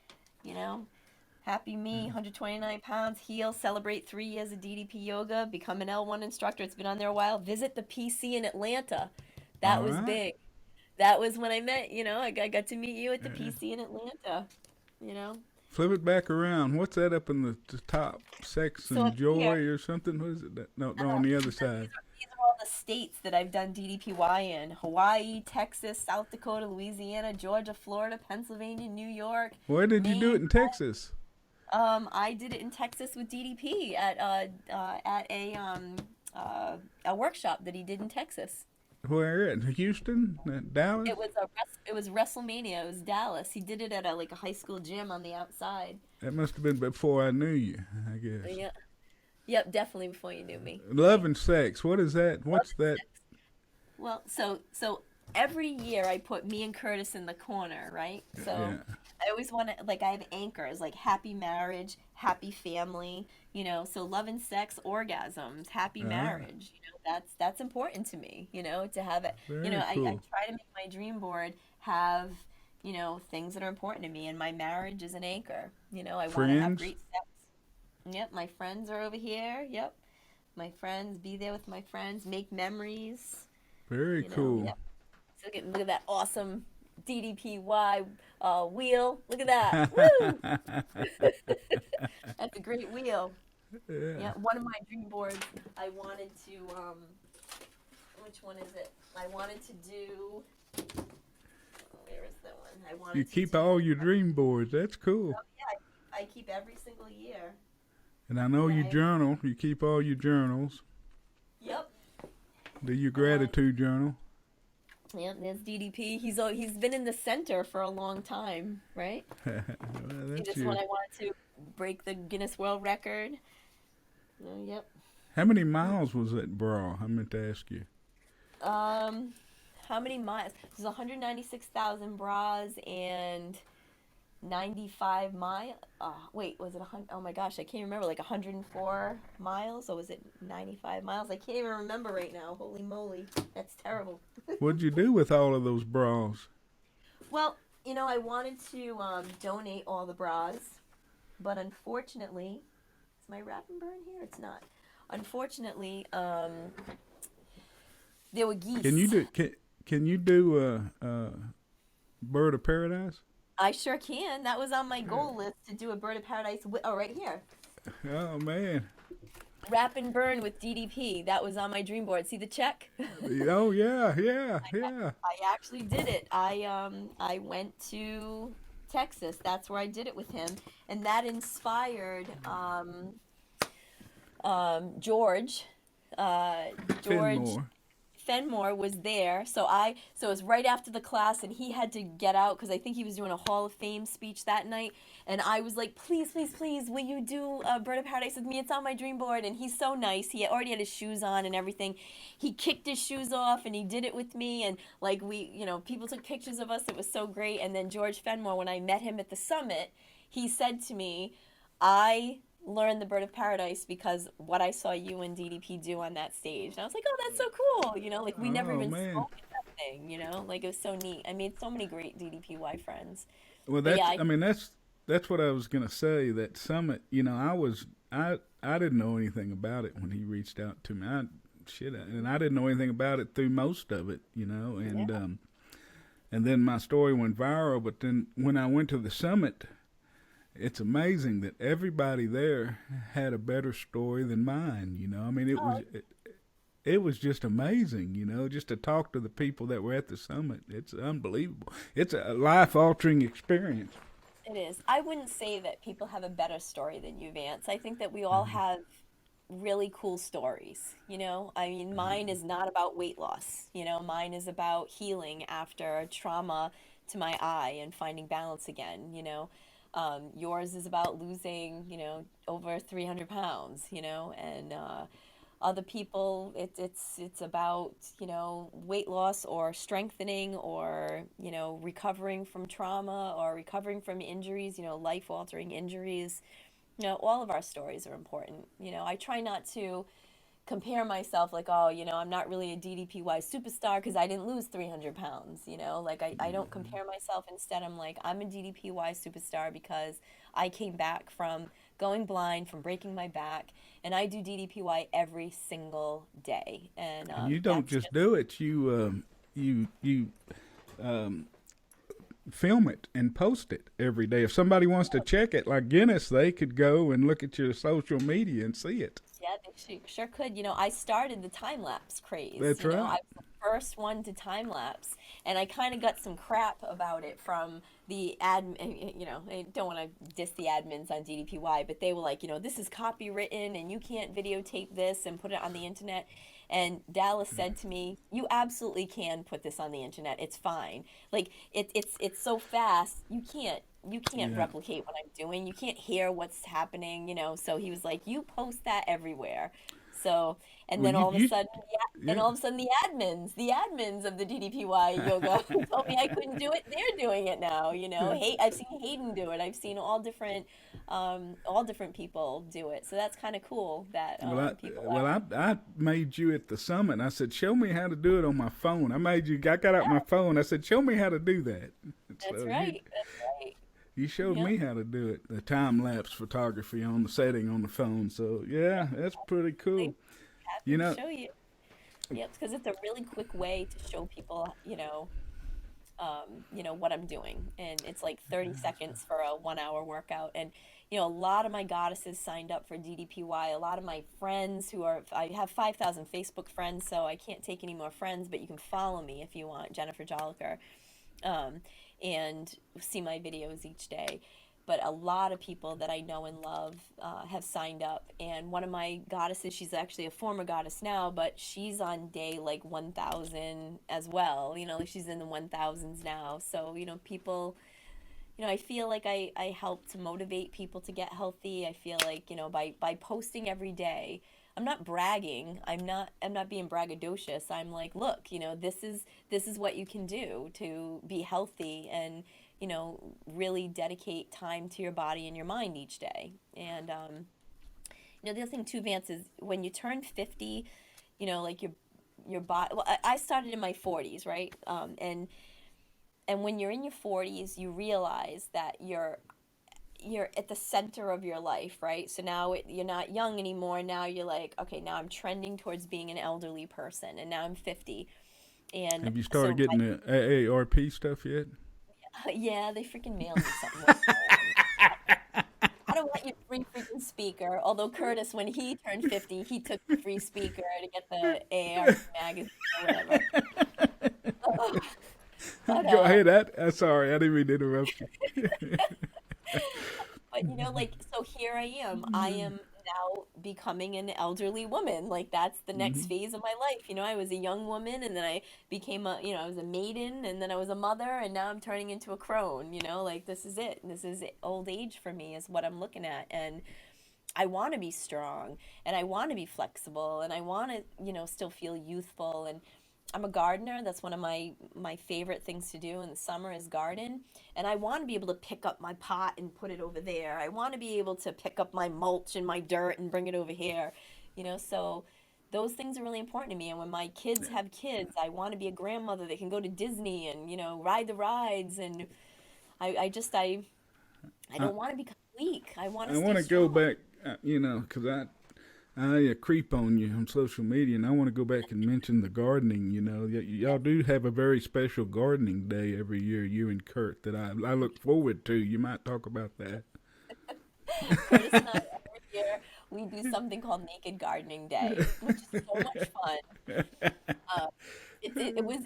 You know, Happy me, 129 pounds, heal, celebrate 3 years of DDP yoga, become an L1 instructor. It's been on there a while. Visit the PC in Atlanta. That
All
was
right.
big. That was when I met, I got to meet you at the PC in Atlanta, you know.
Flip it back around. What's that up in the top? Sex
So
and
up here,
joy or something? What is it? No, no, on the other side.
these are all the states that I've done DDPY in: Hawaii, Texas, South Dakota, Louisiana, Georgia, Florida, Pennsylvania, New York,
Where did you do it
Maine.
in Texas?
I did it in Texas with DDP at a workshop that he did in Texas.
Where at Houston? Dallas?
It was WrestleMania. It was Dallas. He did it at a high school gym on the outside.
That must have been before I knew you, I guess.
Yeah. Yep, definitely before you knew me.
Love
Right.
and sex. What is that?
Love
What's
and
that?
sex. Well, so every year I put me and Curtis in the corner, right? So
Yeah.
I always want to, like, I have anchors like happy marriage, happy family, so love and sex, orgasms, happy
Ah,
marriage. That's important to me, to have it.
very
I
cool.
try to make my dream board have, things that are important to me, and my marriage is an anchor. I want to have
Friends?
great sex. Yep, my friends are over here. Yep. My friends, be there with my friends, make memories,
Very cool.
yep. So look at that awesome DDPY wheel. Look at that. Woo! That's a great wheel.
Yeah.
Yeah, one of my dream boards, I wanted to, which one is it? I wanted to do, where is that one? I
You
wanted to
keep
do,
all your dream boards. That's cool.
oh yeah, I keep every single year.
And I know
Yeah,
you journal. You keep all your journals.
yep.
Do your
I wanted,
gratitude journal.
yeah, there's DDP. He's been in the center for a long time, right?
Well,
And
that's
just when
you.
I wanted to break the Guinness World Record. Oh, yep.
How many miles was that bra? I meant to ask you.
Um, how many miles? There's 196,000 bras and 95 mile. Wait, was it 100? Oh my gosh, I can't remember. Like 104 miles, or was it 95 miles? I can't even remember right now. Holy moly, that's terrible.
What'd you do with all of those bras?
Well, I wanted to donate all the bras, but unfortunately, is my wrap and burn here? It's not. Unfortunately, there were
Can you
geese.
do can you do bird of paradise?
I sure can. That was on my goal list to do a bird of paradise. Oh, right here.
Oh man.
Wrap and burn with DDP. That was on my dream board. See the check?
Oh yeah, yeah, yeah.
I actually did it. I went to Texas. That's where I did it with him, and that inspired George. Uh, George
Fenmore.
Fenmore was there, so it was right after the class, and he had to get out because I think he was doing a Hall of Fame speech that night, and I was like, please, please, please, will you do Bird of Paradise with me? It's on my dream board, and he's so nice. He already had his shoes on and everything. He kicked his shoes off, and he did it with me, and like people took pictures of us. It was so great. And then George Fenmore, when I met him at the summit, he said to me, I learned the Bird of Paradise because what I saw you and DDP do on that stage. And I was like, oh, that's so cool. Like we never
Oh
even
man.
spoke at that thing, like it was so neat. I made so many great DDPY friends.
Well,
But yeah,
I mean, that's that's what I was gonna say. That summit, I didn't know anything about it when he reached out to me. And I didn't know anything about it through most of it,
Yeah.
and then my story went viral. But then when I went to the summit, it's amazing that everybody there had a better story than mine. I mean,
Oh,
it was just amazing. Just to talk to the people that were at the summit. It's unbelievable. It's a life altering experience.
it is. I wouldn't say that people have a better story than you, Vance. I think that we all have really cool stories. I mean, mine is not about weight loss. Mine is about healing after trauma to my eye and finding balance again. Yours is about losing, over 300 pounds, and other people, it's about, weight loss or strengthening or, recovering from trauma or recovering from injuries, life-altering injuries. All of our stories are important. I try not to compare myself like, oh, I'm not really a DDPY superstar because I didn't lose 300 pounds, like I don't compare myself. Instead, I'm like, I'm a DDPY superstar because I came back from going blind, from breaking my back, and I do DDPY every single day. And
And you don't
that's
just
just,
do it. You film it and post it every day. If somebody wants to check it, like Guinness, they could go and look at your social media and see it.
yeah, they sure could. I started the time lapse craze.
That's
I
right.
was the first one to time lapse, and I kind of got some crap about it from the admin. I don't want to diss the admins on DDPY, but they were like, this is copywritten, and you can't videotape this and put it on the internet. And Dallas said to me, "You absolutely can put this on the internet. It's fine. Like it's so fast. You can't
Yeah.
replicate what I'm doing. You can't hear what's happening. So he was like, "You post that everywhere." So and
Well,
then
you
all of a
you
sudden, yeah, then
yeah.
all of a sudden the admins of the DDPY yoga told me I couldn't do it. They're doing it now. Hey, I've seen Hayden do it. I've seen all different people do it. So that's kind of cool that
Well, I
people
well
are.
I made you at the summit. I said, show me how to do it on my phone. I made you. I got out my phone. I said, show me how to do that.
That's
So you
right. That's right.
you showed
Yep.
me how to do it. The time lapse photography on the setting on the phone. So yeah, that's pretty
Like,
cool.
happy
You
to
know,
show you. Yep, because it's a really quick way to show people, what I'm doing. And it's like 30 seconds for a 1 hour workout. And, a lot of my goddesses signed up for DDPY. A lot of my friends I have 5,000 Facebook friends, so I can't take any more friends, but you can follow me if you want, Jennifer Jolicoeur, um, and see my videos each day. But a lot of people that I know and love have signed up. And one of my goddesses, she's actually a former goddess now, but she's on day like 1,000 as well. Like she's in the 1,000s now. So, people, I feel like I help to motivate people to get healthy. I feel like, by posting every day, I'm not bragging. I'm not being braggadocious. I'm like, look, this is what you can do to be healthy and, really dedicate time to your body and your mind each day. And the other thing too, Vance, is when you turn 50, like your body. Well, I started in my 40s, right? And when you're in your 40s, you realize that you're at the center of your life, right? So now you're not young anymore. Now you're like, okay, now I'm trending towards being an elderly person, and now I'm 50. And
have you started
so,
getting the AARP stuff yet?
yeah, they freaking mailed me something one time. I don't want your free freaking speaker. Although Curtis, when he turned 50, he took the free speaker to get the AARP magazine or whatever. Ugh. But
Go ahead. Sorry, I didn't mean to interrupt you.
But like, so here I am. I am now becoming an elderly woman. Like that's the next phase of my life. I was a young woman, and then I became I was a maiden, and then I was a mother, and now I'm turning into a crone. Like this is it. This is old age for me is what I'm looking at. And I want to be strong, and I want to be flexible, and I want to, still feel youthful. And I'm a gardener. That's one of my favorite things to do in the summer is garden. And I want to be able to pick up my pot and put it over there. I want to be able to pick up my mulch and my dirt and bring it over here. So those things are really important to me. And when my kids have kids, I want to be a grandmother that can go to Disney and, ride the rides. And I I don't want to become weak. I want to
I
stay
want to go
strong.
back, because I creep on you on social media, and I want to go back and mention the gardening. Y'all do have a very special gardening day every year, you and Kurt, that I look forward to. You might talk about that.
Curtis and I every year we do something called Naked Gardening Day, which is so much fun. Uh, it's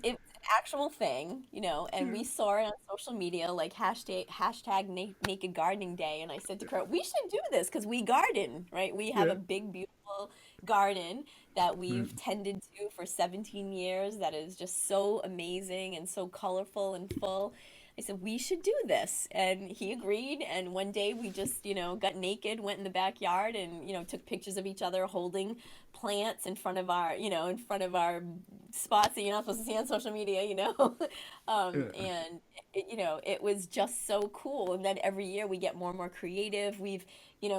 an actual thing, and we saw it on social media like Naked Gardening Day, and I said to Kurt, we should do this because we garden, right? We have
Yeah.
a big, beautiful garden that
Mm.
we've tended to for 17 years that is just so amazing and so colorful and full. I said, we should do this. And he agreed. And one day we just, got naked, went in the backyard and, took pictures of each other holding plants in front of our spots that you're not supposed to see on social media.
Yeah.
And, it was just so cool. And then every year we get more and more creative. We've,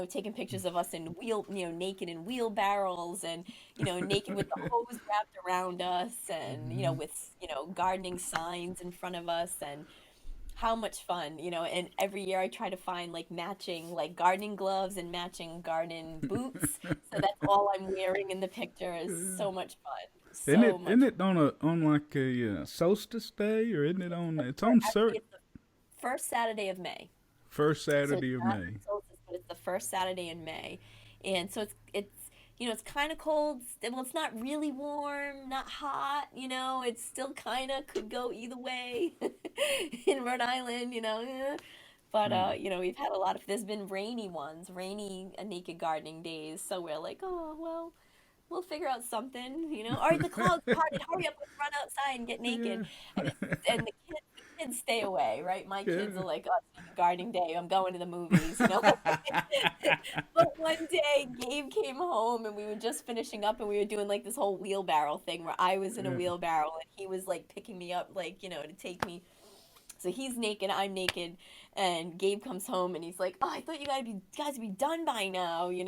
taken pictures of us in naked in wheelbarrows and, naked with the hose wrapped around us and,
Mhm.
with, gardening signs in front of us and, how much fun, and every year I try to find like matching like gardening gloves and matching garden boots. So that's all I'm wearing in the picture is so much fun.
Isn't
So
it isn't
much
it on like a solstice day, or isn't it on? It's
fun.
on
Actually,
cert
it's the first Saturday of May.
first
So it's
Saturday of
not
May.
solstice, but it's the first Saturday in May. And so it's kind of cold. Well, it's not really warm, not hot, it's still kind of could go either way in Rhode Island, yeah. But
Mm.
we've had a lot of there's been rainy ones, rainy naked gardening days, so we're like, "Oh, well, we'll figure out something, All right, the clouds parted. Hurry up, let's run outside and get naked."
Yeah.
And the kids stay away, right? My kids
Yeah.
are like, "Oh, it's gardening day. I'm going to the movies." But one day, Gabe came home and we were just finishing up and we were doing like this whole wheelbarrow thing where I was in a
Yeah.
wheelbarrow and he was like picking me up, like, to take me. So he's naked, I'm naked, and Gabe comes home and he's like, "Oh, I thought guys would be done by now." And we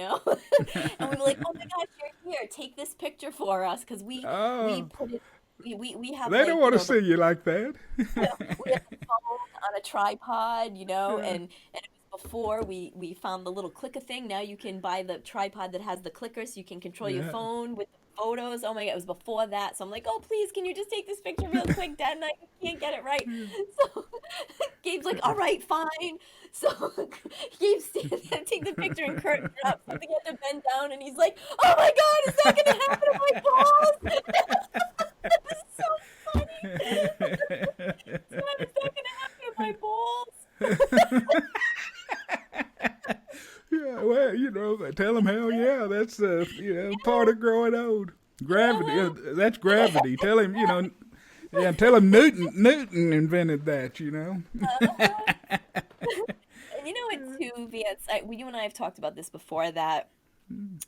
were like, "Oh my gosh, you're here. Take this picture for us," because we
Oh,
put it. We have
they don't
like
want to
the
see you like that.
we had the phone on a tripod,
Yeah.
and it was before we found the little clicker thing. Now you can buy the tripod that has the clicker so you can control your
Yeah.
phone with the photos. Oh my God, it was before that. So I'm like, "Oh, please, can you just take this picture real quick, Dad? And I can't get it right." So Gabe's like, "All right, fine." So Gabe's standing there, take the picture, and Kurt drops something. He had to bend down, and he's like, "Oh my God, is that gonna happen to my balls?" It's so funny. Dad, is that gonna happen to my balls?
Yeah, well, tell them hell yeah, that's part of growing old. Gravity,
Uh-huh.
that's gravity. Tell him, yeah, tell him Newton invented that.
Uh-huh. And you know what, too, Vance? You and I have talked about this before that.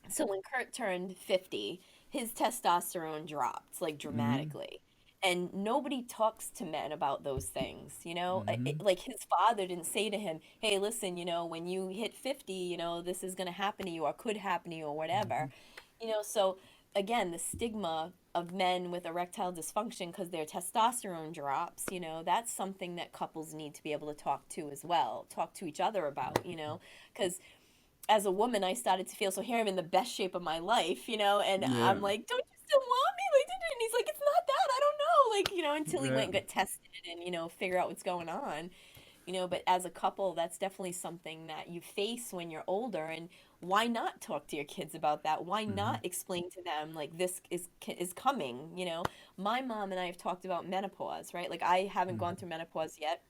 So when Kurt turned 50, his testosterone dropped like
Mm-hmm.
dramatically. And nobody talks to men about those things.
Mm-hmm.
Like his father didn't say to him, "Hey, listen, when you hit 50, this is going to happen to you or could happen to you or whatever." So again, the stigma of men with erectile dysfunction because their testosterone drops, that's something that couples need to be able to talk to as well, talk to each other about, because as a woman, I started to feel so here I'm in the best shape of my life, and
Yeah,
I'm like, don't you still want me? Like, and he's like, it's not that. I don't know. Like, until he
yeah.
went and got tested and, figure out what's going on, but as a couple, that's definitely something that you face when you're older. And why not talk to your kids about that? Why
Mm-hmm.
not explain to them, like, this is coming, My mom and I have talked about menopause, right? Like, I haven't gone through menopause yet,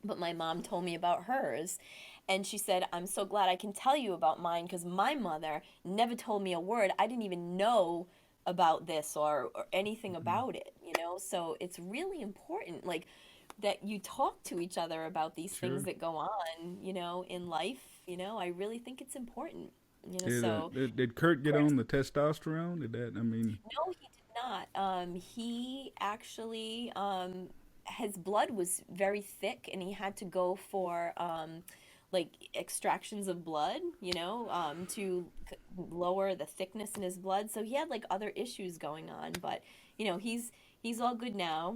but my mom told me about hers. And she said, "I'm so glad I can tell you about mine because my mother never told me a word. I didn't even know about this or anything about it. So it's really important, like, that you talk to each other about these things
Sure.
that go on, in life. I really think it's important.
Did,
So
did Kurt get
Kurt's
on the testosterone? Did that? I mean,
no, he did not. He actually, his blood was very thick, and he had to go for like extractions of blood, to lower the thickness in his blood. So he had like other issues going on, but he's all good now.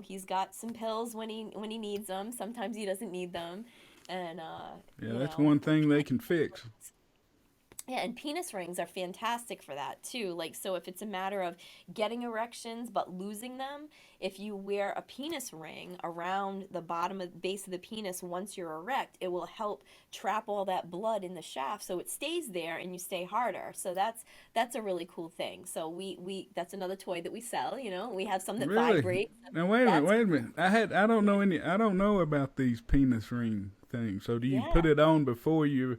He's got some pills when he needs them. Sometimes he doesn't need them, And
Yeah,
you
that's
know,
one thing they can fix.
yeah, and penis rings are fantastic for that too. Like, so if it's a matter of getting erections but losing them, if you wear a penis ring around the bottom of base of the penis once you're erect, it will help trap all that blood in the shaft so it stays there and you stay harder. So that's a really cool thing. So we that's another toy that we sell, you know. We have some that
Really?
vibrate.
Now wait a minute,
That's
wait a minute. I don't know about these penis ring things. So do you
yeah.
put it on before you're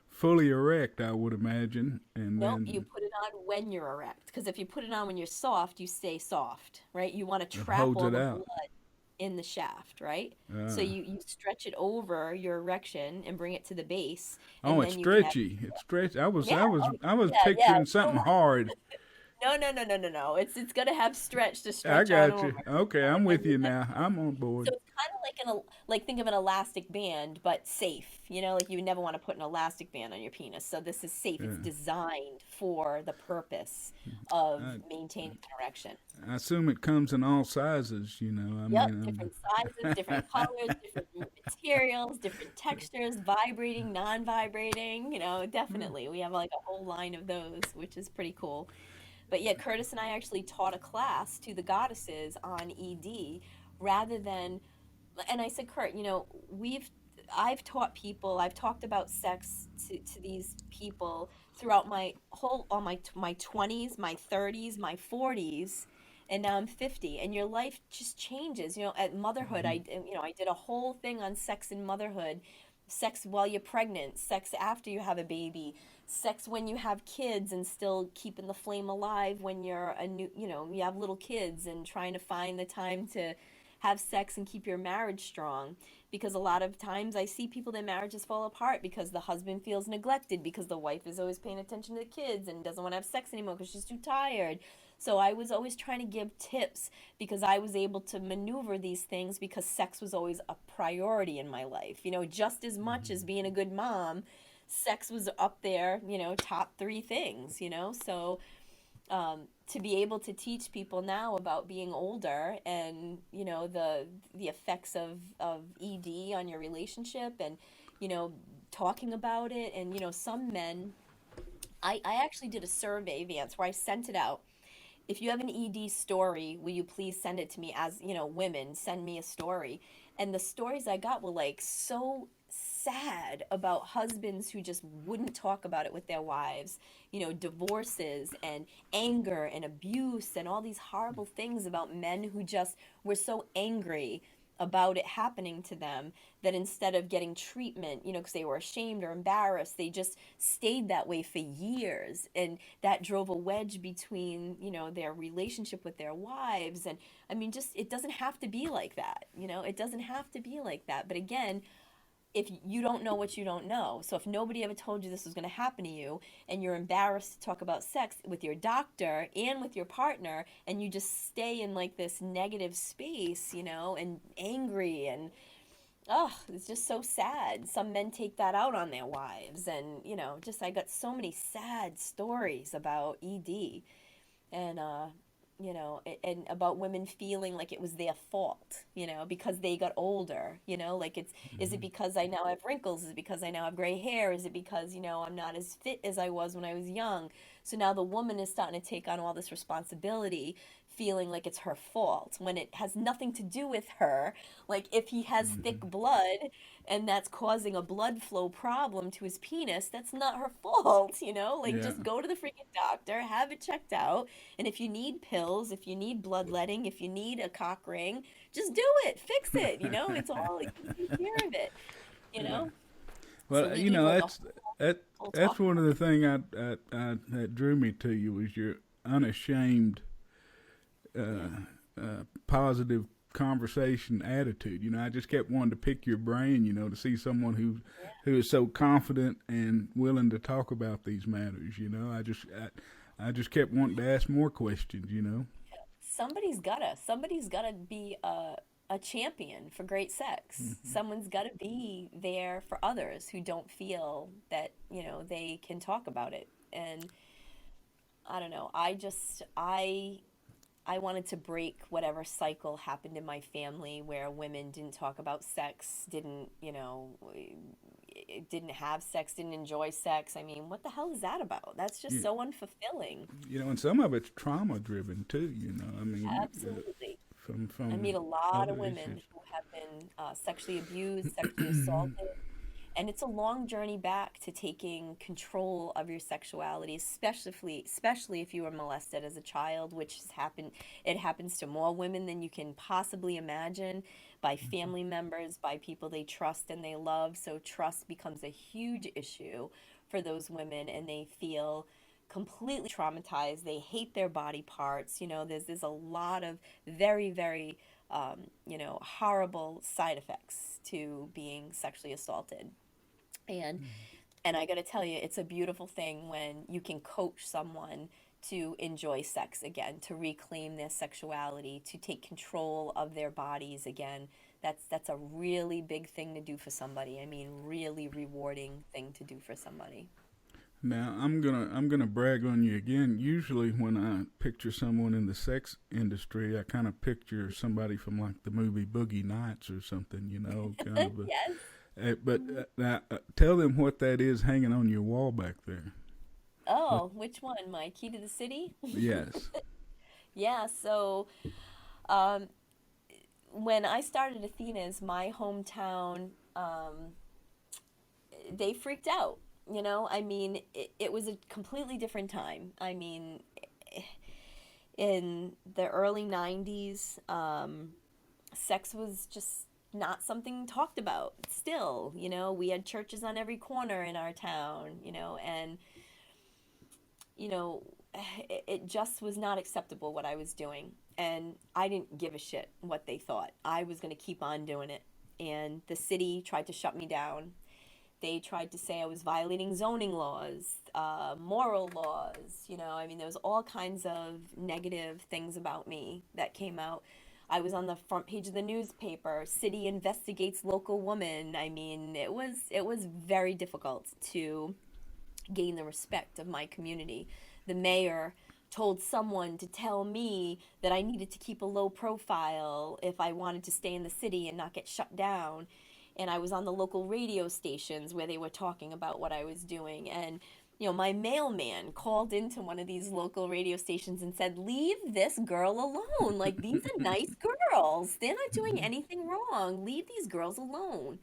fully erect? I would imagine, and
Nope, you
then
put it on when you're erect. Because if you put it on when you're soft, you stay soft, right? You want to
it
trap
holds
all
it
the
out.
blood in the shaft, right? So
Uh,
you stretch it over your erection and bring it to the base,
oh,
and
it's
then you can have
stretchy. It's stretchy. I was
yeah,
I was
oh,
I was
yeah, yeah.
picturing something hard.
No, no, no, no, no, no. It's gonna have stretch to
I
stretch on
got
over,
you. Okay, I'm
and
with
you're
you
gonna
now. I'm on
so
board.
it's kind of like like think of an elastic band, but safe. You know, like you would never want to put an elastic band on your penis. So this is safe. It's
Yeah.
designed for the purpose of
I,
maintaining an erection.
I assume it comes in all sizes. You know. I
Yep,
mean,
different sizes, different colors, different materials, different textures, vibrating, non-vibrating. You know, definitely. We have like a whole line of those, which is pretty cool. But yeah, Curtis and I actually taught a class to the goddesses on ED rather than, and I said, Kurt, you know, I've taught people, I've talked about sex to these people throughout all my 20s, my 30s, my 40s, and now I'm 50, and your life just changes. You know, at motherhood, I did a whole thing on sex and motherhood, sex while you're pregnant, sex after you have a baby, sex when you have kids and still keeping the flame alive when you're you have little kids and trying to find the time to have sex and keep your marriage strong, because a lot of times I see people, their marriages fall apart because the husband feels neglected because the wife is always paying attention to the kids and doesn't want to have sex anymore because she's too tired. So I was always trying to give tips because I was able to maneuver these things because sex was always a priority in my life. You know, just as much as being a good mom, sex was up there, you know, top three things, you know? So to be able to teach people now about being older and the effects of ED on your relationship, and talking about it, and some men, I actually did a survey, Vance, where I sent it out. If you have an ED story, will you please send it to me? As women, send me a story. And the stories I got were like so sad about husbands who just wouldn't talk about it with their wives, divorces and anger and abuse and all these horrible things about men who just were so angry about it happening to them that instead of getting treatment, because they were ashamed or embarrassed, they just stayed that way for years. And that drove a wedge between, their relationship with their wives. And I mean, just, it doesn't have to be like that. It doesn't have to be like that. But again, if you don't know what you don't know. So if nobody ever told you this was going to happen to you, and you're embarrassed to talk about sex with your doctor and with your partner, and you just stay in like this negative space, and angry, and oh, it's just so sad. Some men take that out on their wives, and just I got so many sad stories about ED, and and about women feeling like it was their fault, because they got older, like is it because I now have wrinkles? Is it because I now have gray hair? Is it because, I'm not as fit as I was when I was young? So now the woman is starting to take on all this responsibility, feeling like it's her fault when it has nothing to do with her. Like if he has thick blood and that's causing a blood flow problem to his penis, that's not her fault, Like
Yeah.
just go to the freaking doctor, have it checked out, and if you need pills, if you need bloodletting, if you need a cock ring, just do it, fix it, It's all like you take care of it, you
Yeah.
know. So
Well,
we need like a
that
whole
that's
talk.
one of the thing that drew me to you was your unashamed,
Yeah.
positive conversation attitude. I just kept wanting to pick your brain. To see someone
Yeah.
who is so confident and willing to talk about these matters. I just kept wanting to ask more questions.
Somebody's gotta be a champion for great sex. Someone's gotta be there for others who don't feel that, they can talk about it. And I don't know. I I wanted to break whatever cycle happened in my family where women didn't talk about sex, didn't, didn't have sex, didn't enjoy sex. I mean, what the hell is that about? That's just
Yeah,
so unfulfilling.
and some of it's trauma driven too. I mean,
Absolutely. I
from
meet a lot of
other
women
issues.
who have been sexually abused, sexually assaulted, and it's a long journey back to taking control of your sexuality, especially if you were molested as a child, which has happened. It happens to more women than you can possibly imagine, by family members, by people they trust and they love. So trust becomes a huge issue for those women, and they feel completely traumatized. They hate their body parts. There's a lot of very, very horrible side effects to being sexually assaulted. And and I got to tell you, it's a beautiful thing when you can coach someone to enjoy sex again, to reclaim their sexuality, to take control of their bodies again. That's a really big thing to do for somebody. I mean, really rewarding thing to do for somebody.
Now I'm gonna brag on you again. Usually when I picture someone in the sex industry, I kind of picture somebody from like the movie Boogie Nights or something. Kind of a.
Yes.
But now, tell them what that is hanging on your wall back there. What?
Oh, which one? My key to the city?
Yes.
Yeah, so um, when I started Athena's, my hometown, they freaked out. I mean, it was a completely different time. I mean, in the early 90s, sex was just not something talked about still. We had churches on every corner in our town, and you know, it just was not acceptable what I was doing. And I didn't give a shit what they thought. I was going to keep on doing it. And the city tried to shut me down. They tried to say I was violating zoning laws, moral laws. I mean, there was all kinds of negative things about me that came out. I was on the front page of the newspaper. City investigates local woman. I mean, it was very difficult to gain the respect of my community. The mayor told someone to tell me that I needed to keep a low profile if I wanted to stay in the city and not get shut down. And I was on the local radio stations where they were talking about what I was doing. And my mailman called into one of these local radio stations and said, "Leave this girl alone. Like, these are nice girls. They're not doing anything wrong. Leave these girls alone."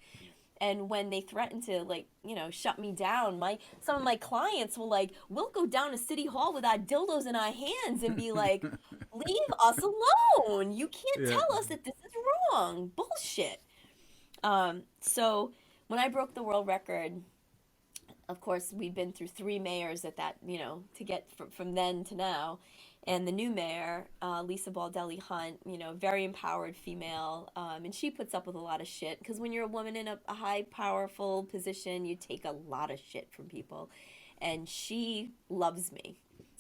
And when they threatened to, like, shut me down, my some of my clients were like, "We'll go down to city hall with our dildos in our hands and be like, 'Leave us alone. You can't
Yeah.
tell us that this is wrong.' Bullshit." So when I broke the world record, of course, we've been through three mayors at that, to get from then to now. And the new mayor, Lisa Baldelli Hunt, very empowered female, and she puts up with a lot of shit because when you're a woman in a high, powerful position, you take a lot of shit from people. And she loves me.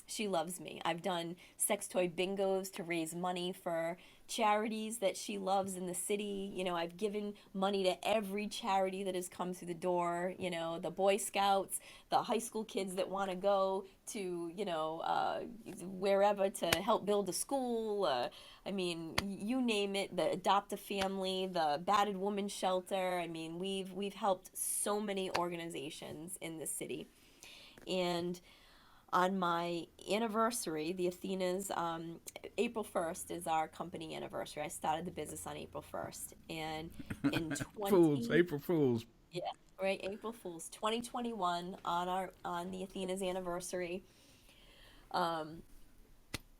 She loves me. I've done sex toy bingos to raise money for charities that she loves in the city. I've given money to every charity that has come through the door, the Boy Scouts, the high school kids that want to go to, wherever to help build a school. I mean, you name it, the Adopt a Family, the Battered Woman Shelter. I mean, we've helped so many organizations in the city. And on my anniversary, the Athena's, April 1st is our company anniversary. I started the business on April 1st. And in
Fools,
20,
April Fools.
yeah, right, April Fools, 2021, on the Athena's anniversary, um,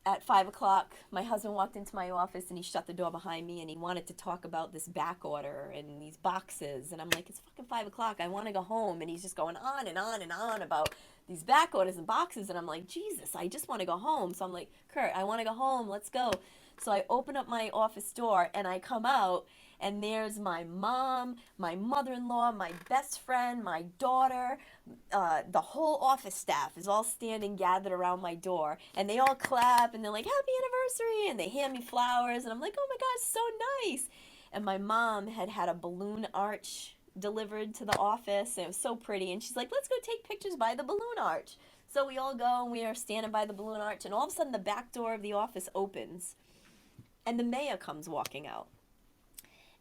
at 5 o'clock, my husband walked into my office and he shut the door behind me and he wanted to talk about this back order and these boxes. And I'm like, "It's fucking 5 o'clock. I want to go home." And he's just going on and on and on about these back orders and boxes. And I'm like, "Jesus, I just want to go home." So I'm like, "Kurt, I want to go home. Let's go." So I open up my office door and I come out, and there's my mom, my mother-in-law, my best friend, my daughter, the whole office staff is all standing gathered around my door, and they all clap and they're like, "Happy anniversary," and they hand me flowers, and I'm like, "Oh my god, so nice." And my mom had had a balloon arch delivered to the office, and it was so pretty, and she's like, "Let's go take pictures by the balloon arch." So we all go and we are standing by the balloon arch, and all of a sudden the back door of the office opens, and the mayor comes walking out,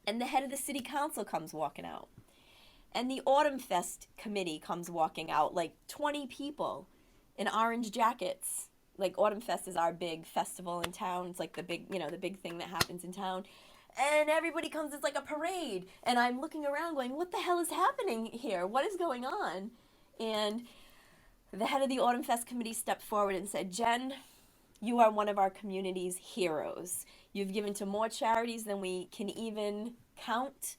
and the head of the city council comes walking out, and the Autumn Fest committee comes walking out, like 20 people in orange jackets. Like Autumn Fest is our big festival in town. It's like the big, the big thing that happens in town. And everybody comes, it's like a parade. And I'm looking around going, what the hell is happening here? What is going on? And the head of the Autumn Fest committee stepped forward and said, Jen, you are one of our community's heroes. You've given to more charities than we can even count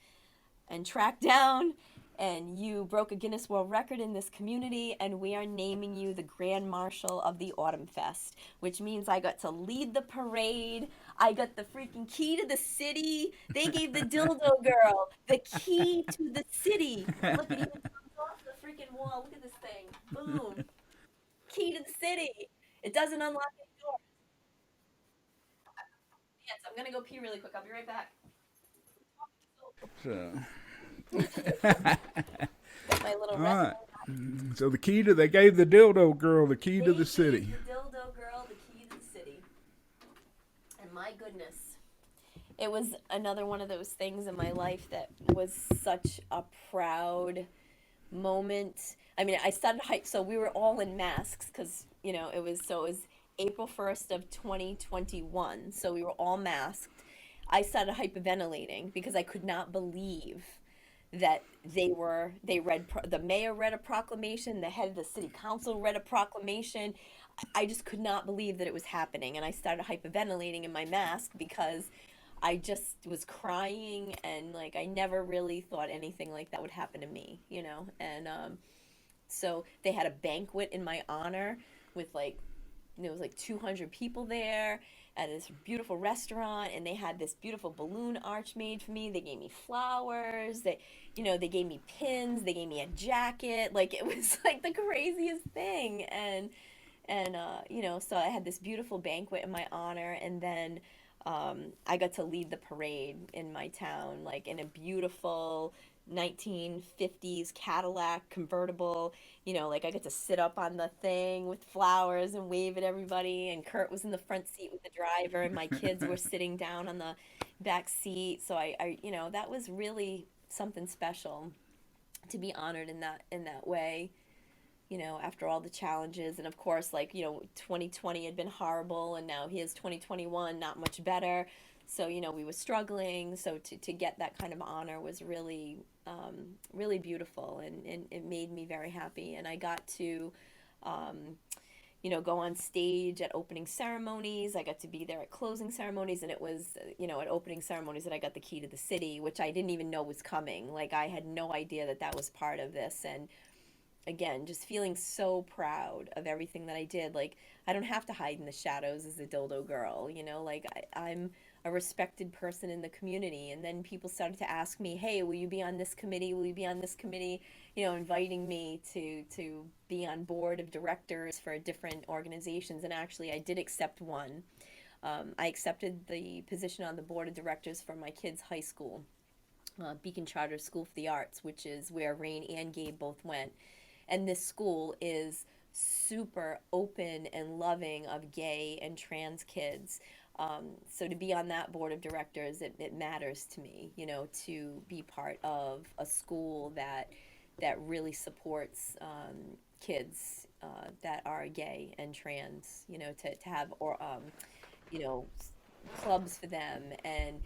and track down, and you broke a Guinness World Record in this community, and we are naming you the Grand Marshal of the Autumn Fest, which means I got to lead the parade. I got the freaking key to the city. They gave the dildo girl the key to the city. Look, it even comes off the freaking wall. Look at this thing. Boom. Key to the city. It doesn't unlock any doors. Yes, I'm gonna go pee really quick. I'll be right back.
So,
Got my little
all right.
wrestling.
So they gave the dildo girl the key
They
to the
gave
city.
the dildo girl the key to the city. And my goodness, it was another one of those things in my life that was such a proud moment. I mean, I started hype, so we were all in masks because it was April 1st of 2021, so we were all masked. I started hyperventilating because I could not believe that the mayor read a proclamation, the head of the city council read a proclamation. I just could not believe that it was happening, and I started hyperventilating in my mask because I just was crying, and like I never really thought anything like that would happen to me. And so they had a banquet in my honor with like there was like 200 people there at this beautiful restaurant, and they had this beautiful balloon arch made for me. They gave me flowers. They gave me pins. They gave me a jacket. Like it was like the craziest thing. And so I had this beautiful banquet in my honor, and then I got to lead the parade in my town, like in a beautiful 1950s Cadillac convertible. Like I got to sit up on the thing with flowers and wave at everybody. And Kurt was in the front seat with the driver, and my kids were sitting down on the back seat. So that was really something special to be honored in that way. After all the challenges, and of course, 2020 had been horrible, and now here's 2021, not much better. So, we were struggling. So to get that kind of honor was really, really beautiful, and it made me very happy. And I got to, go on stage at opening ceremonies. I got to be there at closing ceremonies, and it was, at opening ceremonies that I got the key to the city, which I didn't even know was coming. Like I had no idea that that was part of this. And again, just feeling so proud of everything that I did. Like, I don't have to hide in the shadows as a dildo girl, like I'm a respected person in the community. And then people started to ask me, hey, will you be on this committee? Will you be on this committee? Inviting me to be on board of directors for different organizations. And actually, I did accept one. I accepted the position on the board of directors for my kids' high school, Beacon Charter School for the Arts, which is where Rain and Gabe both went. And this school is super open and loving of gay and trans kids. So to be on that board of directors, it matters to me, to be part of a school that really supports kids that are gay and trans, to have you know, clubs for them, and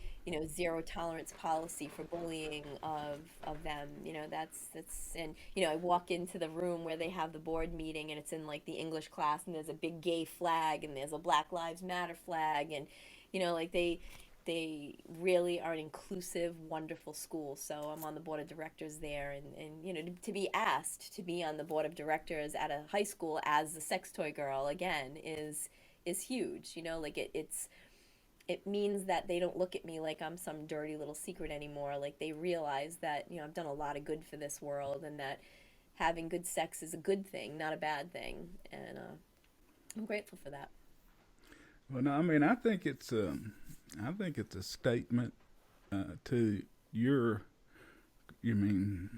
zero tolerance policy for bullying of them. That's and I walk into the room where they have the board meeting, and it's in like the English class, and there's a big gay flag, and there's a Black Lives Matter flag, and like they really are an inclusive, wonderful school. So I'm on the board of directors there, and to be asked to be on the board of directors at a high school as the sex toy girl again is huge. Like it means that they don't look at me like I'm some dirty little secret anymore. Like they realize that, I've done a lot of good for this world, and that having good sex is a good thing, not a bad thing. And I'm grateful for that.
Well, no, I mean, I think it's a statement to your, you mean,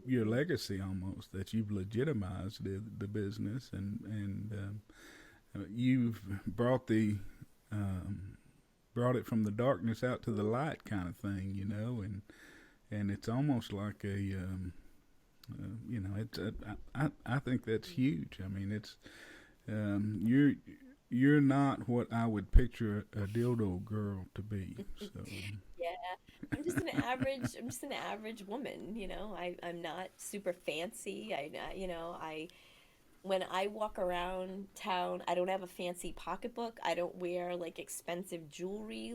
your legacy almost, that you've legitimized the business, and you've um, brought it from the darkness out to the light kind of thing, and it's almost like it's I think that's huge. I mean, it's you're not what I would picture a dildo girl to be. So
Yeah, I'm just an average woman, you know. I'm not super fancy. I when I walk around town, I don't have a fancy pocketbook. I don't wear like expensive jewelry.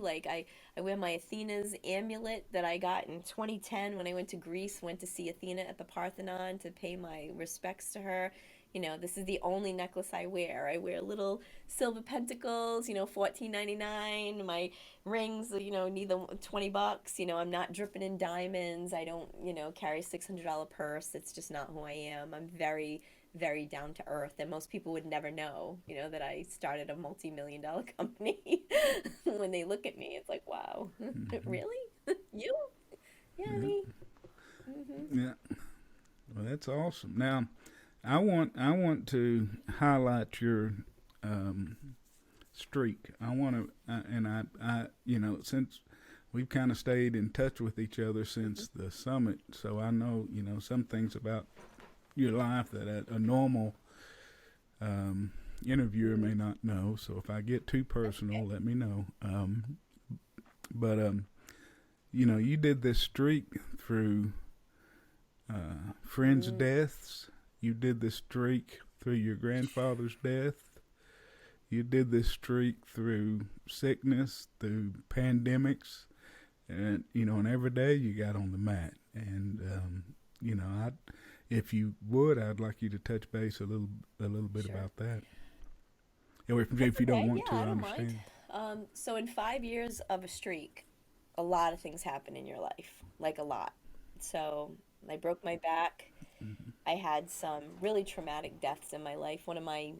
I wear my Athena's amulet that I got in 2010 when I went to Greece, went to see Athena at the Parthenon to pay my respects to her. You know, this is the only necklace I wear. I wear little silver pentacles, 14.99. My rings, need the $20. I'm not dripping in diamonds. I don't, carry a $600 purse. It's just not who I am. I'm very very down to earth, and most people would never know, that I started a multi-million-dollar company. When they look at me, it's like, wow,
hmm
really? You? Yeah,
yeah,
me. Hmm.
yeah. Well, that's awesome. Now, I want to highlight your um, streak. I want to, and since we've kind of stayed in touch with each other since the summit, so I know some things about your life that a normal um, interviewer may not know. So if I get too
That's
personal,
okay.
let me know. But you did this streak through friends'
Mm,
deaths. You did this streak through your grandfather's death. You did this streak through sickness, through pandemics, and every day you got on the mat. And I, if you would, I'd like you to touch base a little bit
sure.
about that. Or
That's
if you don't
okay.
want
Yeah,
to,
I
I
don't mind.
understand.
So in 5 years of a streak, a lot of things happen in your life, like a lot. So I broke my back.
Mm-hmm.
I had some really traumatic deaths in my life. One of my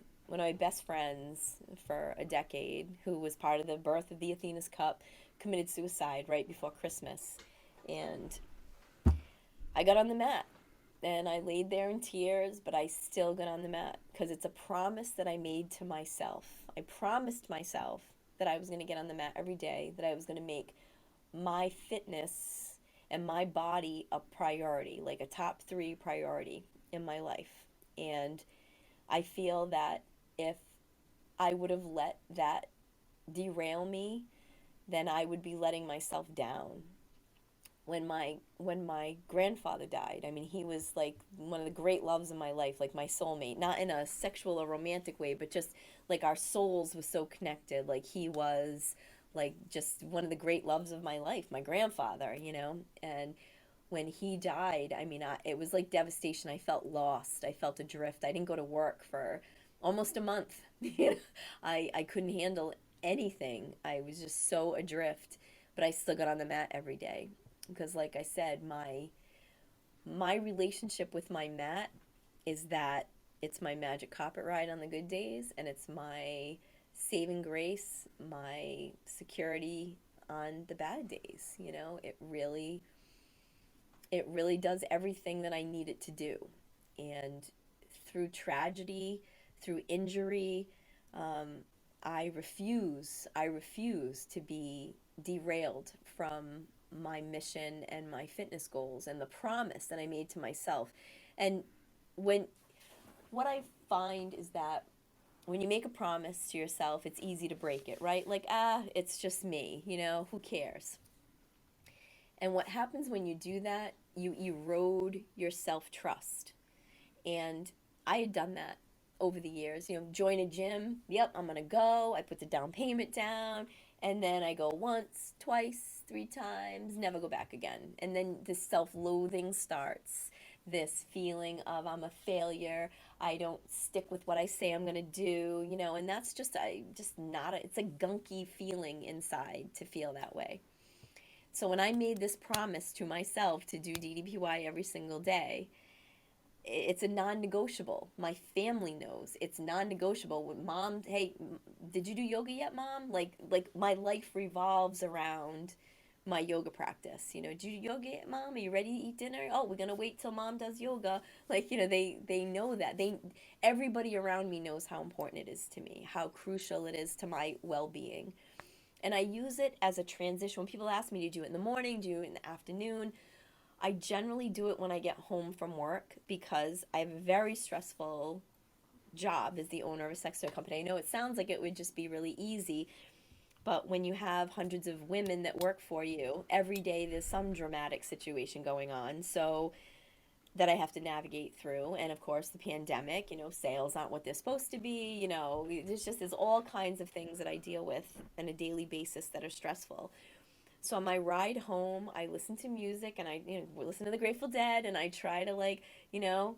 best friends for a decade, who was part of the birth of the Athena's Cup, committed suicide right before Christmas. And I got on the mat and I laid there in tears, but I still got on the mat because it's a promise that I made to myself. I promised myself that I was going to get on the mat every day, that I was going to make my fitness and my body a priority, like a top three priority in my life. And I feel that if I would have let that derail me, then I would be letting myself down. When my grandfather died, I mean, he was like one of the great loves of my life, like my soulmate, not in a sexual or romantic way, but just like our souls were so connected. Like he was like just one of the great loves of my life, my grandfather. And when he died, I mean, it was like devastation. I felt lost. I felt adrift. I didn't go to work for almost a month. I couldn't handle anything. I was just so adrift, but I still got on the mat every day because, like I said, my relationship with my mat is that it's my magic carpet ride on the good days, and it's my saving grace, my security on the bad days. It really does everything that I need it to do. And through tragedy, through injury, um, I refuse to be derailed from my mission and my fitness goals and the promise that I made to myself. And when what I find is that when you make a promise to yourself, it's easy to break it, right? Like, it's just me, who cares? And what happens when you do that, you erode your self trust. And I had done that over the years. Join a gym. Yep, I'm going to go. I put the down payment down. And then I go once, twice, three times, never go back again. And then this self loathing starts. This feeling of I'm a failure. I don't stick with what I say I'm going to do, and that's just not it's a gunky feeling inside to feel that way. So when I made this promise to myself to do DDPY every single day, it's a non-negotiable. My family knows it's non-negotiable. With mom, hey, did you do yoga yet, mom? Like my life revolves around my yoga practice. Do you yoga yet, mom? Are you ready to eat dinner? Oh, we're gonna wait till mom does yoga. Like, they know that. Everybody around me knows how important it is to me, how crucial it is to my well-being. And I use it as a transition. When people ask me, do you do it in the morning? Do you do it in the afternoon? I generally do it when I get home from work because I have a very stressful job as the owner of a sex toy company. I know it sounds like it would just be really easy, but when you have hundreds of women that work for you, every day there's some dramatic situation going on. So that I have to navigate through. And of course, the pandemic, sales aren't what they're supposed to be. There's all kinds of things that I deal with on a daily basis that are stressful. So on my ride home, I listen to music and I listen to the Grateful Dead and I try to you know,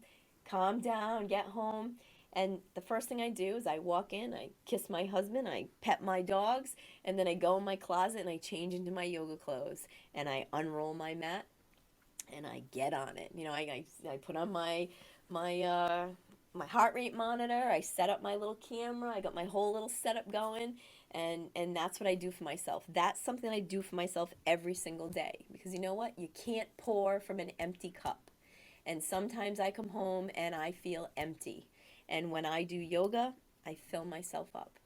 calm down, get home. And the first thing I do is I walk in, I kiss my husband, I pet my dogs, and then I go in my closet and I change into my yoga clothes and I unroll my mat and I get on it. I put on my my heart rate monitor. I set up my little camera. I got my whole little setup going, and that's what I do for myself. That's something I do for myself every single day because you know what? You can't pour from an empty cup. And sometimes I come home and I feel empty. And when I do yoga, I fill myself up.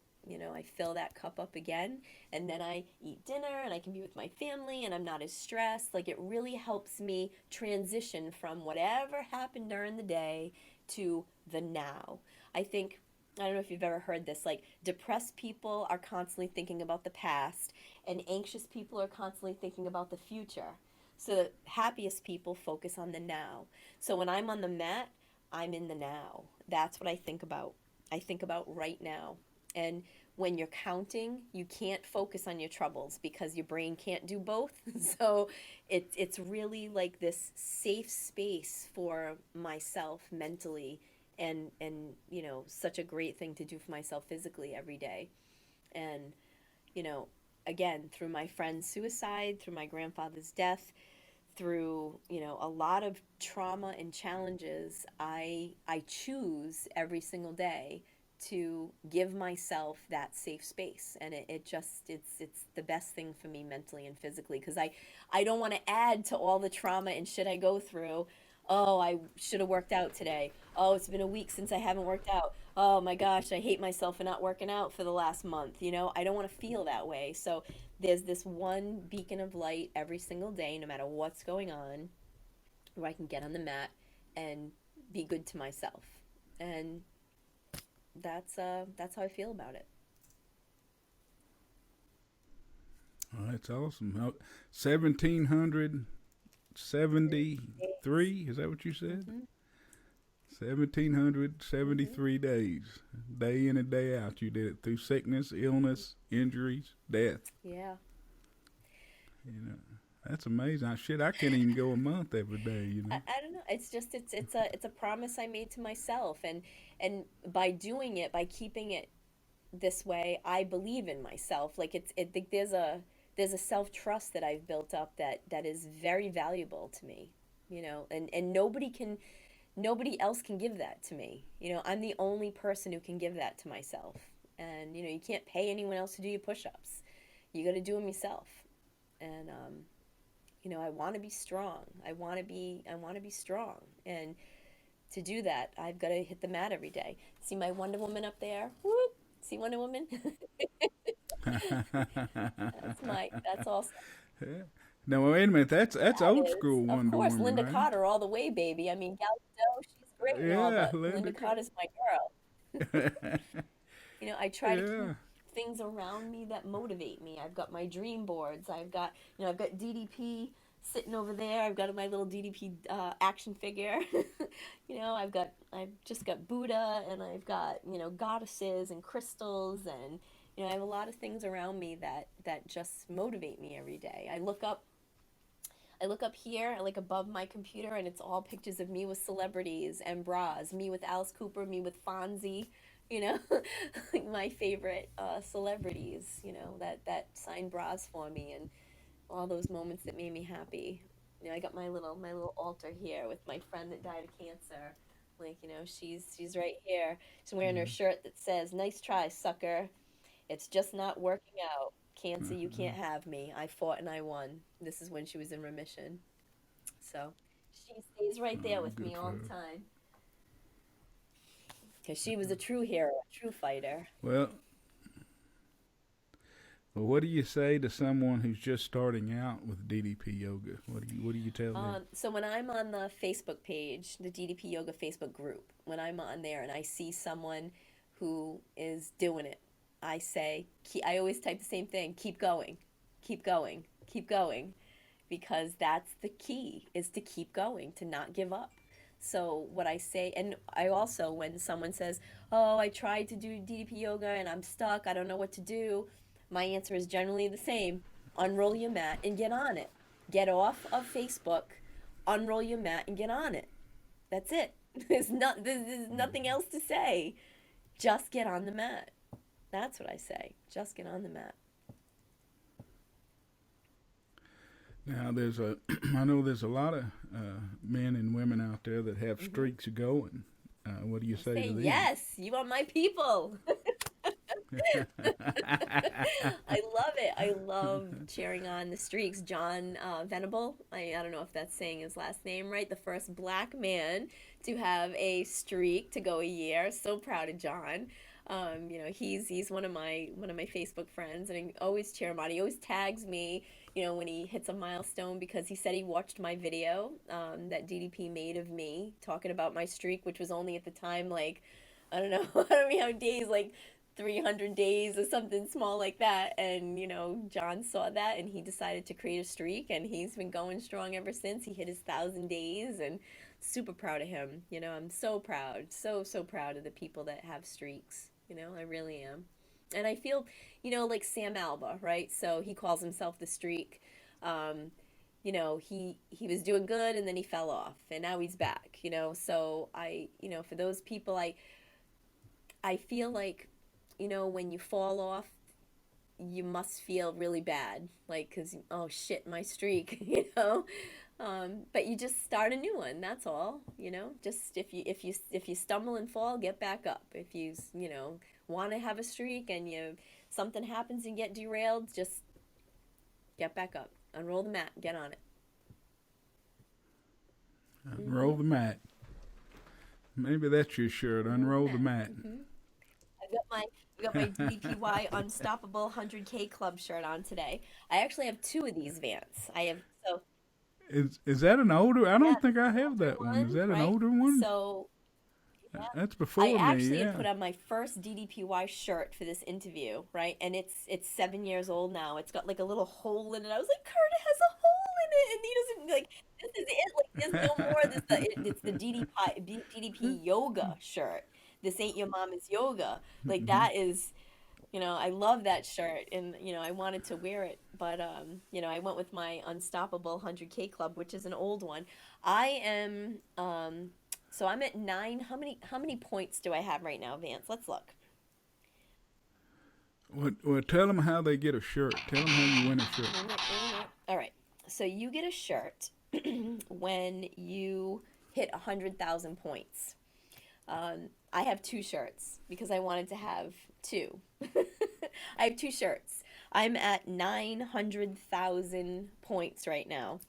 I fill that cup up again, and then I eat dinner and I can be with my family and I'm not as stressed. Like, it really helps me transition from whatever happened during the day to the now. I think, I don't know if you've ever heard this, like, depressed people are constantly thinking about the past, and anxious people are constantly thinking about the future. So the happiest people focus on the now. So when I'm on the mat, I'm in the now. That's what I think about. I think about right now. And when you're counting, you can't focus on your troubles because your brain can't do both. So it's really like this safe space for myself mentally, and such a great thing to do for myself physically every day. And you know again, through my friend's suicide, through my grandfather's death, through a lot of trauma and challenges, I choose every single day to give myself that safe space, and it just it's the best thing for me mentally and physically because I don't want to add to all the trauma and shit I go through. Oh, I should have worked out today. Oh, it's been a week since I haven't worked out. Oh my gosh, I hate myself for not working out for the last month. I don't want to feel that way. So there's this one beacon of light every single day, no matter what's going on, where I can get on the mat and be good to myself. And that's how I feel about it.
Oh, that's awesome. 1773, is that what you said?
Hmm. Hmm.
1773 days. Day in and day out. You did it through sickness, illness, injuries, death.
Yeah.
You know, that's amazing. I can't even go a month every day,
I don't know. It's just it's a promise I made to myself, and by doing it, by keeping it this way, I believe in myself. Like, there's a self trust that I've built up that is very valuable to me. And nobody else can give that to me. I'm the only person who can give that to myself. And you can't pay anyone else to do your push-ups. You got to do them yourself. And I want to be strong. I want to be strong. And to do that, I've got to hit the mat every day. See my Wonder Woman up there? Whoop. See Wonder Woman? That's awesome.
Yeah. Now wait a minute. That's
That
old
is,
school
of
Wonder
course,
Woman,
Linda
right?
Carter all the way, baby. I mean, Gal Gadot, she's great and all,
Yeah,
but Linda
Linda.
Carter's my girl. I try to keep
Yeah.
things around me that motivate me. I've got my dream boards. I've got DDP sitting over there. I've got my little DDP action figure. I've just got Buddha, and I've got goddesses and crystals, and I have a lot of things around me that just motivate me every day. I look up here, like above my computer, and it's all pictures of me with celebrities and bras. Me with Alice Cooper, me with Fonzie, you know, like my favorite celebrities, that signed bras for me, and all those moments that made me happy. I got my little altar here with my friend that died of cancer. Like, she's right here. She's wearing her
Yeah.
shirt that says, "Nice try, sucker. It's just not working out. Cancer, you can't have me. I fought and I won. This is when she was in remission. So she stays right there with
Good
me
for
all the
her.
time because she was a true hero, a true fighter.
Well, well, what do you say to someone who's just starting out with DDP yoga? What do you tell them?
So when I'm on the Facebook page, the DDP Yoga Facebook group, when I'm on there and I see someone who is doing it, I say, I always type the same thing: keep going, keep going, keep going, because that's the key, is to keep going, to not give up. So what I say, and I also, when someone says, "Oh, I tried to do DDP yoga and I'm stuck, I don't know what to do," my answer is generally the same: unroll your mat and get on it. Get off of Facebook, unroll your mat and get on it. That's it. There's nothing else to say. Just get on the mat. That's what I say. Just get on the mat.
Now, I know there's a lot of men and women out there that have
Hmm.
streaks going. What do you
I
say
say,
to them?
yes, you are my people. I love it. I love cheering on the streaks. John Venable, I don't know if that's saying his last name right, the first black man to have a streak to go a year. So proud of John. He's one of my Facebook friends, and I always cheer him on. He always tags me, when he hits a milestone, because he said he watched my video that DDP made of me talking about my streak, which was only at the time like, I don't know, I don't know how days, like 300 days or something small like that. And, John saw that and he decided to create a streak, and he's been going strong ever since. He hit his 1,000 days, and super proud of him. I'm so proud, so, so proud of the people that have streaks. I really am. And I feel, like Sam Alba, right? So he calls himself the streak. Um, he was doing good and then he fell off and now he's back, so for those people, I feel like, when you fall off, you must feel really bad, like, because, oh shit, my streak, but you just start a new one. That's all. Just if you stumble and fall, get back up. If you want to have a streak and something happens and get derailed, just get back up, unroll the mat, get on it.
Unroll
Hmm.
the mat. Maybe that's your shirt.
Unroll the
Unroll the
mat.
mat.
Hmm. I've got my DDPY Unstoppable 100K Club shirt on today. I actually have two of these, Vance. I have, so
Is that an older? I
yeah,
don't
this
think
is
I
an
have
older
that one. Is
one,
that an
right?
older one?
So yeah,
That's
I
before me.
actually had
Yeah.
put on my first DDPY shirt for this interview, right? And it's 7 years old now. It's got like a little hole in it. I was like, Kurt, it has a hole in it, and he doesn't like. This is it. Like, there's no more. It's the DDP yoga shirt. This ain't your mama's yoga. Like that is, I love that shirt, and I wanted to wear it, but I went with my Unstoppable 100K Club, which is an old one. I am so I'm at 9. How many points do I have right now, Vance? Let's look.
Well, tell them how they get a shirt. Tell them how you win a shirt.
Wait a minute, wait a minute. All right. So you get a shirt when you hit 100,000 points. I have two shirts because I wanted to have two. I have two shirts. I'm at 900,000 points right now,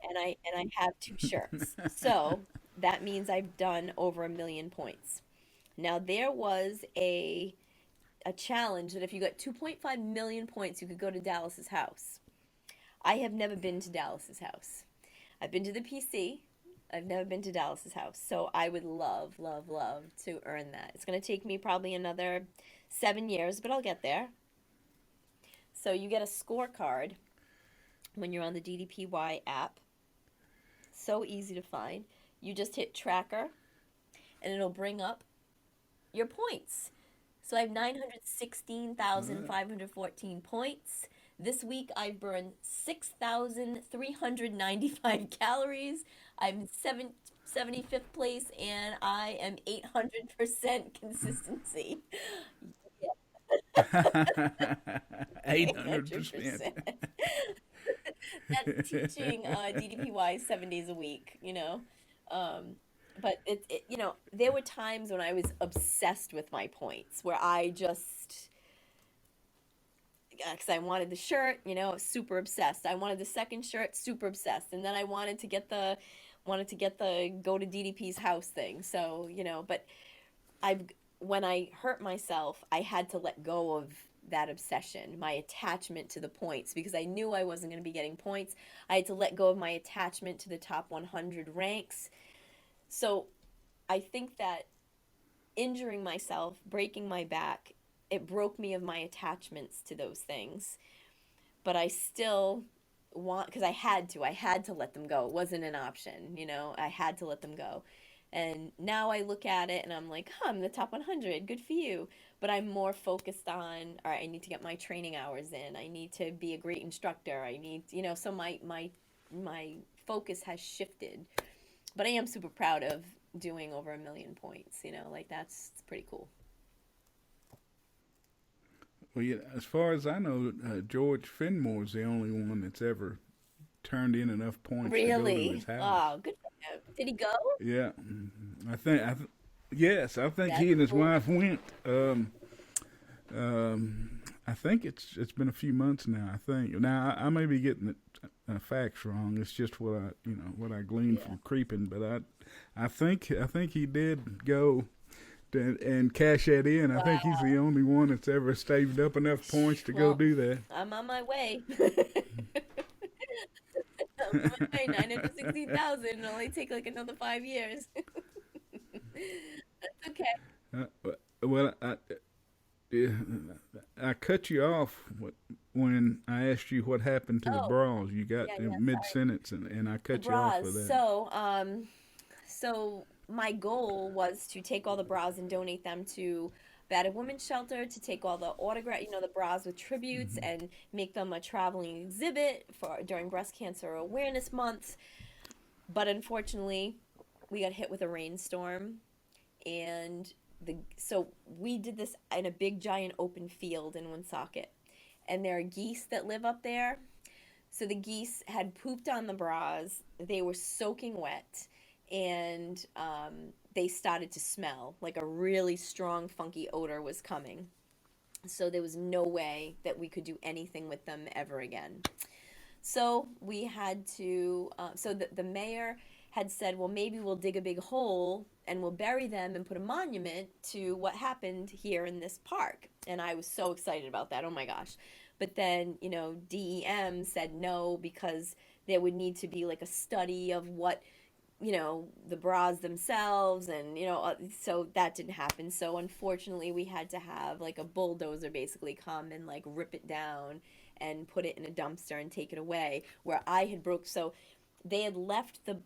and I have two shirts. So that means I've done over 1,000,000 points. Now there was a challenge that if you got 2.5 million points, you could go to Dallas's house. I have never been to Dallas's house. I've been to the PC. I've never been to Dallas's house. So I would love, love, love to earn that. It's going to take me probably another 7 years, but I'll get there. So you get a scorecard when you're on the DDPY app. So easy to find. You just hit tracker and it'll bring up your points. So I have
Uh,
916,514 points. This week I've burned 6,395 calories. I'm 75th place and I am 800% consistency.
800%.
800%. That's teaching DDPY 7 days a week. Um, but there were times when I was obsessed with my points, where because I wanted the shirt, super obsessed. I wanted the second shirt, super obsessed, and then I wanted to get the go to DDP's house thing. So but I've when I hurt myself, I had to let go of that obsession, my attachment to the points, because I knew I wasn't going to be getting points. I had to let go of my attachment to the top 100 ranks. So I think that injuring myself, breaking my back, it broke me of my attachments to those things. But I still because I had to let them go. It wasn't an option, I had to let them go. And now I look at it and I'm like, huh, I'm in the top 100. Good for you. But I'm more focused on, all right, I need to get my training hours in. I need to be a great instructor. I need, so my focus has shifted. But I am super proud of doing over 1 million points, like that's pretty cool.
Well, yeah, as far as I know, George Finmore's the only one that's ever turned in enough points to go to his
Really?
house.
Oh, good for him. Did he go?
Yeah, yes, I think
That's
he and his
cool.
wife went. I think it's been a few months now. I think now I may be getting the facts wrong. It's just what I gleaned
Yeah.
from creeping, but I think he did go and cash that in. I think he's the
Wow.
only one that's ever saved up enough points to go
Well,
do that.
I'm on my way. I'm on my way. 960,000. It'll only take like another 5 years. That's okay.
Uh, well, yeah, I cut you off when I asked you what happened to the
Oh,
bras. You got
yeah,
in
yeah.
mid
Sorry.
sentence, and I
The
cut you off
bras.
for that.
So my goal was to take all the bras and donate them to battered women's shelter, to take all the autograph, the bras with tributes, and make them a traveling exhibit for during breast cancer awareness month. But unfortunately, we got hit with a rainstorm, and so we did this in a big giant open field in Woonsocket, and there are geese that live up there. So the geese had pooped on the bras. They were soaking wet, and they started to smell like a really strong, funky odor was coming. So there was no way that we could do anything with them ever again. So we had to. So the mayor had said, well, maybe we'll dig a big hole and we'll bury them and put a monument to what happened here in this park. And I was so excited about that. Oh my gosh. But then, DEM said no because there would need to be like a study of what, the bras themselves, and so that didn't happen. So unfortunately we had to have like a bulldozer basically come and like rip it down and put it in a dumpster and take it away, where I had broke. So they had left the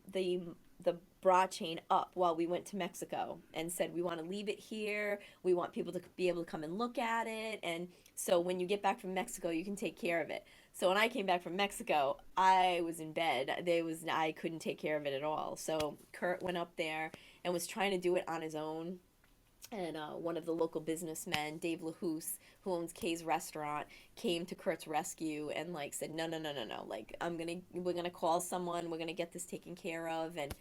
bra chain up while we went to Mexico and said, we want to leave it here. We want people to be able to come and look at it. And so when you get back from Mexico, you can take care of it. So when I came back from Mexico, I was in bed. I couldn't take care of it at all. So Kurt went up there and was trying to do it on his own. And one of the local businessmen, Dave LaHouse, who owns Kay's restaurant, came to Kurt's rescue and like said, no, no, no, no, no. Like we're gonna call someone. We're gonna get this taken care of. And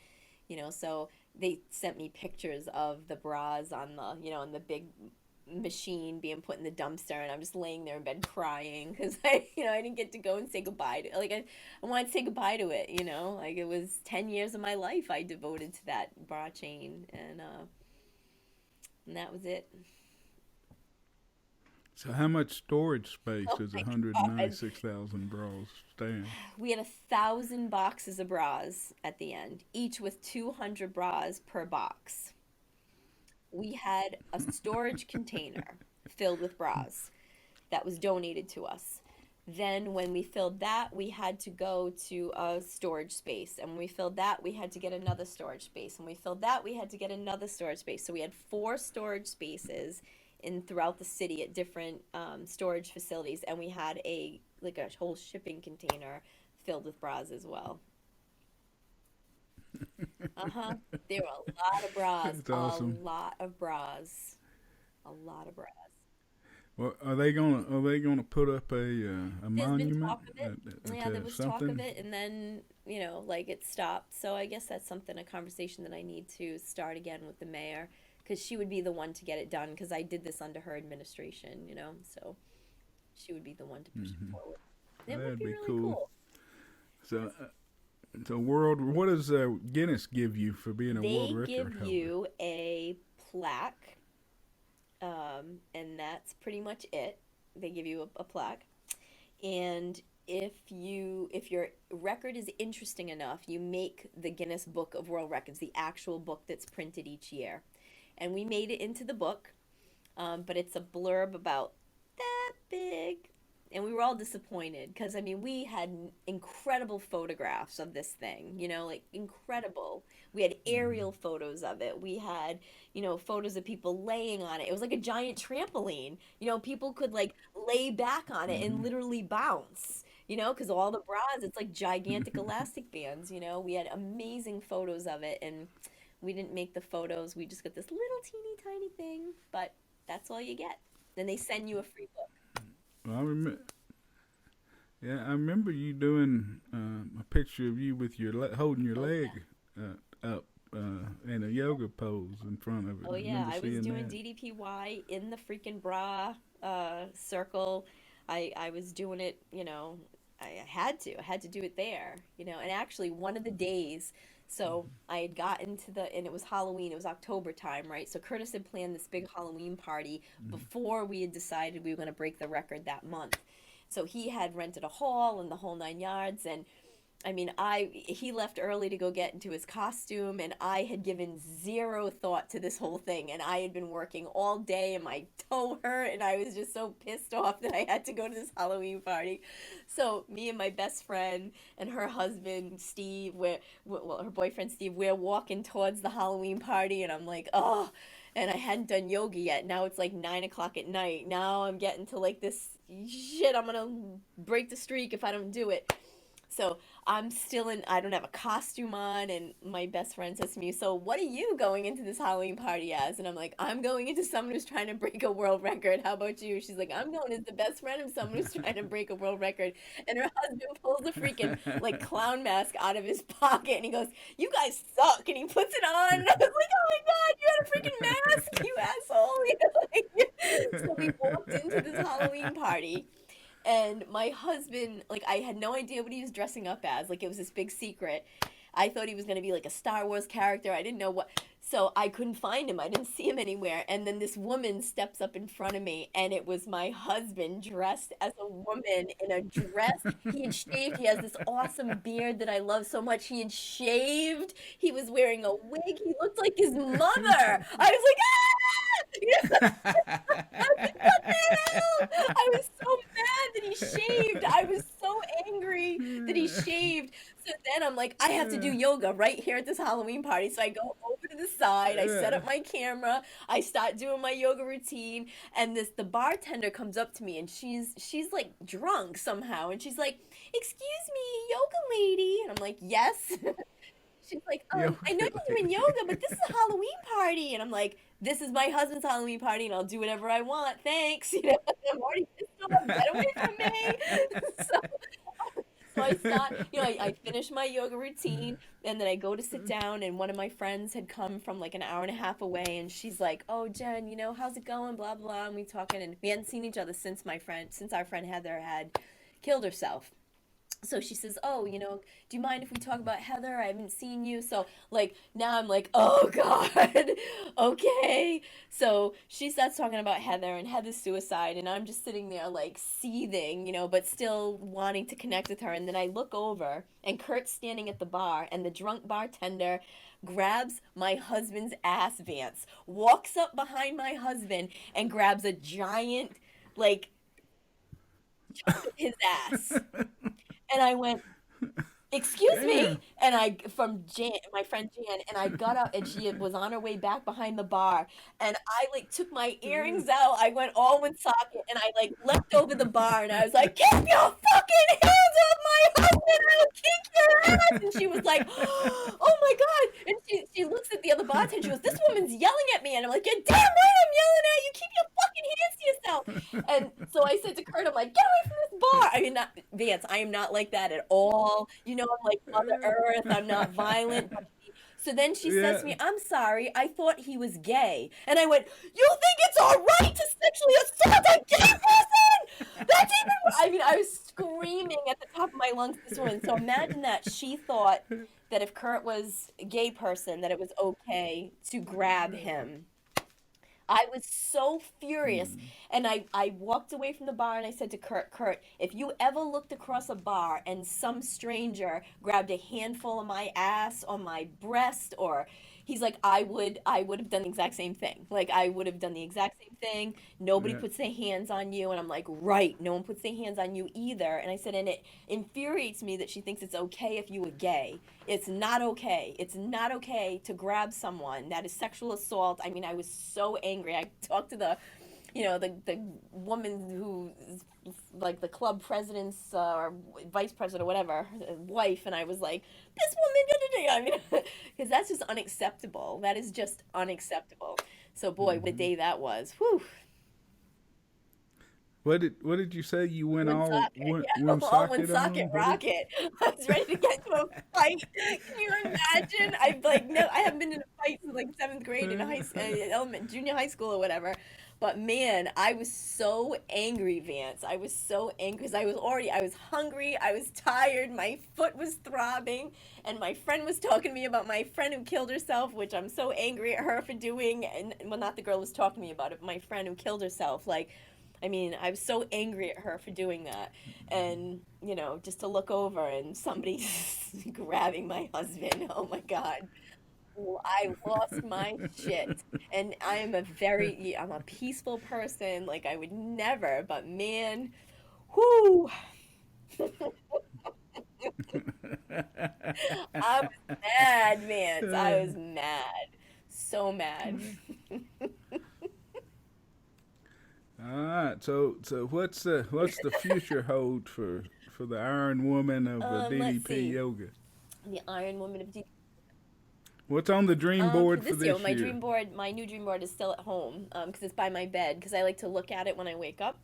so they sent me pictures of the bras on the on the big machine being put in the dumpster, and I'm just laying there in bed crying because I didn't get to go and say goodbye to, like, I wanted to say goodbye to it, like it was 10 years of my life I devoted to that bra chain, and that was it.
So, how much storage space
Oh
does
my God.
196,000 bras stand?
We had 1,000 boxes of bras at the end, each with 200 bras per box. We had a storage container filled with bras that was donated to us. Then, when we filled that, we had to go to a storage space. And when we filled that, we had to get another storage space. And we filled that, we had to get another storage space. So we had four storage spaces in throughout the city at different storage facilities. And we had a whole shipping container filled with bras as well. Uh-huh. There were a lot of bras.
That's
A
awesome.
lot of bras. A lot of bras.
Well, are they gonna put up a
There's been
monument
talk of it. Yeah, there
to
was talk of
something?
it, and then like it stopped. So I guess that's something, a conversation that I need to start again with the mayor, because she would be the one to get it done. Because I did this under her administration. So she would be the one to push it forward. It would
That'd
be
be
really
cool.
cool.
So, what does Guinness give you for being a world
They
record
give
holder?
you a plaque, and that's pretty much it. They give you a plaque, and if your record is interesting enough, you make the Guinness Book of World Records, the actual book that's printed each year. And we made it into the book, but it's a blurb about that big. And we were all disappointed because, I mean, we had incredible photographs of this thing, like incredible. We had aerial photos of it. We had, photos of people laying on it. It was like a giant trampoline. People could like lay back on it and
Mm-hmm.
literally bounce, because all the bras, it's like gigantic elastic bands. We had amazing photos of it, and we didn't make the photos. We just got this little teeny tiny thing, but that's all you get. Then they send you a free book.
Well, I remember you doing a picture of you with your holding your
Oh
leg
yeah.
up in a yoga pose in front of it.
Oh
I
yeah,
remember
I was
seeing
doing
that.
DDPY in the freaking bra circle. I was doing it, I had to. I had to do it there, And actually, one of the days, so I had gotten to and it was Halloween. It was October time, right? So Curtis had planned this big Halloween party before we had decided we were going to break the record that month. So he had rented a hall and the whole 9 yards, and I mean, he left early to go get into his costume, and I had given zero thought to this whole thing, and I had been working all day, and my toe hurt, and I was just so pissed off that I had to go to this Halloween party. So me and my best friend and her husband Steve, well, her boyfriend Steve, we're walking towards the Halloween party, and I'm like, oh. And I hadn't done yoga yet. Now it's like 9 o'clock at night. Now I'm getting to like this shit. I'm gonna break the streak if I don't do it. So I'm still I don't have a costume on, and my best friend says to me, "So what are you going into this Halloween party as?" And I'm like, "I'm going into someone who's trying to break a world record. How about you?" She's like, "I'm going as the best friend of someone who's trying to break a world record." And her husband pulls a freaking like clown mask out of his pocket, and he goes, "You guys suck," and he puts it on. And I was like, "Oh my god, you had a freaking mask, you asshole!" So we walked into this Halloween party, and my husband, like, I had no idea what he was dressing up as. Like, it was this big secret. I thought he was going to be like a Star Wars character. I didn't know what. So I couldn't find him. I didn't see him anywhere. And then this woman steps up in front of me, and it was my husband dressed as a woman in a dress. He had shaved. He has this awesome beard that I love so much. He had shaved. He was wearing a wig. He looked like his mother. I was like, ah! I was like, what the hell? I was so mad that he shaved. I was so angry that he shaved. So then I'm like, I have to do yoga right here at this Halloween party. So I go over to the side, I set
Yeah.
up my camera, I start doing my yoga routine, and the bartender comes up to me, and she's like drunk somehow, and she's like, "Excuse me, yoga lady," and I'm like, "Yes." She's like,
Yo,
"I know you're doing yoga, but this is a Halloween party." And I'm like, "This is my husband's Halloween party, and I'll do whatever I want. Thanks." I'm already pissed off. Get away from me. So, so I start, I finish my yoga routine, and then I go to sit down, and one of my friends had come from like an hour and a half away, and she's like, "Oh, Jen, how's it going? Blah, blah." And we talking, and we hadn't seen each other since our friend Heather had killed herself. So she says, "Oh, do you mind if we talk about Heather? I haven't seen you." So, like, now I'm like, "Oh, God." Okay. So she starts talking about Heather and Heather's suicide, and I'm just sitting there, like, seething, but still wanting to connect with her. And then I look over, and Kurt's standing at the bar, and the drunk bartender grabs my husband's ass, Vance, walks up behind my husband, and grabs a giant, like, chunk of his ass. And I went, "Excuse me,"
Damn.
and from Jan, my friend Jan, and I got up, and she was on her way back behind the bar, and I like took my earrings out. I went all one socket, and I like leapt over the bar, and I was like, "Keep your fucking hands off my husband! I'll kick your ass!" And she was like, "Oh my god!" And she looks at the other bartender. She goes, "This woman's yelling at me," and I'm like, "You're damn right I'm yelling at you. Keep your fucking hands to yourself." And so I said to Kurt, I'm like, "Get away from this bar." I mean, not Vance. I am not like that at all. I'm like Mother Earth. I'm not violent. So then she says
Yeah.
to me, "I'm sorry. I thought he was gay." And I went, "You think it's all right to sexually assault a gay person?" That's even worse. I mean, I was screaming at the top of my lungs at this woman. So imagine that she thought that if Kurt was a gay person, that it was okay to grab him. I was so furious.
Hmm.
And I walked away from the bar and I said to Kurt, Kurt, if you ever looked across a bar and some stranger grabbed a handful of my ass or my breast or he's like, I would have done the exact same thing. Like I would have done the exact same thing. Nobody
Yeah.
puts their hands on you. And I'm like, right, no one puts their hands on you either. And I said, and it infuriates me that she thinks it's okay if you were gay. It's not okay. It's not okay to grab someone. That is sexual assault. I mean, I was so angry. I talked to the woman who is like the club president's or vice president or whatever wife, and I was like, this woman, da, da, da. I mean, because that's just unacceptable. That is just unacceptable. So boy, what a
Hmm.
day that was. Whew.
What did you say? You went
One
all
socket, yeah,
one
all one
socket
socket
on? What did?
rocket. I was ready to get to a fight. Can you imagine? I like no, I haven't been in a fight since like seventh grade in a junior high school or whatever. But man, I was so angry, Vance. I was so angry because I was hungry, I was tired, my foot was throbbing, and my friend was talking to me about my friend who killed herself, which I'm so angry at her for doing. And well, not the girl who was talking to me about it, but my friend who killed herself. Like I mean, I was so angry at her for doing that. And, just to look over and somebody's grabbing my husband. Oh my God. I lost my shit. And I'm a peaceful person. Like I would never, but man, whoo, I was mad, Vance. I was mad. So mad.
All right. So what's the future hold for the Iron Woman of
Let's
DDP
see.
yoga?
The Iron Woman of
What's on the dream
For
board for
this year,
this year?
my new dream board is still at home because it's by my bed because I like to look at it when I wake up,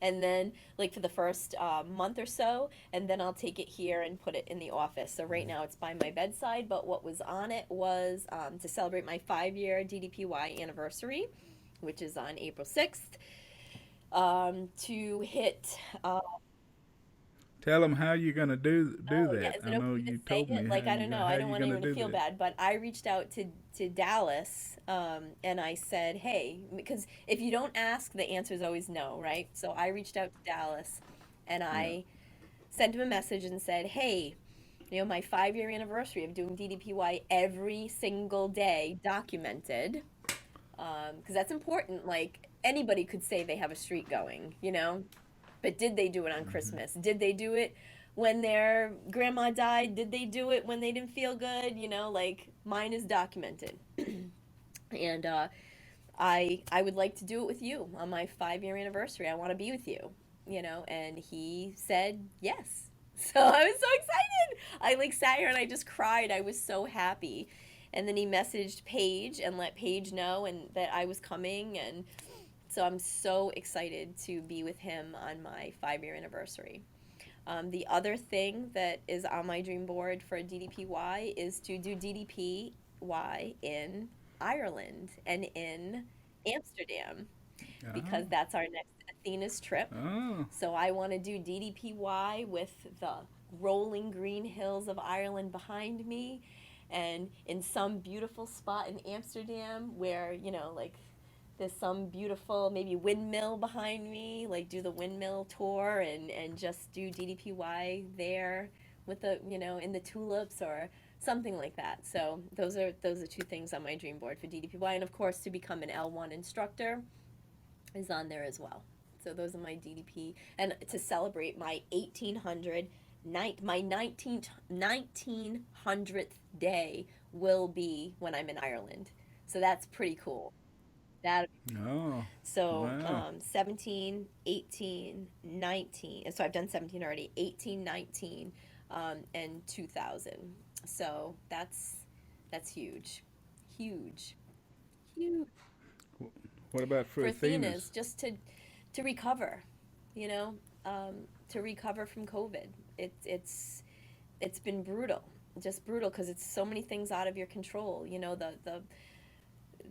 and then like for the first month or so, and then I'll take it here and put it in the office. So right now it's by my bedside, but what was on it was to celebrate my 5 year DDPY anniversary, which is on April 6th, to hit
Tell them how you're gonna do
oh, yeah.
that.
Is
I
it
know
okay to
you
say
told me
it? Like, I don't know.
how
I don't
you
want
gonna
anyone to
do
feel
that.
bad, but I reached out to Dallas, and I said, hey, because if you don't ask, the answer is always no, right? So I reached out to Dallas, and
Yeah.
I sent him a message and said, hey, my 5 year anniversary of doing DDPY every single day documented, because that's important. Like, anybody could say they have a streak going. But did they do it on
Hmm.
Christmas? Did they do it when their grandma died? Did they do it when they didn't feel good? Like mine is documented. And I would like to do it with you on my 5 year anniversary. I want to be with you. And he said yes. So I was so excited. I like sat here and I just cried. I was so happy. And then he messaged Paige and let Paige know and that I was coming, and so I'm so excited to be with him on my 5 year anniversary. The other thing that is on my dream board for DDPY is to do DDPY in Ireland and in Amsterdam because
Oh.
that's our next Athena's trip.
Oh.
So I want to do DDPY with the rolling green hills of Ireland behind me and in some beautiful spot in Amsterdam where, like there's some beautiful maybe windmill behind me, like do the windmill tour and just do DDPY there with in the tulips or something like that. So those are two things on my dream board for DDPY, and of course to become an L1 instructor is on there as well. So those are my DDP, and to celebrate my 1800 my 1900th day will be when I'm in Ireland. So that's pretty cool. That
Oh.
so
Wow.
17, 18, 19. So I've done 17 already. 18, 19, and 2000. So that's huge. Huge. Huge
What about for
for Athena's
Athena's?
just to recover, you know, to recover from COVID. It's been brutal, just brutal because it's so many things out of your control.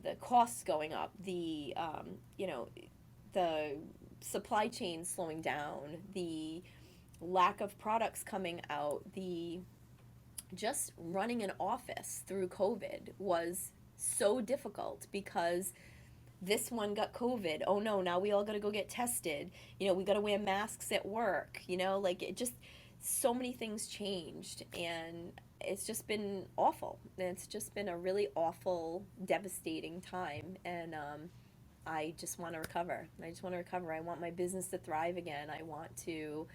The costs going up, the the supply chain slowing down, the lack of products coming out, the just running an office through COVID was so difficult because this one got COVID. Oh no, now we all got to go get tested. We got to wear masks at work. Like it just, so many things changed, and it's just been awful. It's just been a really awful, devastating time. And I just want to recover. I just want to recover. I want my business to thrive again. I want to,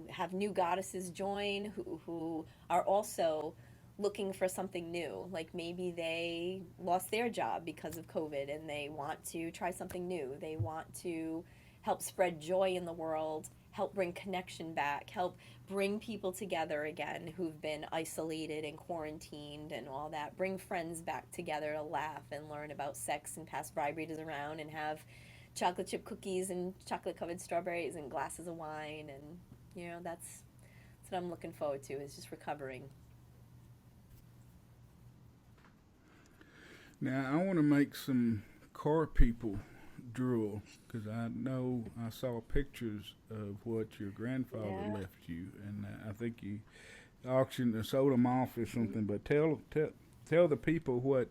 have new goddesses join who are also looking for something new. Like maybe they lost their job because of COVID and they want to try something new. They want to help spread joy in the world, help bring connection back, help bring people together again who've been isolated and quarantined and all that. Bring friends back together to laugh and learn about sex and pass vibrators around and have chocolate chip cookies and chocolate covered strawberries and glasses of wine. And that's what I'm looking forward to, is just recovering.
Now, I want to make some car people drool because I know I saw pictures of what your grandfather
Yeah.
left you, and I think you auctioned or sold them off or something. But tell the people what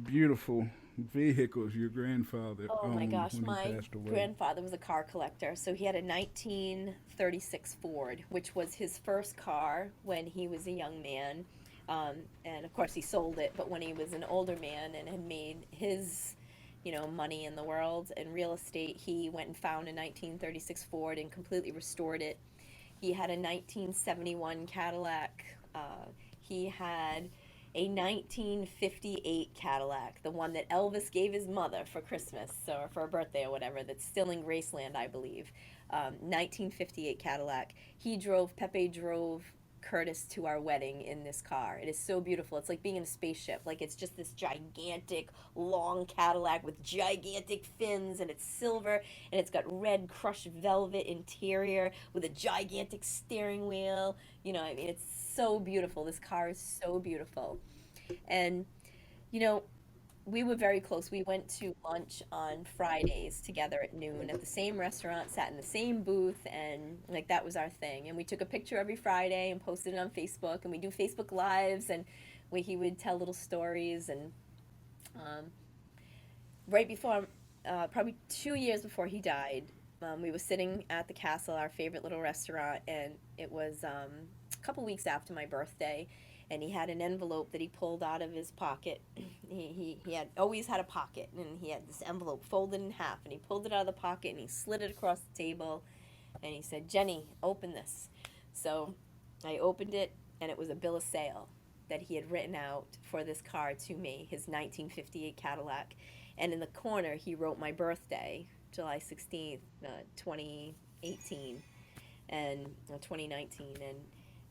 beautiful vehicles your grandfather
Oh my
owned
gosh,
when he
my
passed away.
grandfather was a car collector. So he had a 1936 Ford, which was his first car when he was a young man. And of course, he sold it, but when he was an older man and had made his, money in the world and real estate, he went and found a 1936 Ford and completely restored it. He had a 1971 Cadillac. He had a 1958 Cadillac, the one that Elvis gave his mother for Christmas or for a birthday or whatever, that's still in Graceland, I believe. 1958 Cadillac. Pepe drove Curtis to our wedding in this car. It is so beautiful. It's like being in a spaceship. Like it's just this gigantic, long Cadillac with gigantic fins, and it's silver, and it's got red crushed velvet interior with a gigantic steering wheel. It's so beautiful. This car is so beautiful. And, you know, we were very close. We went to lunch on Fridays together at noon at the same restaurant, sat in the same booth, and like that was our thing. And we took a picture every Friday and posted it on Facebook. And we do Facebook Lives, and he would tell little stories. And um, right before, probably 2 years before he died, we were sitting at the Castle, our favorite little restaurant, and it was a couple weeks after my birthday. And he had an envelope that he pulled out of his pocket. He had always had a pocket, and he had this envelope folded in half, and he pulled it out of the pocket and he slid it across the table, and he said, "Jenny, open this." So I opened it, and it was a bill of sale that he had written out for this car to me, his 1958 Cadillac. And in the corner, he wrote my birthday, July 16th, 2018, and 2019,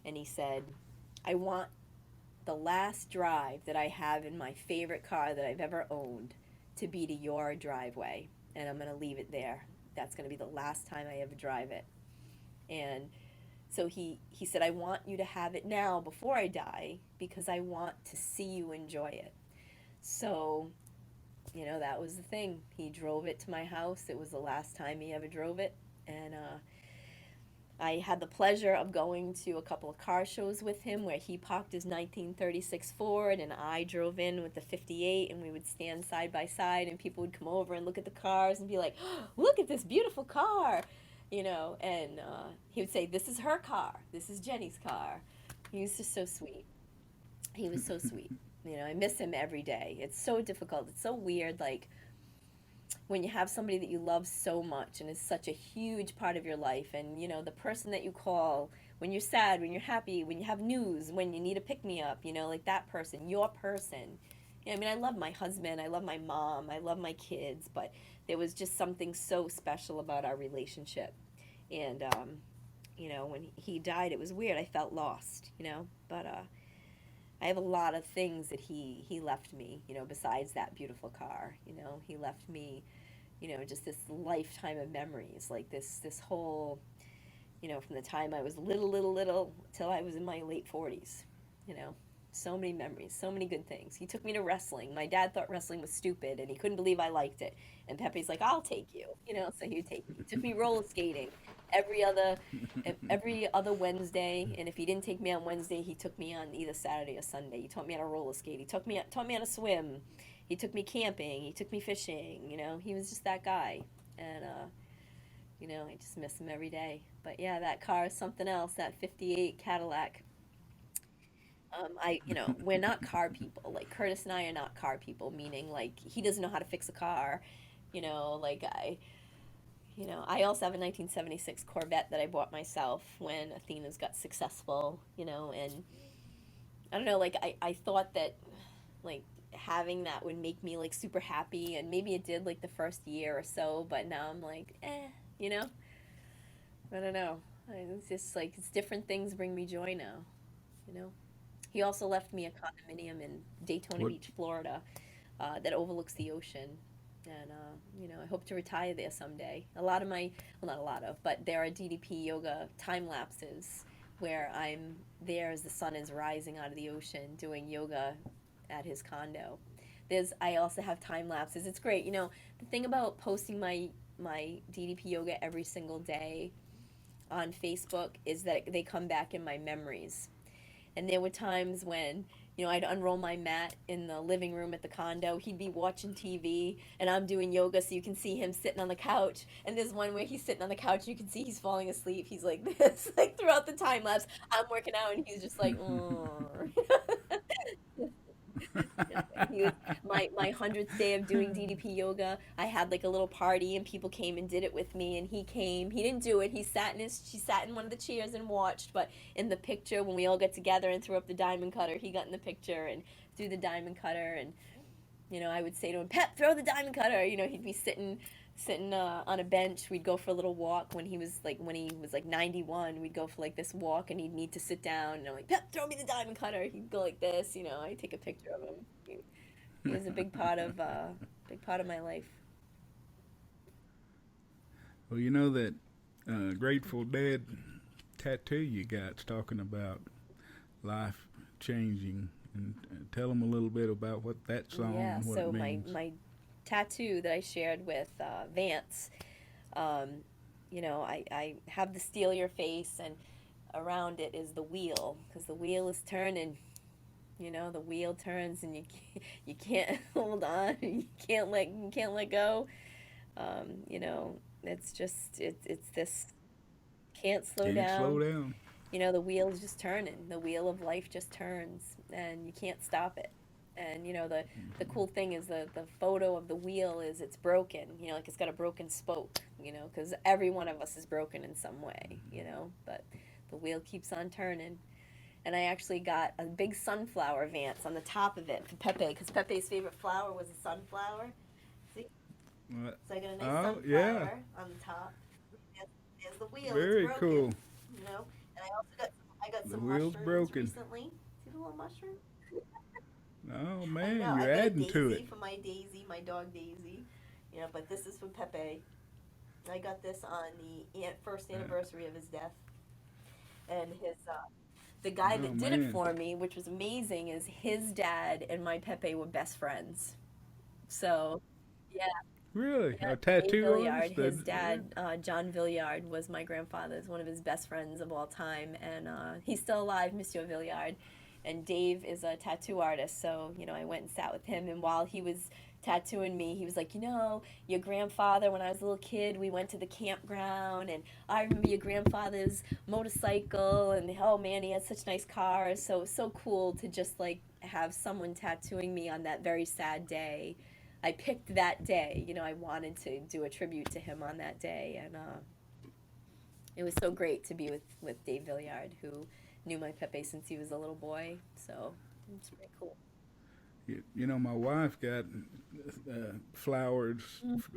and he said, "I want the last drive that I have in my favorite car that I've ever owned to be to your driveway, and I'm going to leave it there. That's going to be the last time I ever drive it." And so he said, "I want you to have it now before I die because I want to see you enjoy it." So, that was the thing. He drove it to my house. It was the last time he ever drove it. And I had the pleasure of going to a couple of car shows with him where he parked his 1936 Ford and I drove in with the 58, and we would stand side by side, and people would come over and look at the cars and be like, "Oh, look at this beautiful car," and he would say, "This is her car. This is Jenny's car." He was just so sweet. He was so sweet. I miss him every day. It's so difficult. It's so weird, like, when you have somebody that you love so much and is such a huge part of your life, and the person that you call when you're sad, when you're happy, when you have news, when you need a pick me up, like that person, your person. I love my husband, I love my mom, I love my kids, but there was just something so special about our relationship. And when he died, it was weird. I felt lost, but I have a lot of things that he left me, besides that beautiful car. He left me, just this lifetime of memories, like this whole, from the time I was little till I was in my late 40s, you know. So many memories, so many good things. He took me to wrestling. My dad thought wrestling was stupid and he couldn't believe I liked it. And Pepe's like, I'll take you, so he would take me. He took me roller skating every other every other Wednesday, and if he didn't take me on Wednesday, he took me on either Saturday or Sunday. He taught me how to roller skate. He taught me how to swim. He took me camping. He took me fishing. He was just that guy, and I just miss him every day. But yeah, that car is something else. That '58 Cadillac. We're not car people. Like Curtis and I are not car people. Meaning, like he doesn't know how to fix a car. Like I also have a 1976 Corvette that I bought myself when Athena's got successful. And I don't know. Like I thought that like having that would make me like super happy, and maybe it did like the first year or so. But now I'm like, you know. I don't know. It's just like it's different things bring me joy now. You know. He also left me a condominium in Daytona
What?
Beach, Florida, that overlooks the ocean. And, I hope to retire there someday. Well, not a lot of, but there are DDP yoga time lapses where I'm there as the sun is rising out of the ocean doing yoga at his condo. I also have time lapses. It's great. The thing about posting my DDP yoga every single day on Facebook is that they come back in my memories. And there were times when, I'd unroll my mat in the living room at the condo. He'd be watching TV, and I'm doing yoga, so you can see him sitting on the couch. And there's one where he's sitting on the couch, and you can see he's falling asleep. He's like this, like throughout the time lapse. I'm working out, and he's just like, "Mm." He was my 100th day of doing DDP yoga. I had like a little party and people came and did it with me, and he came. He didn't do it. She sat in one of the chairs and watched, but in the picture when we all got together and threw up the diamond cutter, he got in the picture and threw the diamond cutter. And I would say to him, "Pep, throw the diamond cutter." He'd be sitting on a bench. We'd go for a little walk when he was like 91. We'd go for like this walk, and he'd need to sit down. And I'm like, "Pep, throw me the diamond cutter." He'd go like this. I take a picture of him. He was a big part of my life.
Well, you know that Grateful Dead tattoo you got's talking about life changing, and tell them a little bit about what that song
Yeah.
and what
So
it means.
my tattoo that I shared with Vance, um, I have the steal your face, and around it is the wheel, because the wheel is turning. The wheel turns, and you can't hold on. You can't let go. It's just it's this can't slow
Can't slow
down.
down.
The wheel is just turning. The wheel of life just turns, and you can't stop it. And the cool thing is the photo of the wheel is it's broken. Like it's got a broken spoke. Because every one of us is broken in some way. But the wheel keeps on turning. And I actually got a big sunflower Vance on the top of it for Pepe, because Pepe's favorite flower was a sunflower. See?
What?
So I got a nice
Oh yeah,
sunflower on the top. There's the wheel. It's
very
broken.
cool.
And I got
The
some
wheel's
mushrooms
broken.
recently. See the little mushroom?
Oh
I know.
man,
I
you're
got a
adding to
daisy
it.
for my Daisy, my dog Daisy. But this is for Pepe. I got this on the first
Uh,
anniversary of his death. And the guy
oh
that did it
man,
for me, which was amazing, is his dad and my Pepe were best friends. So, yeah,
really?
yeah,
A
Dave
tattoo
Villiard,
artist?
his
Yeah.
dad, John Villiard, was my grandfather's one of his best friends of all time, and he's still alive, Monsieur Villiard. And Dave is a tattoo artist, so I went and sat with him, and while he was tattooing me, he was like, your grandfather, when I was a little kid, we went to the campground, and I remember your grandfather's motorcycle, and oh man, he had such nice cars. So it was so cool to just like have someone tattooing me on that very sad day. I picked that day. I wanted to do a tribute to him on that day, and it was so great to be with Dave Villiard, who knew my Pepe since he was a little boy. So it's pretty cool.
My wife got flowers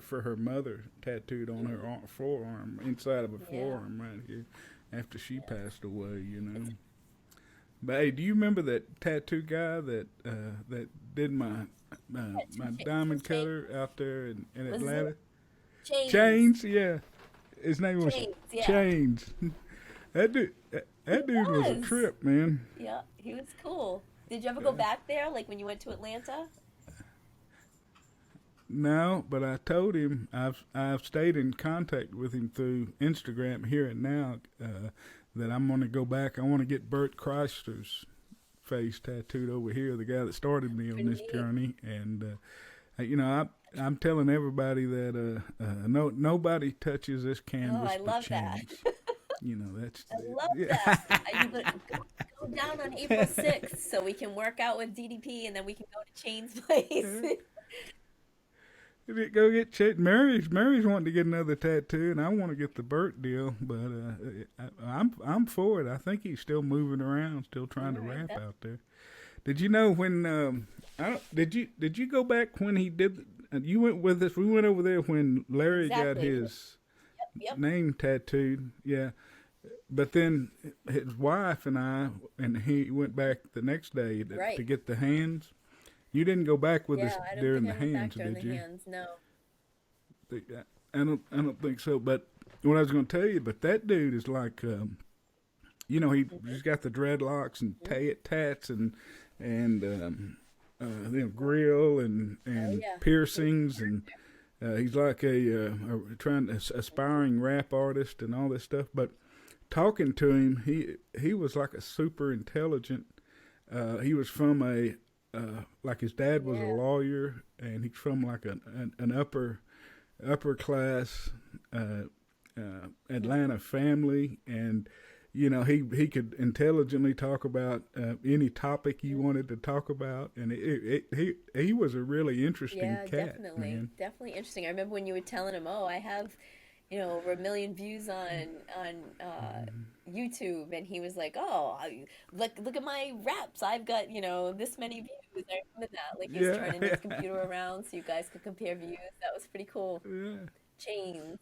for her mother tattooed on her forearm, inside of her
Yeah,
forearm right here, after she
yeah.
passed away.
It's
But hey, do you remember that tattoo guy that did my
two
diamond
chains.
cutter out there in
Was his name
Atlanta?
Chains?
Chains, yeah. His name was
Chains, yeah.
Chains. That dude
He
was a
was.
trip, man.
Yeah, he was cool. Did you ever go back there, like when you went to Atlanta?
No, but I told him I've stayed in contact with him through Instagram here and now, that I'm going to go back. I want to get Bert Chrysler's face tattooed over here, the guy that started me on
Pretty
this
neat.
journey. And I'm telling everybody that nobody touches this
Oh,
canvas
I
but
love that.
Chance. That's
I love
yeah.
that. You go down on April 6th so we can work out with DDP and then we can go to Chain's place.
Go get checked. Mary's wanting to get another tattoo, and I want to get the Burt deal. But I'm for it. I think he's still moving around, still
All
trying to
right,
rap
that's
out there. Did you know when? Did you go back when he did? You went with us. We went over there when Larry got
exactly.
his
Yep,
name tattooed. Yeah, but then his wife and he went back the next day to
right.
get the hands. You didn't go back with
Yeah,
us
I don't
during
think
the
I went back
hands,
during
did
the
you?
hands. No.
I don't think so. But what I was going to tell you, but that dude is like, he's got the dreadlocks and tats and grill
Oh
and
yeah. Big
piercings, and
character.
he's like aspiring rap artist and all this stuff. But talking to him, he was like a super intelligent. He was from like his dad was a
Yeah.
lawyer, and he's from like an upper class Atlanta family, and he could intelligently talk about any topic you wanted to talk about, and he was a really interesting
Yeah,
cat,
definitely.
man.
Definitely interesting. I remember when you were telling him, "Oh, I have, over 1 million views on YouTube," and he was like, "Oh, look at my reps. I've got, this many views." I remember that. Like he was
Yeah,
turning his computer around so you guys could compare views. That was pretty cool.
yeah,
Chains.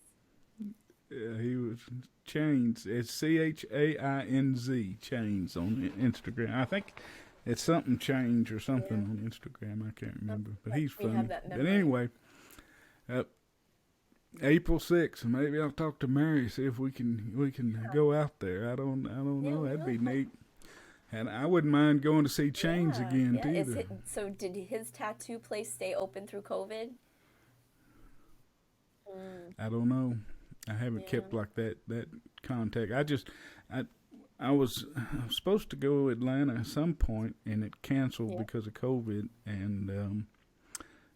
yeah. He was Chains. It's Chainz, Chains on Instagram. I think it's something change or something
Yeah.
on Instagram. I can't
Um,
remember, but he's
we have
funny.
that
But
memory.
anyway, uh, April 6th. Maybe I'll talk to Mary, see if we can go out there. I don't
Yeah,
know.
we
That'd
will.
be neat. And I wouldn't mind going to see Chains
Yeah,
again
yeah.
either.
So did his tattoo place stay open through COVID? Mm,
I don't know. I haven't
yeah.
kept like that contact. I I was supposed to go to Atlanta at some point, and it canceled
Yeah.
because of COVID. And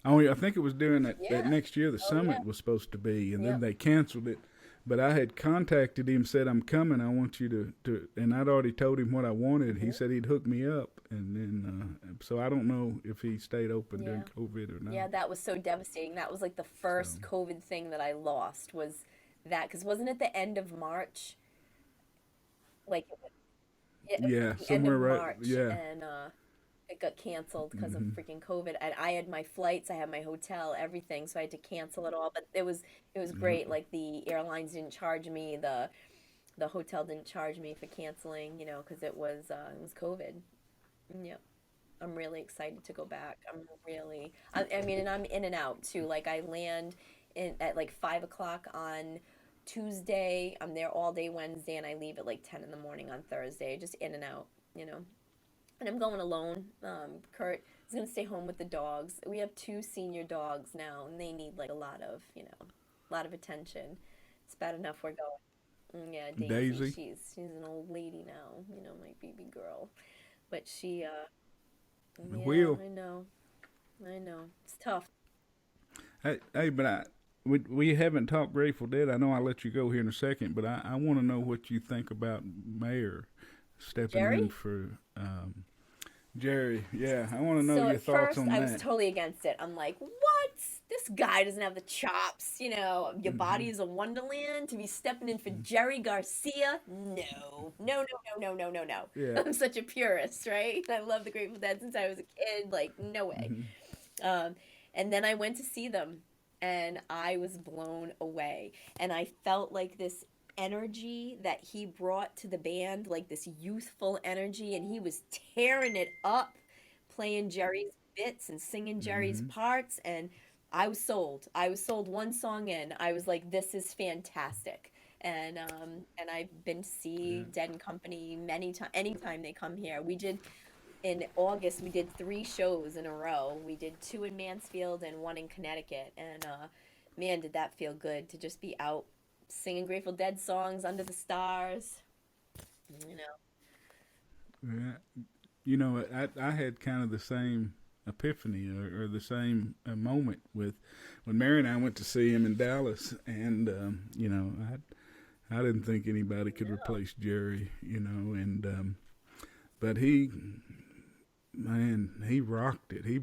I think it was during that
Yeah.
next year the
Oh yeah.
summit was supposed to be, and then
Yep.
they canceled it. But I had contacted him, said I'm coming. I want you and I'd already told him what I wanted. He
Hmm.
said he'd hook me up, and then so I don't know if he stayed open during
Yeah.
COVID or not.
Yeah, that was so devastating. That was like the
So
first COVID thing that I lost was that because wasn't it the end of March? Like it was
yeah,
the end of
somewhere right.
March
Yeah.
and it got canceled because of
Hmm.
freaking COVID. And I had my flights, I had my hotel, everything, so I had to cancel it all. But it was great.
Yep.
Like the airlines didn't charge me, the hotel didn't charge me for canceling, because it was COVID. Yep. I'm really excited to go back. I mean, and I'm in and out too. Like I land in at like 5 o'clock on Tuesday. I'm there all day Wednesday, and I leave at like 10 in the morning on Thursday. Just in and out, you know. And I'm going alone. Kurt is gonna stay home with the dogs. We have two senior dogs now, and they need like a lot of attention. It's bad enough we're going. Yeah, Daisy.
Daisy.
She's an old lady now. My baby girl. But
The
yeah,
wheel.
I know. I know. It's tough.
Hey, but we haven't talked Grateful Dead. I know I'll let you go here in a second, but I want to know what you think about Mayor stepping in
Jerry?
for Jerry. Yeah, I want to know
So
your
at
thoughts
first
on
I was
that.
totally against it. I'm like, what? This guy doesn't have the chops. Your body is a wonderland to be stepping in for Jerry Garcia. No. No, no, no, no, no, no, no.
Yeah.
I'm such a purist, right? I love the Grateful Dead since I was a kid. Like, no way.
Hmm.
Um, and then I went to see them and I was blown away. And I felt like this energy that he brought to the band, like this youthful energy, and he was tearing it up, playing Jerry's bits and singing Jerry's
Hmm.
parts. And I was sold. I was sold one song in. I was like, this is fantastic. And I've been to see
Yeah.
Dead and Company many times. Anytime they come here, we did in August we did 3 shows in a row. We did two in Mansfield and one in Connecticut, and man, did that feel good to just be out singing Grateful Dead songs under the stars. You know.
Yeah. I had kind of the same epiphany or the same moment with when Mary and I went to see him in Dallas, and I didn't think anybody could replace Jerry, and but he rocked it. He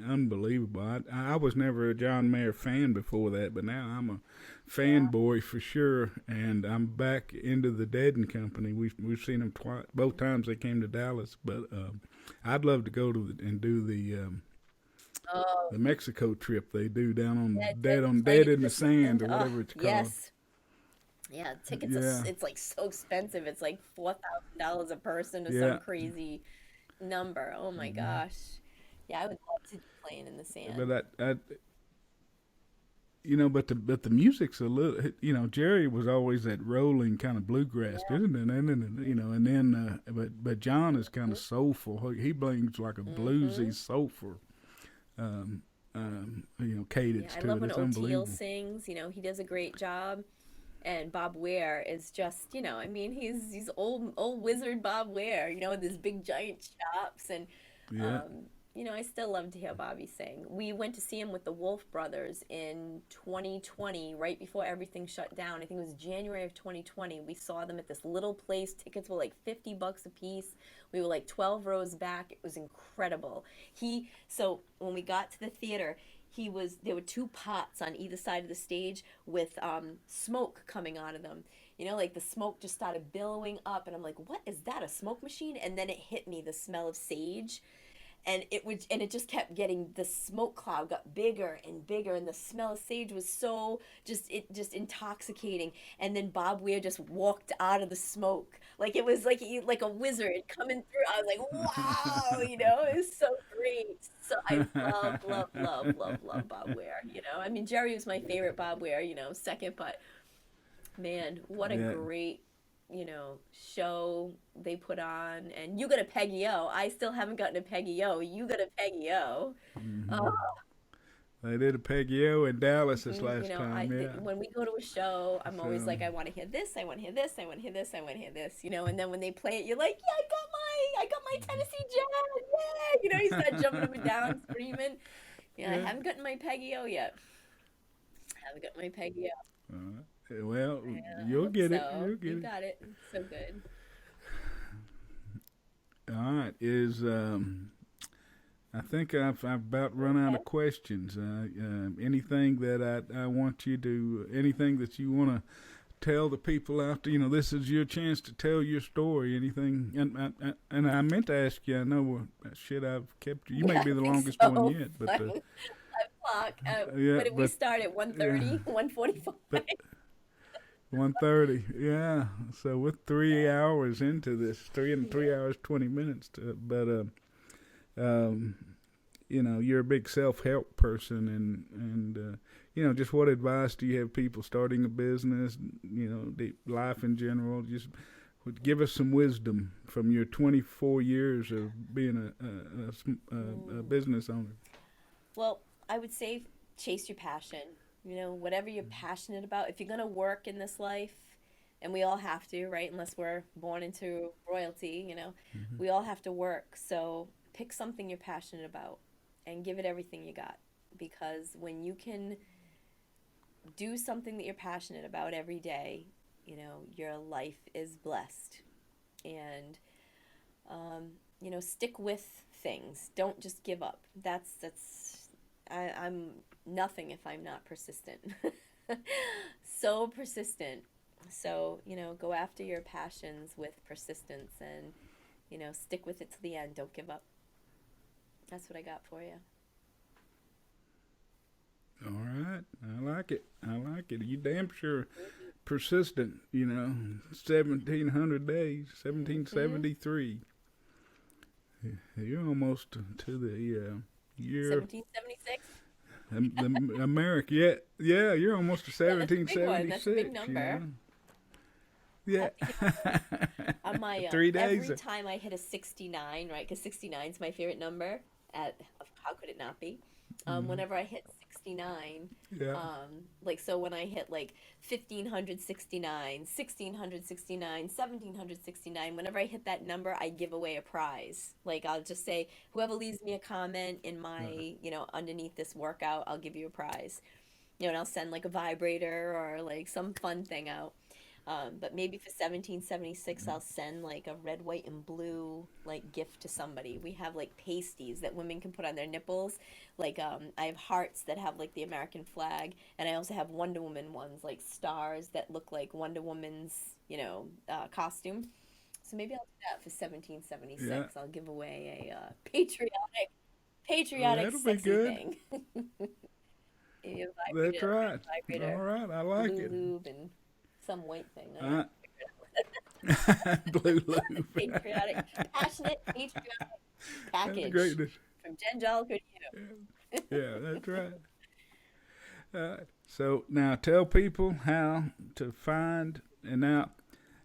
unbelievable. I was never a John Mayer fan before that, but now I'm a
Yeah.
fanboy for sure. And I'm back into the Dead and Company. We've seen them twice, both times they came to Dallas. But I'd love to go and do
Oh,
the Mexico trip they do down
yeah,
on
Dead
Dead
in
in
the
the Sand
Sand.
or
Oh,
whatever it's called.
yes. Yeah, tickets
Yeah,
it's like so expensive. It's like $4,000 a person or some
yeah.
crazy number. Oh my gosh. Yeah, I would love to do Playing in the
But
Sand.
but the music's a little. Jerry was always that rolling kind of bluegrass,
Yeah.
didn't it? And then but John is kind of soulful. He brings like a
Mm-hmm.
bluesy, soulful,
Yeah,
cadence
I
to
love
it.
when
It's
O'Teal
unbelievable.
sings. He does a great job. And Bob Ware is just, I mean, he's old wizard Bob Ware, with his big giant chops, and
Yeah.
um, I still love to hear Bobby sing. We went to see him with the Wolf Brothers in 2020, right before everything shut down. I think it was January of 2020. We saw them at this little place. Tickets were like $50 a piece. We were like 12 rows back. It was incredible. So when we got to the theater, there were two pots on either side of the stage with smoke coming out of them. Like the smoke just started billowing up, and I'm like, "What is that? A smoke machine?" And then it hit me, the smell of sage, and it just kept getting, the smoke cloud got bigger and bigger, and the smell of sage was so just intoxicating. And then Bob Weir just walked out of the smoke like it was like a wizard coming through. I was like, wow, it was so great. So I love Bob Weir. I mean, Jerry was my favorite Bob Weir, second, but man, what a
Yeah.
great, show they put on. And you got a Peggy O. I still haven't gotten a Peggy O. You got a Peggy O. Oh,
They did a Peggy O in Dallas this
mhm.
last time. Yeah.
When we go to a show, I'm always
So
like, I want to hear this, I want to hear this, I want to hear this, I want to hear this, and then when they play it, you're like, yeah, I got my Tennessee Jazz, yeah, you start jumping up and down, screaming. Yeah, I
yeah.
haven't gotten my Peggy O yet. I haven't gotten my Peggy O.
Well,
Yeah, I
you'll
hope
get it.
so.
You'll get
You
it.
got it. So good.
All right. I think I've about run out
Okay.
of questions. Anything that I want you to, anything that you want to tell the people out there, this is your chance to tell your story. Anything, and I meant to ask you. I know shit. I've kept you. You may
Yeah,
be
I
the
think
longest one
so.
yet, but
5 o'clock.
yeah,
What did we
but
start at?
yeah,
1:30? 1:45?
but 1:30. Yeah. So we're 3 hours into this.
Yeah.
3 hours 20 minutes. But um, you're a big self-help person, and just what advice do you have people starting a business, the life in general? Just would give us some wisdom from your 24 years of being a
Mm.
business owner.
Well, I would say chase your passion. Whatever you're passionate about. If you're going to work in this life, and we all have to, right? Unless we're born into royalty, we all have to work. So pick something you're passionate about and give it everything you got. Because when you can do something that you're passionate about every day, your life is blessed. And stick with things. Don't just give up. I'm nothing if I'm not persistent. So persistent. So, go after your passions with persistence, and, stick with it to the end. Don't give up. That's what I got for you.
All right, I like it. I like it. You damn sure persistent. 1,700 days,
Mm-hmm.
1773. You're almost to the year
1776?
the America. Yeah, yeah. You're almost to
Yeah, that's a big one. That's a big
1776.
number.
Yeah.
On my
3 days.
every time I hit a 69, right? Because 69 is my favorite number. At how could it not be? Whenever I hit 69,
Yeah.
like so when I hit like 1569, 1669, 1769, whenever I hit that number, I give away a prize. Like I'll just say, whoever leaves me a comment in my, underneath this workout, I'll give you a prize. And I'll send like a vibrator or like some fun thing out. But maybe for 1776, I'll send like a red, white, and blue like gift to somebody. We have like pasties that women can put on their nipples. Like I have hearts that have like the American flag, and I also have Wonder Woman ones, like stars that look like Wonder Woman's, costume. So maybe I'll do that for
Yeah.
1776. I'll give away a
Well,
patriotic,
that'll be
sexy
good.
thing. A
That's
vibrator,
right. All
vibrator,
right. I like
blue
it.
lube, and some white thing. I
All
don't know.
right. Blue loop.
Patriotic, passionate, patriotic
That's
package
great.
from Jen Jolicoeur to you.
Yeah, that's right. So now tell people how to find, and now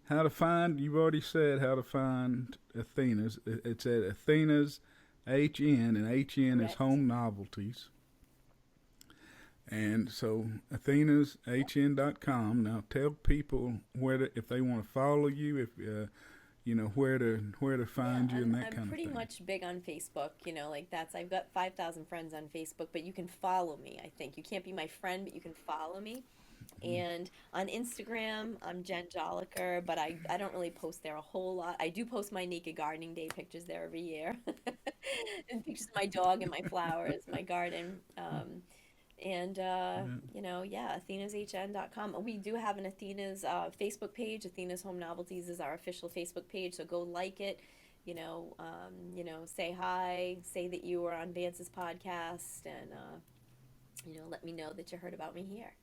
how to find, you've already said how to find Athena's. It's at Athena's HN, and HN is
Correct.
Home Novelties. And so athenashn.com. Now tell people where to, if they want to follow you, if where to
Yeah,
find you and that
I'm
kind of
pretty
thing.
much big on Facebook. Like that's I've got 5,000 friends on Facebook, but you can follow me. I think you can't be my friend, but you can follow me. And on Instagram, I'm Jen Jolicoeur, but I don't really post there a whole lot. I do post my naked gardening day pictures there every year, and pictures of my dog and my flowers, my garden. And
Yeah.
yeah, athenashn.com. We do have an Athena's Facebook page. Athena's Home Novelties is our official Facebook page, so go like it. Say hi, say that you were on Vance's podcast, and let me know that you heard about me here.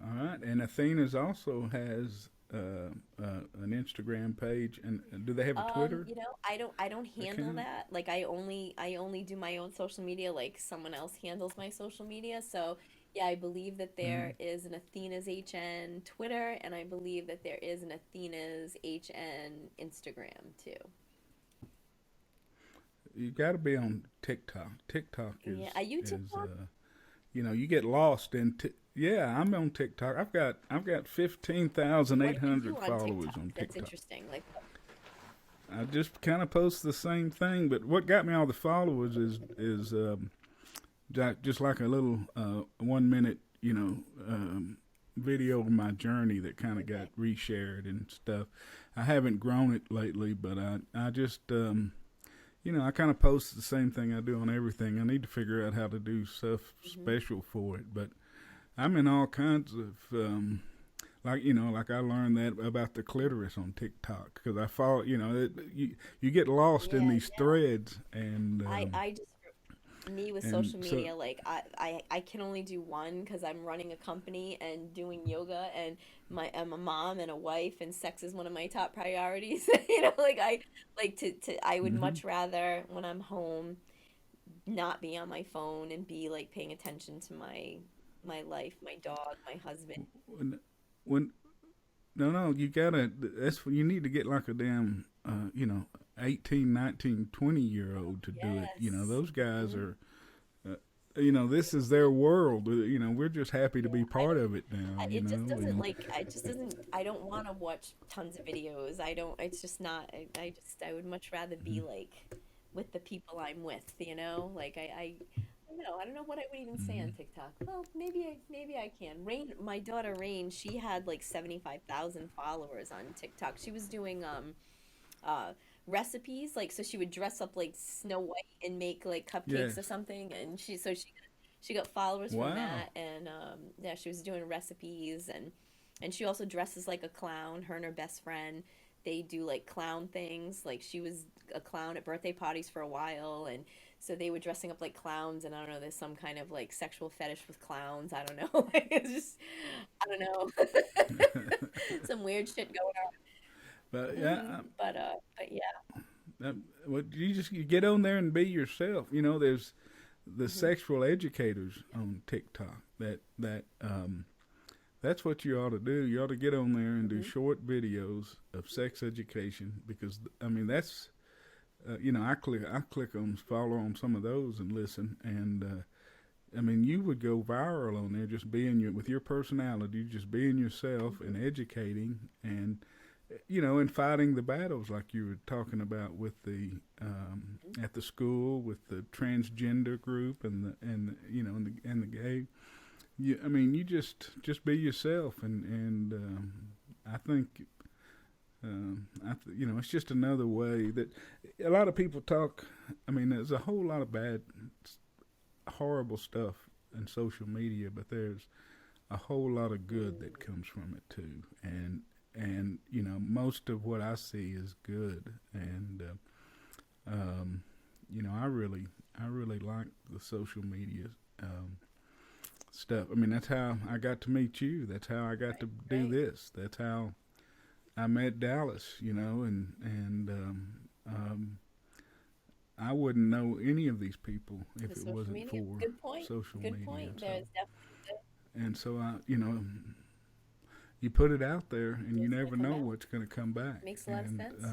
All right, and Athena's also has an Instagram page, and do they have a Twitter
I don't handle
account?
that. Like I only do my own social media. Like someone else handles my social media. So yeah, I believe that
Uh,
there is an Athena's HN Twitter, and I believe that there is an Athena's HN Instagram too.
you got to be on TikTok. TikTok
Yeah, are you
is
TikTok?
you get lost in. Yeah, I'm on TikTok. I've got fifteen thousand
What
eight
do you do
hundred
on
followers
TikTok?
on
That's
TikTok.
interesting. Like,
I just kind of post the same thing, but what got me all the followers is just like a little 1 minute, video of my journey that kind of got
okay.
reshared and stuff. I haven't grown it lately, but I just I kind of post the same thing I do on everything. I need to figure out how to do stuff
Hmm.
special for it, but I'm in all kinds of like I learned that about the clitoris on TikTok because I follow you get lost in
Yeah,
these threads and
I just me with
and
social
so
media, like I can only do one because I'm running a company and doing yoga, and I'm a mom and a wife, and sex is one of my top priorities. Like I like to I would
hmm
much rather when I'm home not be on my phone and be like paying attention to my life, my dog, my husband.
when no, you gotta. That's when you need to get like a damn 18, 19, 20 year old to do it.
Yes.
Those guys
Hmm.
are. This is their world. We're just happy to
Yeah,
be
I
part
don't.
of it now.
It just doesn't
And
like. I just doesn't. I don't want to watch tons of videos. I don't. It's just not. I would much rather be like with the people I'm with. Like I don't know. I don't know what I would even say on TikTok. Well, maybe I can. Rain, my daughter Rain, she had like 75,000 followers on TikTok. She was doing uh recipes, like so she would dress up like Snow White and make like cupcakes or
yes,
something, and she got followers from
wow.
that. And yeah, she was doing recipes, and she also dresses like a clown. Her and her best friend, they do like clown things. Like she was a clown at birthday parties for a while, and so they were dressing up like clowns. And I don't know, there's some kind of like sexual fetish with clowns. I don't know. It's just I don't know. Some weird shit going on.
But
Hmm.
yeah,
But yeah.
you get on there and be yourself. There's the
Hmm.
sexual educators on TikTok that That's what you ought to do. You ought to get on there and do
Mm-hmm.
short videos of sex education because I mean that's I click on follow on some of those and listen and I mean you would go viral on there just being with your personality, just being yourself and educating and and fighting the battles like you were talking about with the at the school with the transgender group and the gay. I mean, you just be yourself, and I think it's just another way that a lot of people talk. I mean, there's a whole lot of bad, horrible stuff in social media, but there's a whole lot of good that comes from it too, and most of what I see is good, and I really like the social media. Stuff. I mean, that's how I got to meet you. That's how I got to do this. That's how I met Dallas. I wouldn't know any of these people if it wasn't
media.
for
Good point.
social
Good
media.
point.
So,
There's definitely
and so you put it out there, and you never know
out.
what's going to come back.
Makes a lot of sense.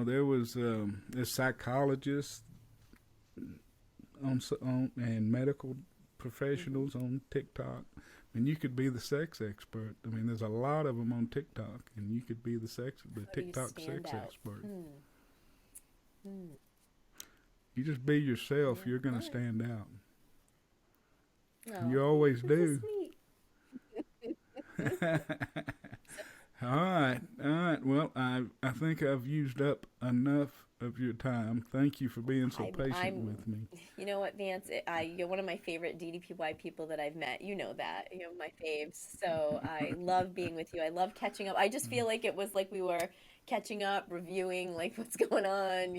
There was a psychologist and medical professionals on TikTok. I mean, you could be the sex expert. I mean, there's a lot of them on TikTok, and you could be the TikTok sex expert. You just be yourself. You're going to stand out.
Oh,
You always do.
sweet.
All right. Well, I think I've used up enough of your time. Thank you for being so patient with me.
You know what, Vance? You're one of my favorite DDPY people that I've met. You know that. You're my faves. So I love being with you. I love catching up. I just feel like it was like we were catching up, reviewing like what's going on.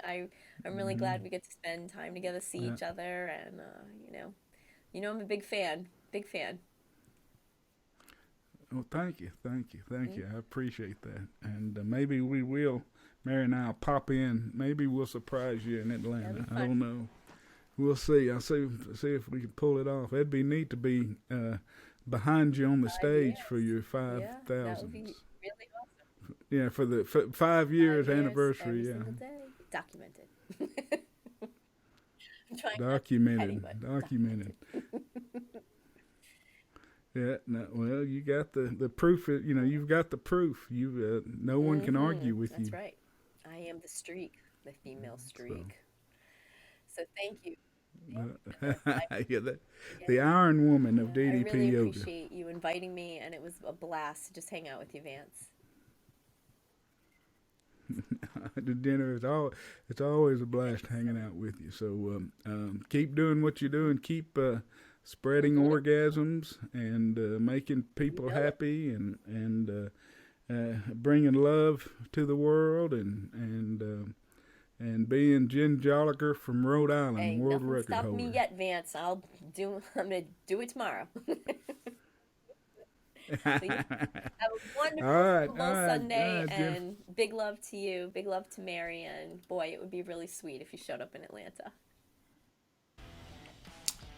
I'm really glad we get to spend time together, see each other, and I'm a big fan. Big fan.
Well, thank you. I appreciate that. And maybe we will. Mary and I'll pop in. Maybe we'll surprise you in Atlanta. I don't know. We'll see. I'll see if we can pull it off. It'd be neat to be behind you on the stage for your 5,000.
That would be really awesome.
Yeah, for the 5 years anniversary.
Every single day. Documented.
Documented. Yeah, well, you got the proof. You've got the proof. No one can argue with you.
That's right. I am the streak, the female streak. So thank you.
The Iron Woman of DDP
I really
Yoga.
appreciate you inviting me, and it was a blast to just hang out with you, Vance.
The dinner it's always a blast hanging out with you. So keep doing what you're doing. Keep spreading orgasms and making people happy and bringing love to the world and being Jen Jolicoeur from Rhode Island,
Hey,
world
nothing
record
stopped
holder.
me yet, Vance. I'm gonna do it tomorrow. So have a wonderful Sunday, and big love to you, big love to Mary, and boy, it would be really sweet if you showed up in Atlanta.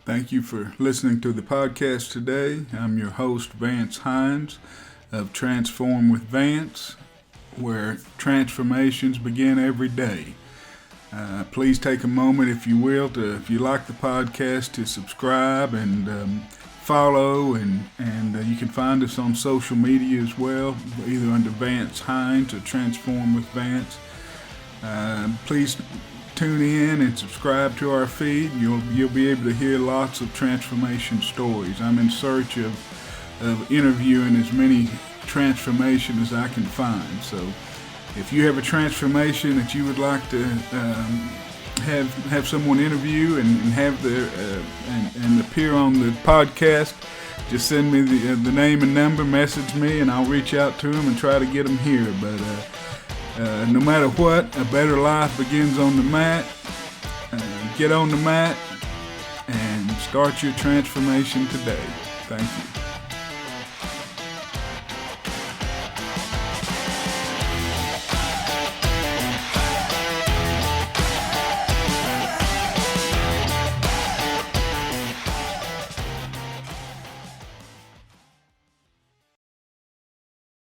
Thank you for listening to the podcast today. I'm your host, Vance Hines of Transform with Vance, where transformations begin every day. Please take a moment, if you will, if you like the podcast, to subscribe and follow, and you can find us on social media as well, either under Vance Hines or Transform with Vance. Please tune in and subscribe to our feed. You'll be able to hear lots of transformation stories. I'm in search of interviewing as many transformations as I can find. So if you have a transformation that you would like to have someone interview and have and appear on the podcast, just send me the name and number, message me, and I'll reach out to them and try to get them here. But no matter what, a better life begins on the mat. Get on the mat and start your transformation today. Thank you.